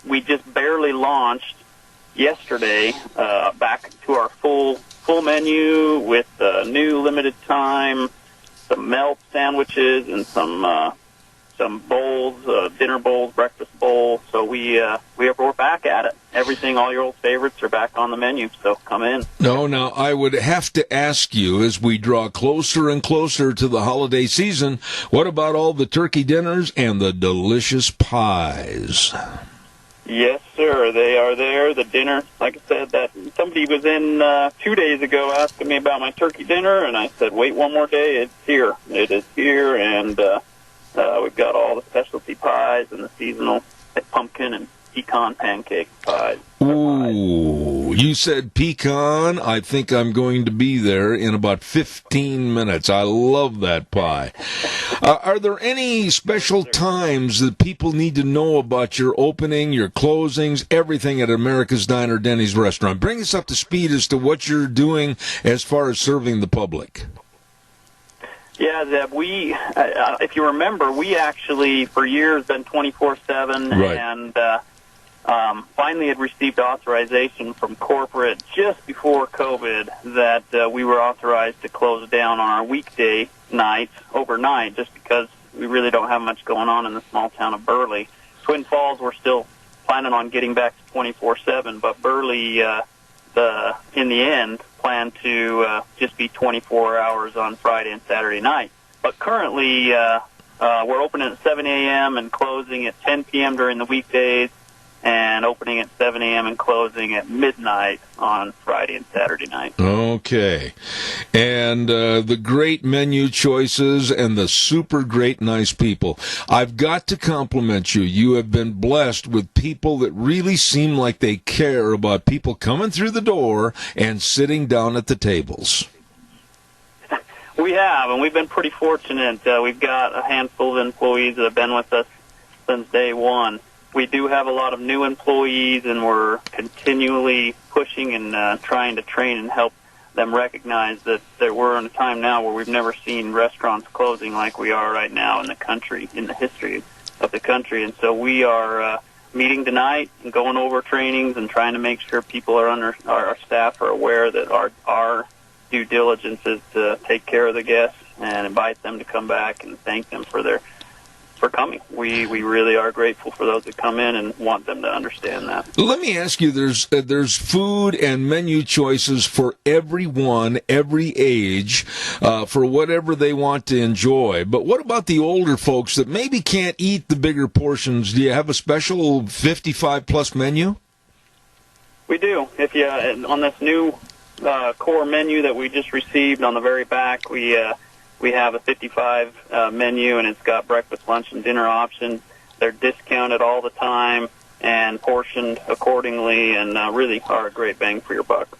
we just barely launched yesterday back to our full menu with new limited time, some melt sandwiches and some bowls, dinner bowls, breakfast bowls. So we're back at it. Everything, all your old favorites are back on the menu, so come in. No, now, I would have to ask you, as we draw closer and closer to the holiday season, what about all the turkey dinners and the delicious pies? Yes, sir, they are there. The dinner, like I said, that somebody was in 2 days ago asking me about my turkey dinner, and I said, wait one more day, it's here. It is here, and we've got all the specialty pies and the seasonal pumpkin and pecan pancake pies. Ooh, you said pecan. I think I'm going to be there in about 15 minutes. I love that pie. Are there any special times that people need to know about your opening, your closings, everything at America's Diner, Denny's Restaurant? Bring us up to speed as to what you're doing as far as serving the public. Yeah, Zeb, if you remember, we actually, for years, been 24/7, right. And finally had received authorization from corporate just before COVID that we were authorized to close down on our weekday nights overnight just because we really don't have much going on in the small town of Burley. Twin Falls, we're still planning on getting back to 24/7, but Burley, in the end, plan to just be 24 hours on Friday and Saturday night. But currently, we're opening at 7 a.m. and closing at 10 p.m. during the weekdays, and opening at 7 a.m. and closing at midnight on Friday and Saturday night. Okay. And the great menu choices and the super great nice people. I've got to compliment you. You have been blessed with people that really seem like they care about people coming through the door and sitting down at the tables. We have, and we've been pretty fortunate. We've got a handful of employees that have been with us since day one. We do have a lot of new employees, and we're continually pushing and trying to train and help them recognize that we're in a time now where we've never seen restaurants closing like we are right now in the country, in the history of the country. And so we are meeting tonight and going over trainings and trying to make sure people our staff are aware that our due diligence is to take care of the guests and invite them to come back and thank them for coming. We really are grateful for those that come in and want them to understand that. Let me ask you, there's food and menu choices for everyone, every age, for whatever they want to enjoy. But what about the older folks that maybe can't eat the bigger portions? Do you have a special 55-plus menu? We do. If you on this new core menu that we just received on the very back, we have a 55 menu, and it's got breakfast, lunch, and dinner options. They're discounted all the time and portioned accordingly, and really are a great bang for your buck.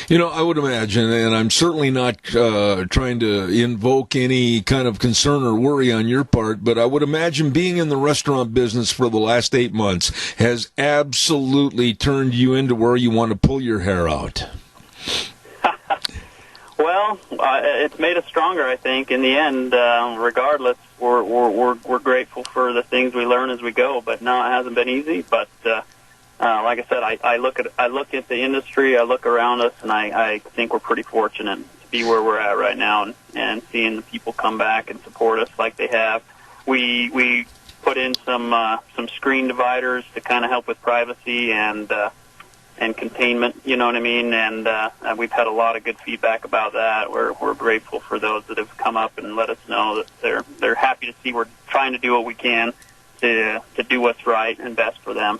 You know, I would imagine, and I'm certainly not trying to invoke any kind of concern or worry on your part, but I would imagine being in the restaurant business for the last 8 months has absolutely turned you into where you want to pull your hair out. Well, it's made us stronger, I think. In the end, regardless, we're grateful for the things we learn as we go. But no, it hasn't been easy. But like I said, I look at the industry, I look around us, and I think we're pretty fortunate to be where we're at right now, and seeing the people come back and support us like they have. We put in some screen dividers to kind of help with privacy and containment, you know what I mean? And we've had a lot of good feedback about that. We're grateful for those that have come up and let us know that they're happy to see we're trying to do what we can to do what's right and best for them.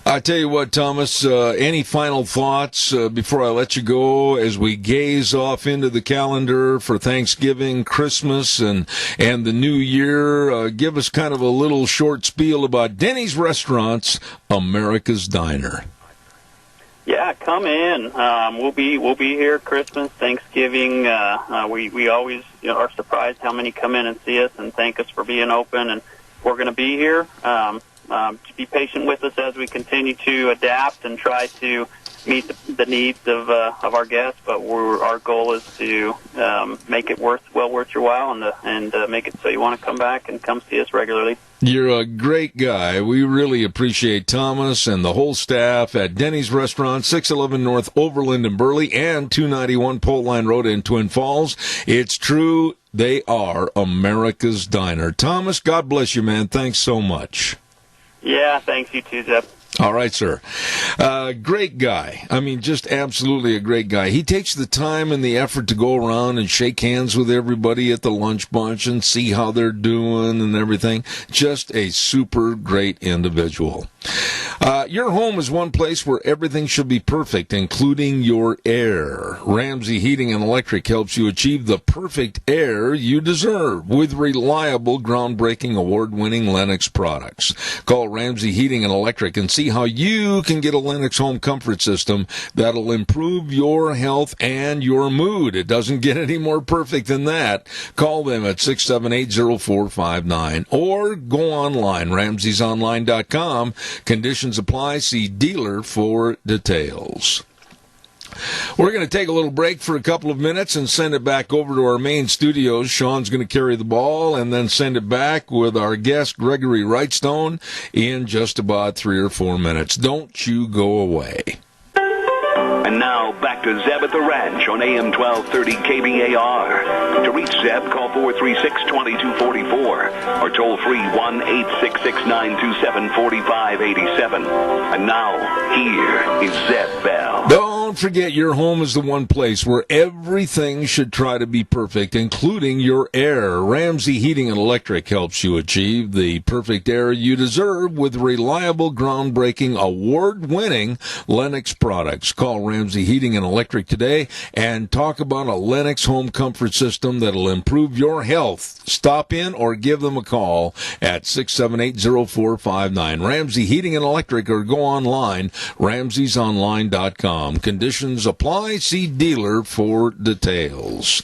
I tell you what, Thomas, any final thoughts before I let you go as we gaze off into the calendar for Thanksgiving, Christmas, and the New Year? Give us kind of a little short spiel about Denny's Restaurants, America's Diner. Yeah, come in. We'll be here Christmas, Thanksgiving. We always are surprised how many come in and see us and thank us for being open. And we're going to be here. Be patient with us as we continue to adapt and try to meet the needs of our guests. But our goal is to make it worth your while and make it so you want to come back and come see us regularly. You're a great guy. We really appreciate Thomas and the whole staff at Denny's Restaurant, 611 North Overland in Burley and 291 Pole Line Road in Twin Falls. It's true. They are America's Diner. Thomas, God bless you, man. Thanks so much. Yeah, thanks. You too, Jeff. All right, sir. Great guy. I mean, just absolutely a great guy. He takes the time and the effort to go around and shake hands with everybody at the lunch bunch and see how they're doing and everything. Just a super great individual. Your home is one place where everything should be perfect, including your air. Ramsey Heating and Electric helps you achieve the perfect air you deserve with reliable, groundbreaking, award-winning Lennox products. Call Ramsey Heating and Electric and see how you can get a Lennox home comfort system that'll improve your health and your mood. It doesn't get any more perfect than that. Call them at 678-0459 or go online, ramseysonline.com. Conditions apply. See dealer for details. We're going to take a little break for a couple of minutes and send it back over to our main studios. Sean's going to carry the ball and then send it back with our guest, Gregory Wrightstone, in just about 3 or 4 minutes. Don't you go away. And now, back to Zeb at the Ranch on AM 1230 KBAR. To reach Zeb, call 436-2244 or toll free 1-866-927-4587. And now, here is Zeb Bell. Don't forget, your home is the one place where everything should try to be perfect, including your air. Ramsey Heating and Electric helps you achieve the perfect air you deserve with reliable, groundbreaking, award-winning Lennox products. Call Ramsey Heating and Electric today and talk about a Lennox home comfort system that'll improve your health. Stop in or give them a call at 678-0459. Ramsey Heating and Electric, or go online, ramseysonline.com. Conditions apply. See dealer for details.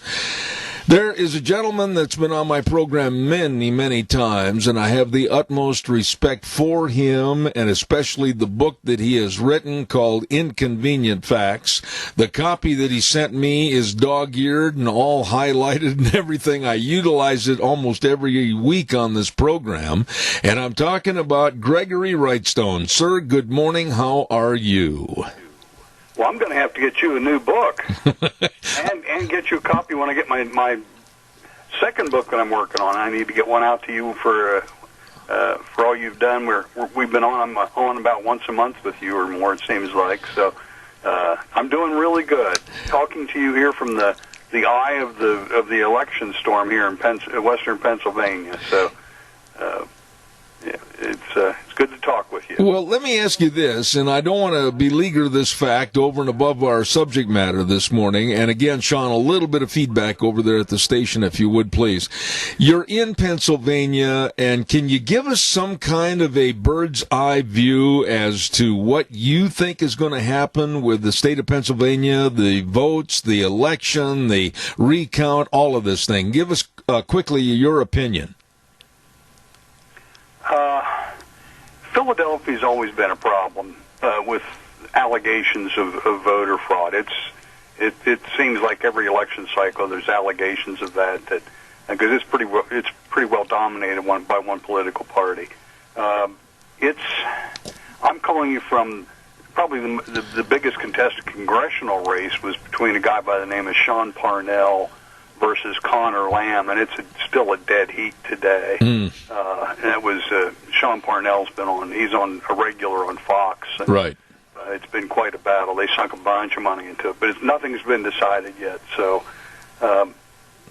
There is a gentleman that's been on my program many, many times, and I have the utmost respect for him, and especially the book that he has written called Inconvenient Facts. The copy that he sent me is dog-eared and all highlighted and everything. I utilize it almost every week on this program, and I'm talking about Gregory Wrightstone. Sir, good morning. How are you? Well, I'm going to have to get you a new book and get you a copy when I get my second book that I'm working on. I need to get one out to you for all you've done. We've been on about once a month with you or more, it seems like. So I'm doing really good. Talking to you here from the eye of the election storm here in Western Pennsylvania. So it's good to talk with you. Well, let me ask you this, and I don't want to beleaguer this fact over and above our subject matter this morning. And again, Sean, a little bit of feedback over there at the station, if you would, please. You're in Pennsylvania, and can you give us some kind of a bird's eye view as to what you think is going to happen with the state of Pennsylvania, the votes, the election, the recount, all of this thing? Give us quickly your opinion. Philadelphia's always been a problem with allegations of voter fraud. It seems like every election cycle there's allegations of that because it's pretty well dominated by one political party. I'm calling you from probably the biggest contested congressional race was between a guy by the name of Sean Parnell versus Connor Lamb, and it's still a dead heat today. And it was Sean Parnell's he's on a regular on Fox. And, right. It's been quite a battle. They sunk a bunch of money into it, but nothing's been decided yet. So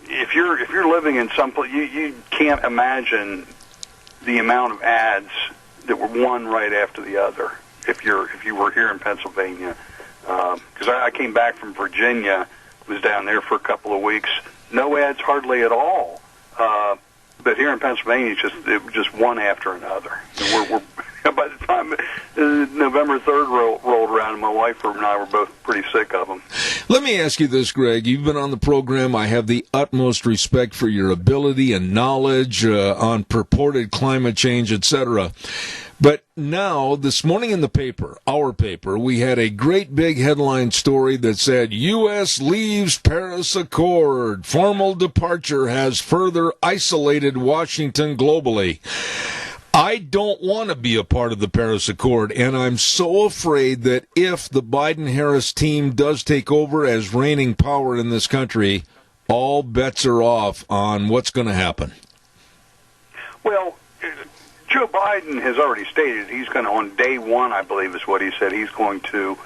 if you're living in some place, you can't imagine the amount of ads that were one right after the other. If you were here in Pennsylvania, because I came back from Virginia, was down there for a couple of weeks. No ads hardly at all. But here in Pennsylvania, it was just one after another. And we're by the time November 3rd rolled around, and my wife and I were both pretty sick of them. Let me ask you this, Greg. You've been on the program. I have the utmost respect for your ability and knowledge on purported climate change, etc. But now, this morning in the paper, our paper, we had a great big headline story that said, U.S. leaves Paris Accord. Formal departure has further isolated Washington globally. I don't want to be a part of the Paris Accord, and I'm so afraid that if the Biden-Harris team does take over as reigning power in this country, all bets are off on what's going to happen. Well, Joe Biden has already stated he's going to, on day one, I believe is what he said, he's going to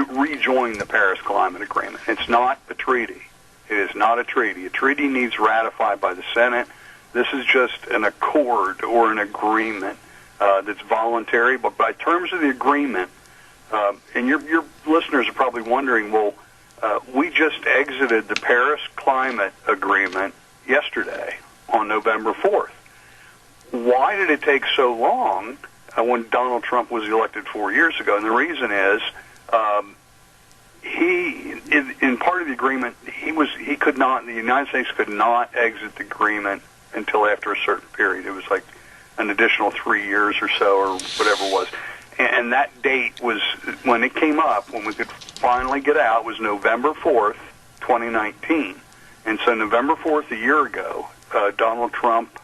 rejoin the Paris Climate Agreement. It's not a treaty. It is not a treaty. A treaty needs ratified by the Senate. This is just an accord or an agreement that's voluntary. But by terms of the agreement, and your listeners are probably wondering, well, we just exited the Paris Climate Agreement yesterday on November 4th. Why did it take so long when Donald Trump was elected 4 years ago? And the reason is in part of the agreement, he could not, the United States could not exit the agreement until after a certain period. It was like an additional 3 years or so or whatever it was. And that date was, when it came up, when we could finally get out, was November 4th, 2019. And so November 4th, a year ago, Donald Trump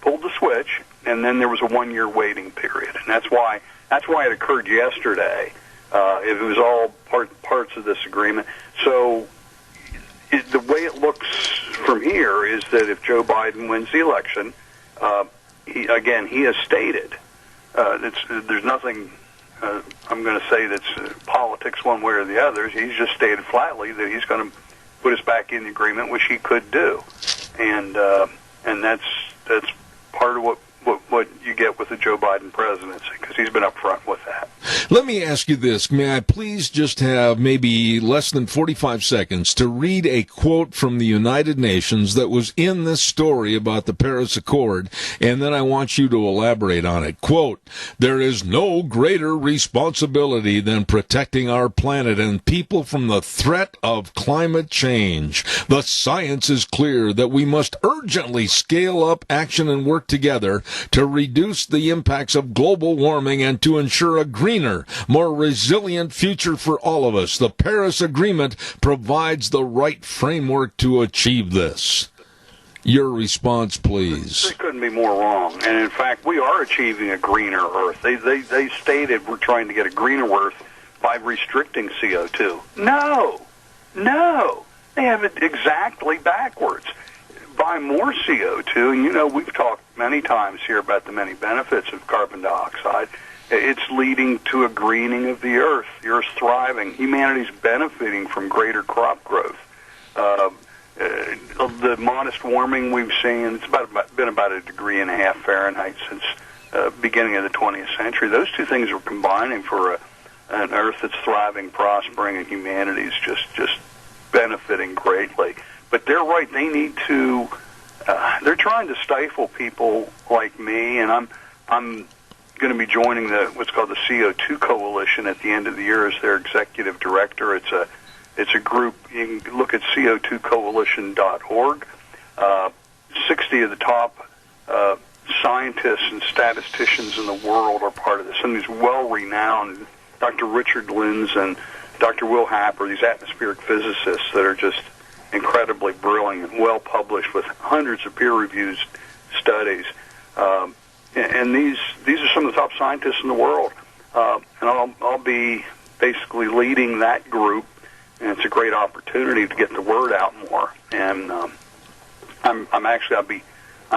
pulled the switch, and then there was a 1 year waiting period, and that's why it occurred yesterday. It was all parts of this agreement. So the way it looks from here is that if Joe Biden wins the election, he has stated there's nothing I'm going to say that's politics one way or the other. He's just stated flatly that he's going to put us back in the agreement, which he could do, and that's part of what what you get with the Joe Biden presidency, because he's been upfront with that. Let me ask you this. May I please just have maybe less than 45 seconds to read a quote from the United Nations that was in this story about the Paris Accord, and then I want you to elaborate on it. Quote, "There is no greater responsibility than protecting our planet and people from the threat of climate change. The science is clear that we must urgently scale up action and work together to reduce the impacts of global warming and to ensure a greener, more resilient future for all of us. The Paris Agreement provides the right framework to achieve this." Your response, please. They couldn't be more wrong. And in fact, we are achieving a greener Earth. They stated we're trying to get a greener Earth by restricting CO2. No. They have it exactly backwards. By more CO2, and you know we've talked many times here about the many benefits of carbon dioxide. It's leading to a greening of the Earth. The Earth's thriving. Humanity's benefiting from greater crop growth. The modest warming we've seen, it's been about 1.5 degrees Fahrenheit since beginning of the 20th century. Those two things are combining for an Earth that's thriving, prospering, and humanity's just benefiting greatly. But they're right. They need to. They're trying to stifle people like me, and I'm going to be joining what's called the CO2 Coalition at the end of the year as their executive director. It's a group. You can look at co2coalition.org. 60 of the top scientists and statisticians in the world are part of this, and these well-renowned Dr. Richard Linz and Dr. Will Happer, these atmospheric physicists that are just incredibly brilliant, well published with hundreds of peer-reviewed studies, and these are some of the top scientists in the world. And I'll be basically leading that group, and it's a great opportunity to get the word out more. And I'm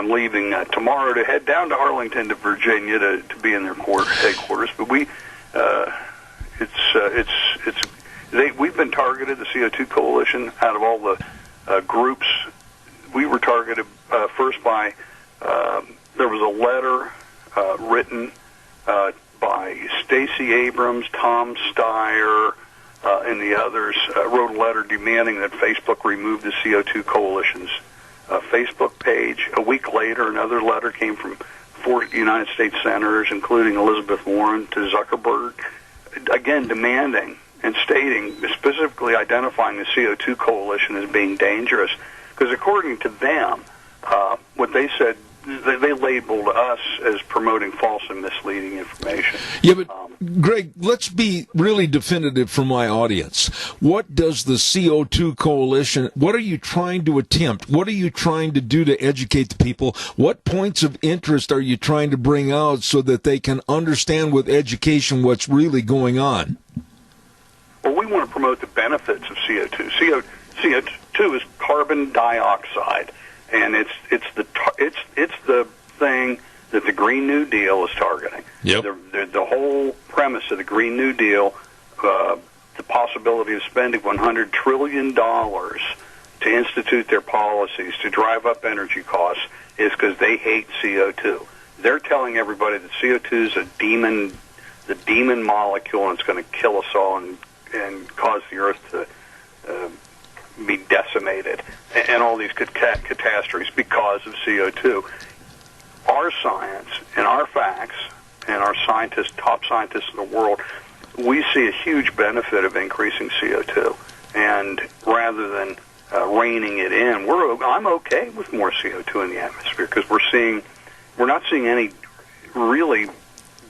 leaving tomorrow to head down to Arlington, to Virginia, to be in their headquarters. But we've been targeted, the CO2 Coalition, out of all the groups. We were targeted first by, there was a letter written by Stacey Abrams, Tom Steyer, and the others, wrote a letter demanding that Facebook remove the CO2 Coalition's Facebook page. A week later, another letter came from 4 United States senators, including Elizabeth Warren, to Zuckerberg, again demanding and stating, specifically identifying the CO2 Coalition as being dangerous, because according to them, what they said, they labeled us as promoting false and misleading information. Yeah, but Greg, let's be really definitive for my audience. What does the CO2 Coalition, what are you trying to attempt? What are you trying to do to educate the people? What points of interest are you trying to bring out so that they can understand with education what's really going on? Well, we want to promote the benefits of CO2. CO2 is carbon dioxide, and it's the thing that the Green New Deal is targeting. Yep. The whole premise of the Green New Deal, the possibility of spending $100 trillion to institute their policies to drive up energy costs, is because they hate CO2. They're telling everybody that CO2 is the demon molecule, and it's going to kill us all and cause the Earth to be decimated, and all these catastrophes because of CO2. Our science and our facts and our scientists, top scientists in the world, we see a huge benefit of increasing CO2. And rather than reining it in, I'm okay with more CO2 in the atmosphere, because we're not seeing any really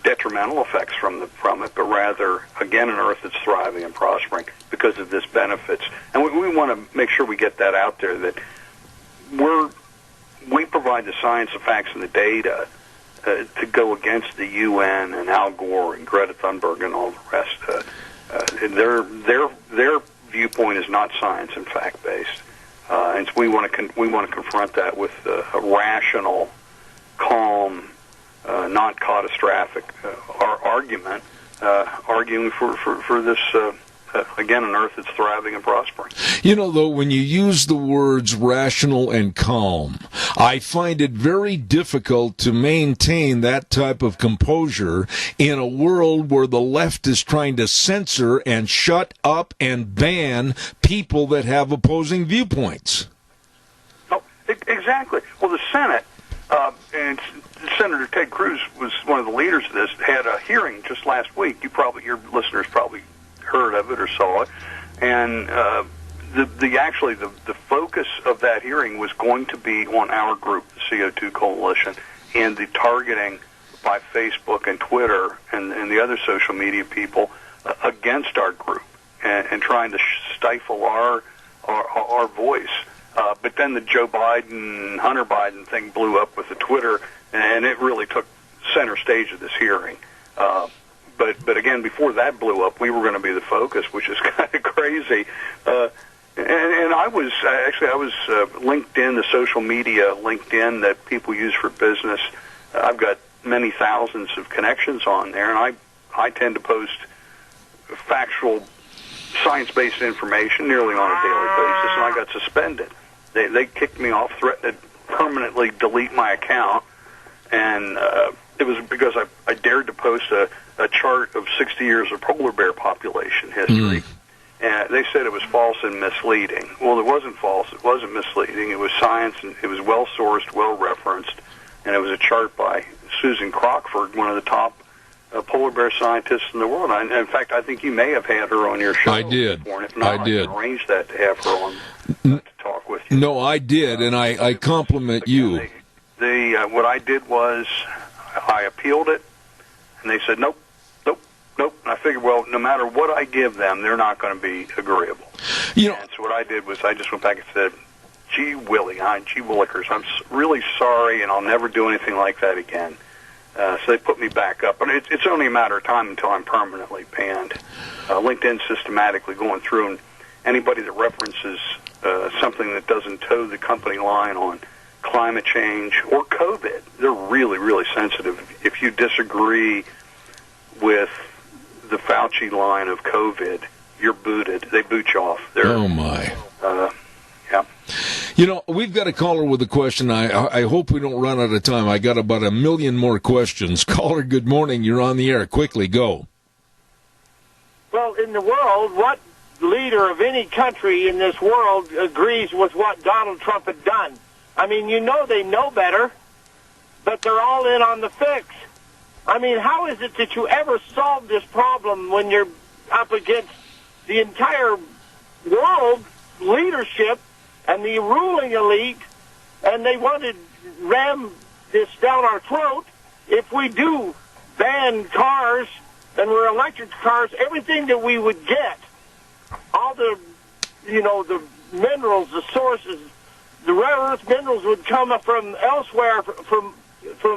detrimental effects from it, but rather, again, an Earth that's thriving and prospering because of this benefits. And we want to make sure we get that out there, that we provide the science, the facts, and the data to go against the UN and Al Gore and Greta Thunberg and all the rest. Their viewpoint is not science and fact based, and so we want to confront that with a rational, calm, not catastrophic argument, arguing for this again, an Earth that's thriving and prospering. You know, though, when you use the words rational and calm, I find it very difficult to maintain that type of composure in a world where the left is trying to censor and shut up and ban people that have opposing viewpoints. Oh, exactly. Well, the Senate, and Senator Ted Cruz was one of the leaders of this, had a hearing just last week. Your listeners probably heard of it or saw it, and the focus of that hearing was going to be on our group, the CO2 Coalition, and the targeting by Facebook and Twitter and the other social media people against our group and trying to stifle our voice. But then the Joe Biden, Hunter Biden thing blew up with the Twitter, and it really took center stage of this hearing. But again, before that blew up, we were going to be the focus, which is kind of crazy. And I was LinkedIn, the social media LinkedIn that people use for business. I've got many thousands of connections on there, and I tend to post factual, science-based information nearly on a daily basis, and I got suspended. They kicked me off, threatened to permanently delete my account, and it was because I dared to post a chart of 60 years of polar bear population history. And they said it was false and misleading. Well, it wasn't false. It wasn't misleading. It was science, and it was well-sourced, well-referenced, and it was a chart by Susan Crockford, one of the top polar bear scientists in the world. In fact, I think you may have had her on your show. I did. Before, and if not, I did. can arrange that to have her on to talk with you. No, I did, and I compliment you. What I did was I appealed it, and they said, nope. And I figured, well, no matter what I give them, they're not going to be agreeable. And so what I did was I just went back and said, gee willikers, I'm really sorry, and I'll never do anything like that again. So they put me back up. But it's only a matter of time until I'm permanently banned. LinkedIn's systematically going through, and anybody that references something that doesn't toe the company line on climate change or COVID, they're really, really sensitive. If you disagree with the Fauci line of COVID, you're booted. They boot you off. Oh, my. Yeah. You know, we've got a caller with a question. I hope we don't run out of time. I got about 1 million more questions. Caller, good morning. You're on the air. Quickly, go. Well, in the world, what leader of any country in this world agrees with what Donald Trump had done? I mean, they know better, but they're all in on the fix. I mean, how is it that you ever solve this problem when you're up against the entire world leadership and the ruling elite, and they want to ram this down our throat? If we do ban cars and we're electric cars, everything that we would get, all the minerals, the sources, the rare earth minerals would come from elsewhere, from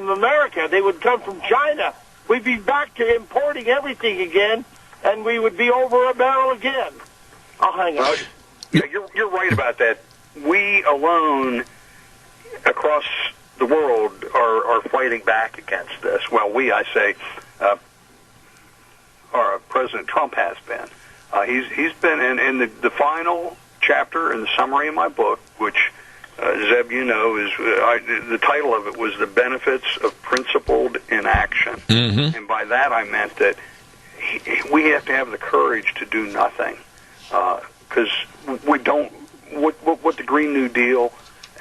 America. They would come from China. We'd be back to importing everything again, and we would be over a barrel again. I'll hang on. Yeah, you're right about that. We alone across the world are fighting back against this. Well, I say, President Trump has been. He's been in the final chapter in the summary of my book, which Zeb, is the title of it was The Benefits of Principled Inaction. Mm-hmm. And by that I meant that we have to have the courage to do nothing. Because we don't, what the Green New Deal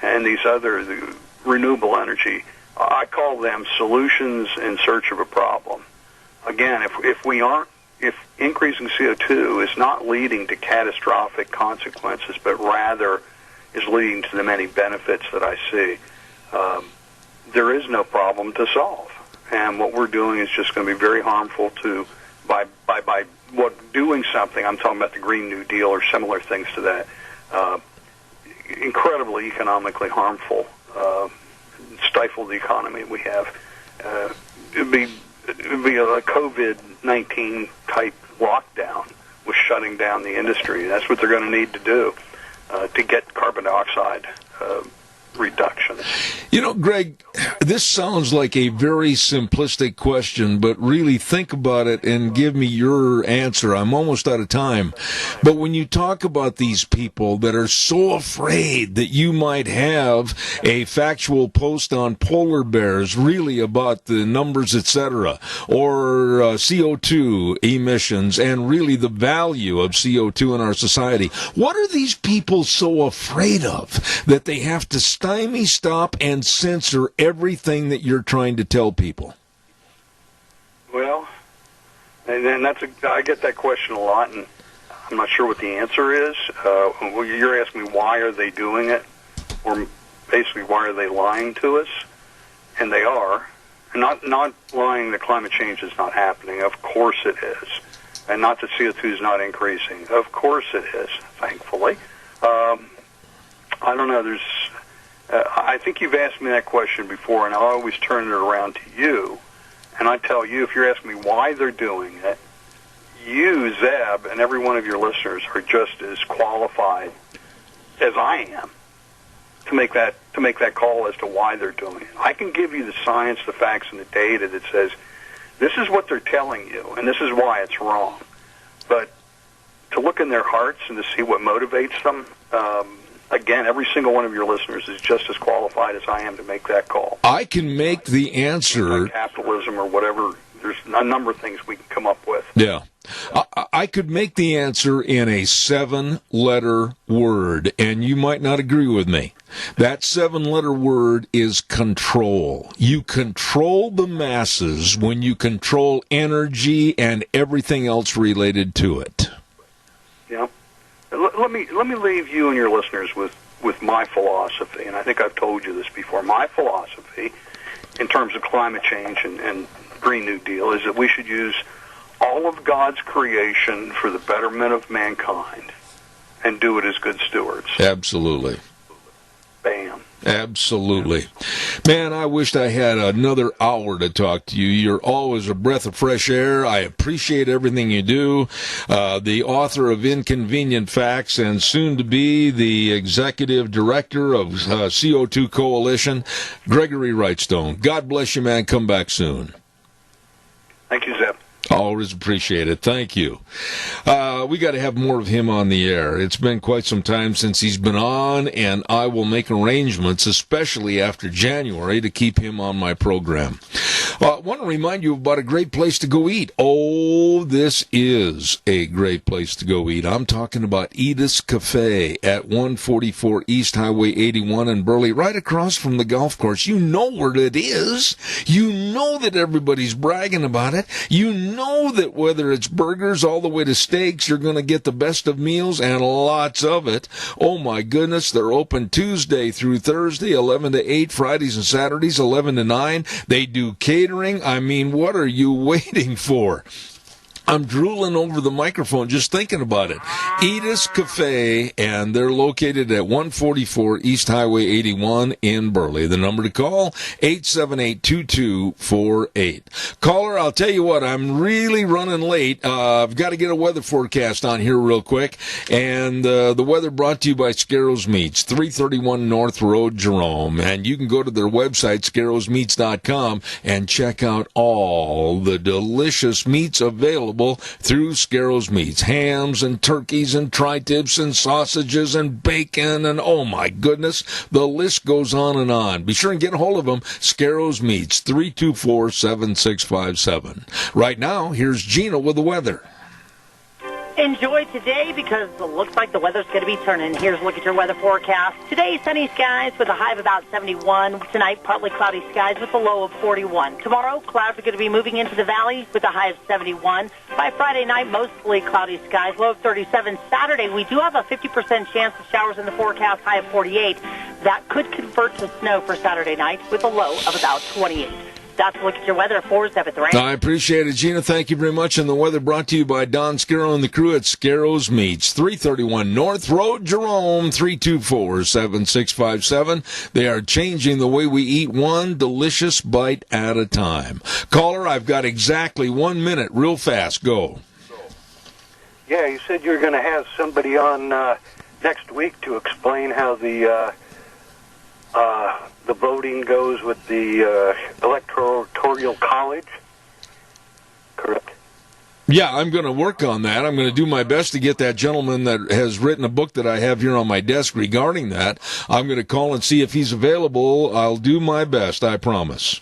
and these other the renewable energy, I call them solutions in search of a problem. Again, if increasing CO2 is not leading to catastrophic consequences, but rather is leading to the many benefits that I see, there is no problem to solve. And what we're doing is just going to be very harmful by doing something. I'm talking about the Green New Deal or similar things to that. Incredibly economically harmful, stifle the economy we have. It'd be a COVID-19 type lockdown with shutting down the industry. That's what they're going to need to do to get carbon dioxide reduction. You know, Greg, this sounds like a very simplistic question, but really think about it and give me your answer. I'm almost out of time. But when you talk about these people that are so afraid that you might have a factual post on polar bears, really about the numbers, etc., or CO2 emissions, and really the value of CO2 in our society, what are these people so afraid of that they have to stymie, stop, and censor everything that you're trying to tell people? Well, and then I get that question a lot, and I'm not sure what the answer is. Well, you're asking me why are they doing it, or basically why are they lying to us? And they are. Not lying that climate change is not happening. Of course it is. And not that CO2 is not increasing. Of course it is, thankfully. I don't know. I think you've asked me that question before, and I always turn it around to you. And I tell you, if you're asking me why they're doing it, you, Zeb, and every one of your listeners are just as qualified as I am to make that call as to why they're doing it. I can give you the science, the facts, and the data that says this is what they're telling you, and this is why it's wrong. But to look in their hearts and to see what motivates them, again, every single one of your listeners is just as qualified as I am to make that call. I can make the answer. Like capitalism or whatever. There's a number of things we can come up with. Yeah. I could make the answer in a 7-letter word, and you might not agree with me. That 7-letter word is control. You control the masses when you control energy and everything else related to it. Yeah. Let me leave you and your listeners with my philosophy, and I think I've told you this before. My philosophy in terms of climate change and Green New Deal is that we should use all of God's creation for the betterment of mankind and do it as good stewards. Absolutely. Bam. Absolutely. Man, I wished I had another hour to talk to you. You're always a breath of fresh air. I appreciate everything you do. The author of Inconvenient Facts and soon to be the executive director of CO2 Coalition, Gregory Wrightstone. God bless you, man. Come back soon. Thank you, Zeb. Always appreciate it. Thank you. We got to have more of him on the air. It's been quite some time since he's been on, and I will make arrangements, especially after January, to keep him on my program. I want to remind you about a great place to go eat. Oh, this is a great place to go eat. I'm talking about Edith's Cafe at 144 East Highway 81 in Burley, right across from the golf course. You know where it is. You know that everybody's bragging about it. You know that whether it's burgers all the way to steaks, you're going to get the best of meals and lots of it. Oh, my goodness. They're open Tuesday through Thursday, 11 to 8, Fridays and Saturdays, 11 to 9. They do catering. I mean, what are you waiting for? I'm drooling over the microphone just thinking about it. Edith's Cafe, and they're located at 144 East Highway 81 in Burley. The number to call, 878-2248. Caller, I'll tell you what, I'm really running late. I've got to get a weather forecast on here real quick. And the weather brought to you by Scarrows Meats, 331 North Road, Jerome. And you can go to their website, scarrowsmeats.com, and check out all the delicious meats available through Scarrows Meats. Hams and turkeys and tri-tips and sausages and bacon and oh my goodness, the list goes on and on. Be sure and get a hold of them. Scarrows Meats, 324-7657. Right now, here's Gina with the weather. Enjoy today because it looks like the weather's going to be turning. Here's a look at your weather forecast. Today, sunny skies with a high of about 71. Tonight, partly cloudy skies with a low of 41. Tomorrow, clouds are going to be moving into the valley with a high of 71. By Friday night, mostly cloudy skies, low of 37. Saturday, we do have a 50% chance of showers in the forecast, high of 48. That could convert to snow for Saturday night with a low of about 28. That's a look at your weather for 7th rain. I appreciate it, Gina. Thank you very much. And the weather brought to you by Don Scarrow and the crew at Scarrows Meats, 331 North Road, Jerome, 324-7657. They are changing the way we eat, one delicious bite at a time. Caller, I've got exactly 1 minute. Real fast. Go. Yeah, you said you were going to have somebody on next week to explain how the the voting goes with the Electoral College. Correct. Yeah, I'm going to work on that. I'm going to do my best to get that gentleman that has written a book that I have here on my desk regarding that. I'm going to call and see if he's available. I'll do my best, I promise.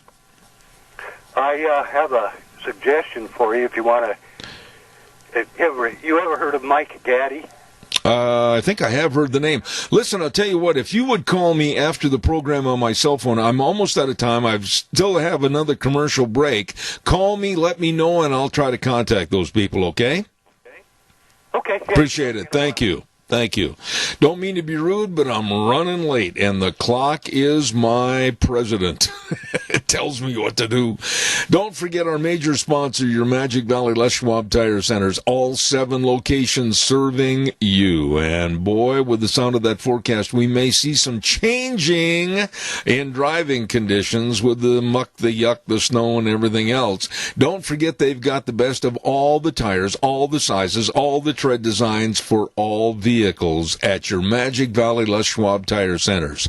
I have a suggestion for you if you want to. You ever heard of Mike Gaddy? I think I have heard the name. Listen, I'll tell you what, if you would call me after the program on my cell phone, I'm almost out of time. I still have another commercial break. Call me, let me know, and I'll try to contact those people, okay? Okay. Appreciate it. Thank you. Thank you. Don't mean to be rude, but I'm running late, and the clock is my president. It tells me what to do. Don't forget our major sponsor, your Magic Valley Les Schwab Tire Centers. All 7 locations serving you. And boy, with the sound of that forecast, we may see some changing in driving conditions with the muck, the yuck, the snow, and everything else. Don't forget they've got the best of all the tires, all the sizes, all the tread designs for all vehicles at your Magic Valley Les Schwab Tire Centers.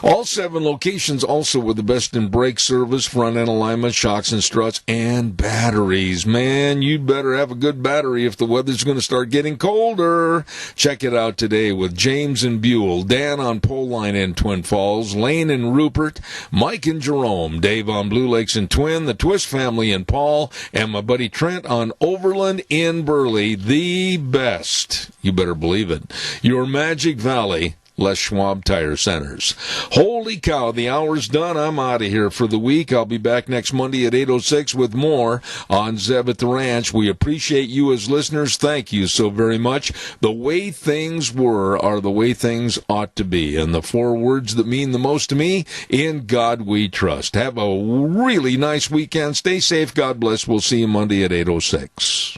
All 7 locations also with the best in brake service, front end alignment, shocks and struts, and batteries. Man, you'd better have a good battery if the weather's going to start getting colder. Check it out today with James and Buell, Dan on Pole Line in Twin Falls, Lane and Rupert, Mike and Jerome, Dave on Blue Lakes and Twin, the Twist family in Paul, and my buddy Trent on Overland in Burley. The best. You better believe it. Your Magic Valley Les Schwab Tire Centers. Holy cow, the hour's done. I'm out of here for the week. I'll be back next Monday at 8:06 with more on Zeb at the Ranch. We appreciate you as listeners. Thank you so very much. The way things were are the way things ought to be. And the 4 words that mean the most to me, in God we trust. Have a really nice weekend. Stay safe. God bless. We'll see you Monday at 8:06.